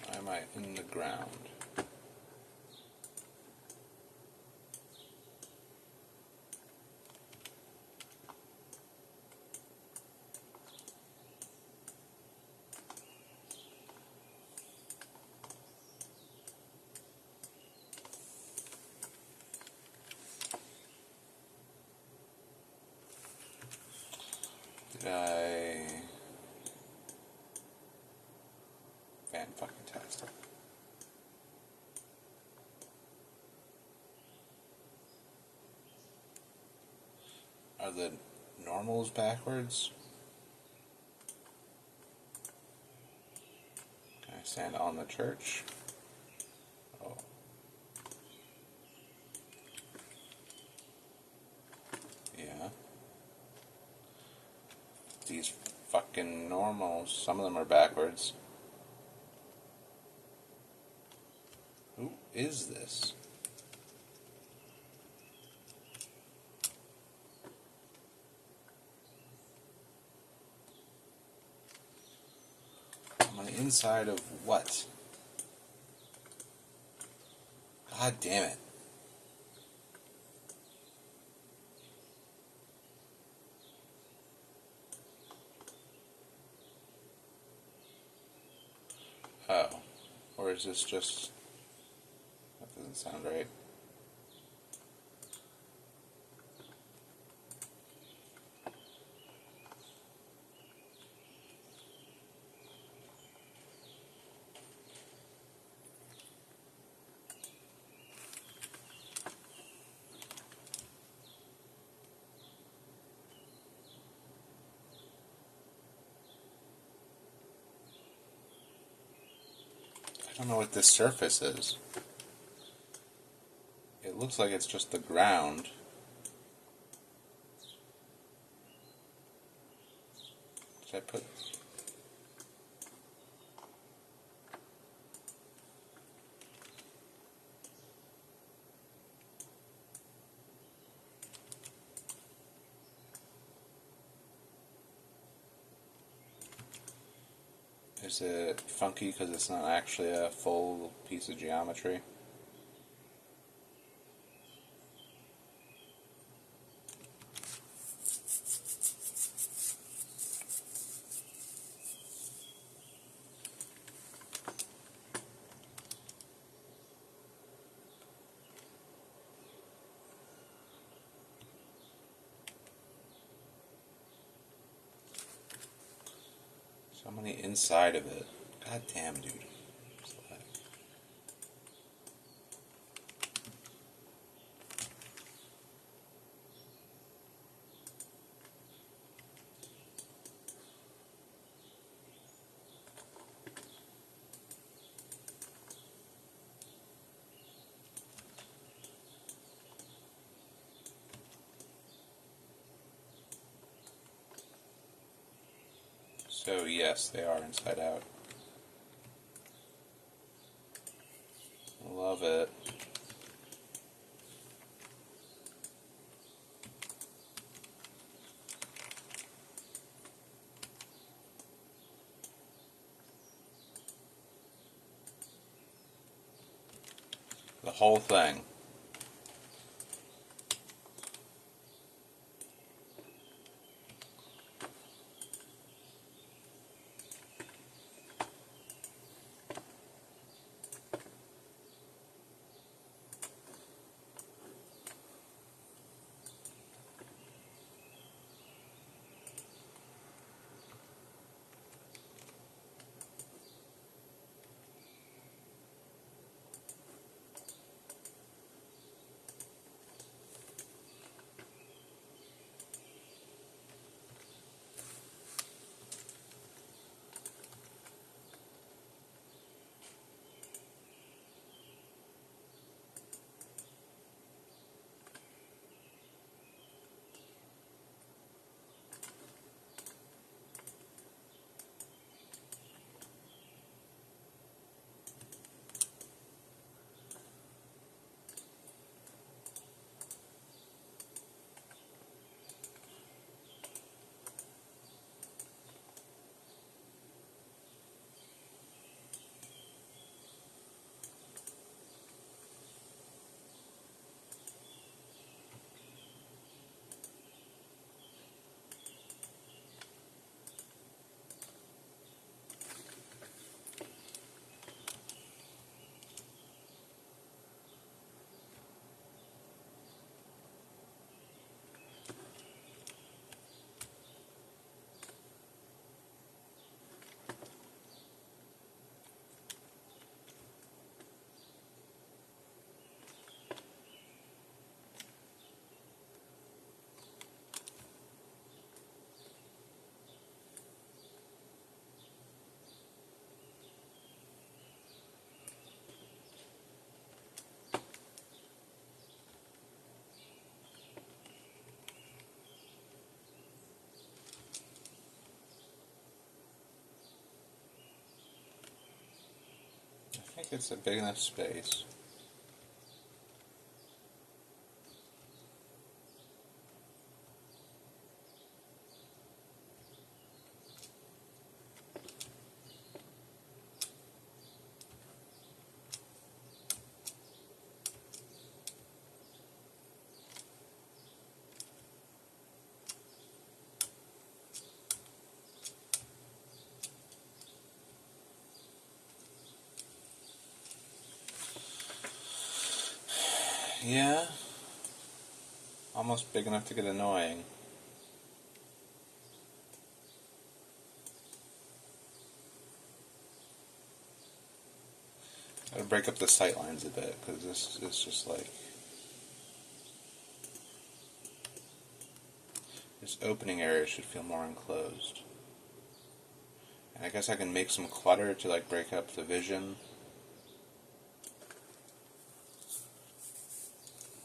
Why am I in the ground? Did I... Fan-fucking-tastic. Are the normals backwards? Can I stand on the church? Oh. Yeah. These fucking normals, some of them are backwards. Who is this? I'm on the inside of what? God damn it. Oh. Or is this just... That doesn't sound right. I don't know what this surface is. It looks like it's just the ground. Did I put... Is it funky because it's not actually a full piece of geometry? I'm on the inside of it. God damn, dude. So yes, they are inside out. Love it. The whole thing. I think it's a big enough space. Yeah, almost big enough to get annoying. Gotta break up the sight lines a bit, because this is just like... This opening area should feel more enclosed. And I guess I can make some clutter to like break up the vision.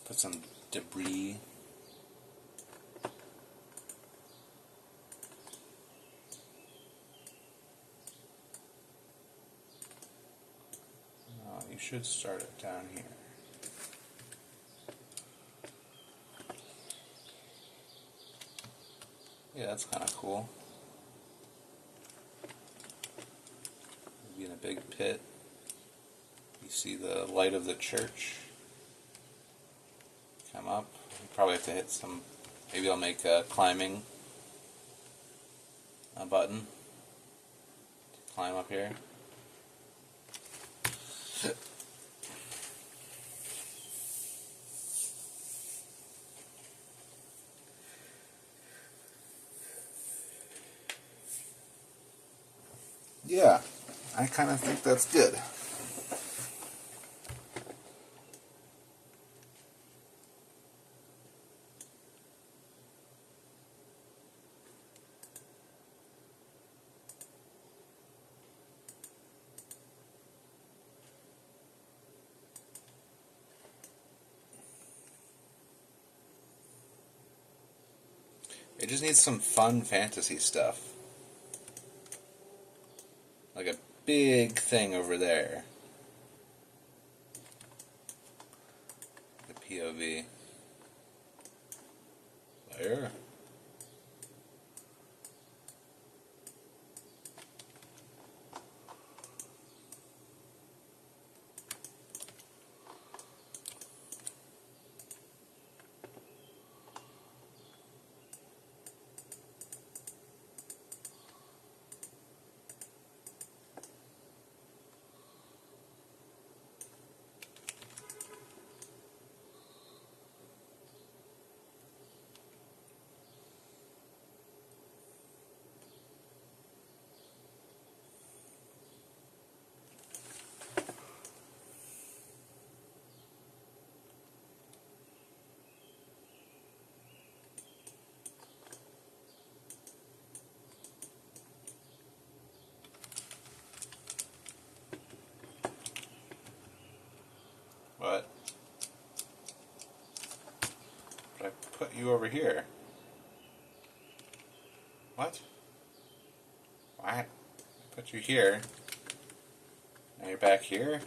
Put some debris. You should start it down here. Yeah, that's kind of cool. Maybe in a big pit. You see the light of the church come up. You probably have to hit some... Maybe I'll make a climbing button to climb up here. Yeah, I kind of think that's good. It just needs some fun fantasy stuff. Like a big thing over there. The POV. There. What? But I put you over here. What? What? Put you here. Now you're back here?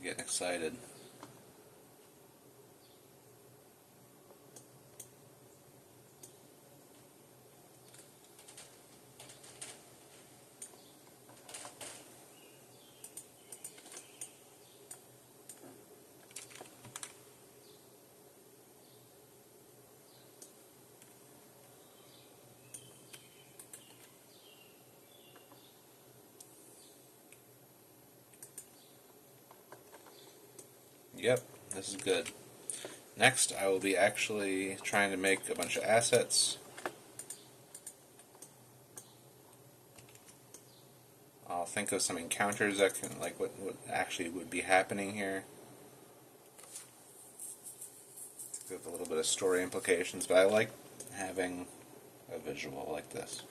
Getting excited. Yep, this is good. Next, I will be actually trying to make a bunch of assets. I'll think of some encounters that can, like, what actually would be happening here. With a little bit of story implications, but I like having a visual like this.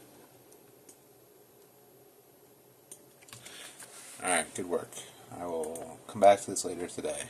Alright, good work. I will come back to this later today.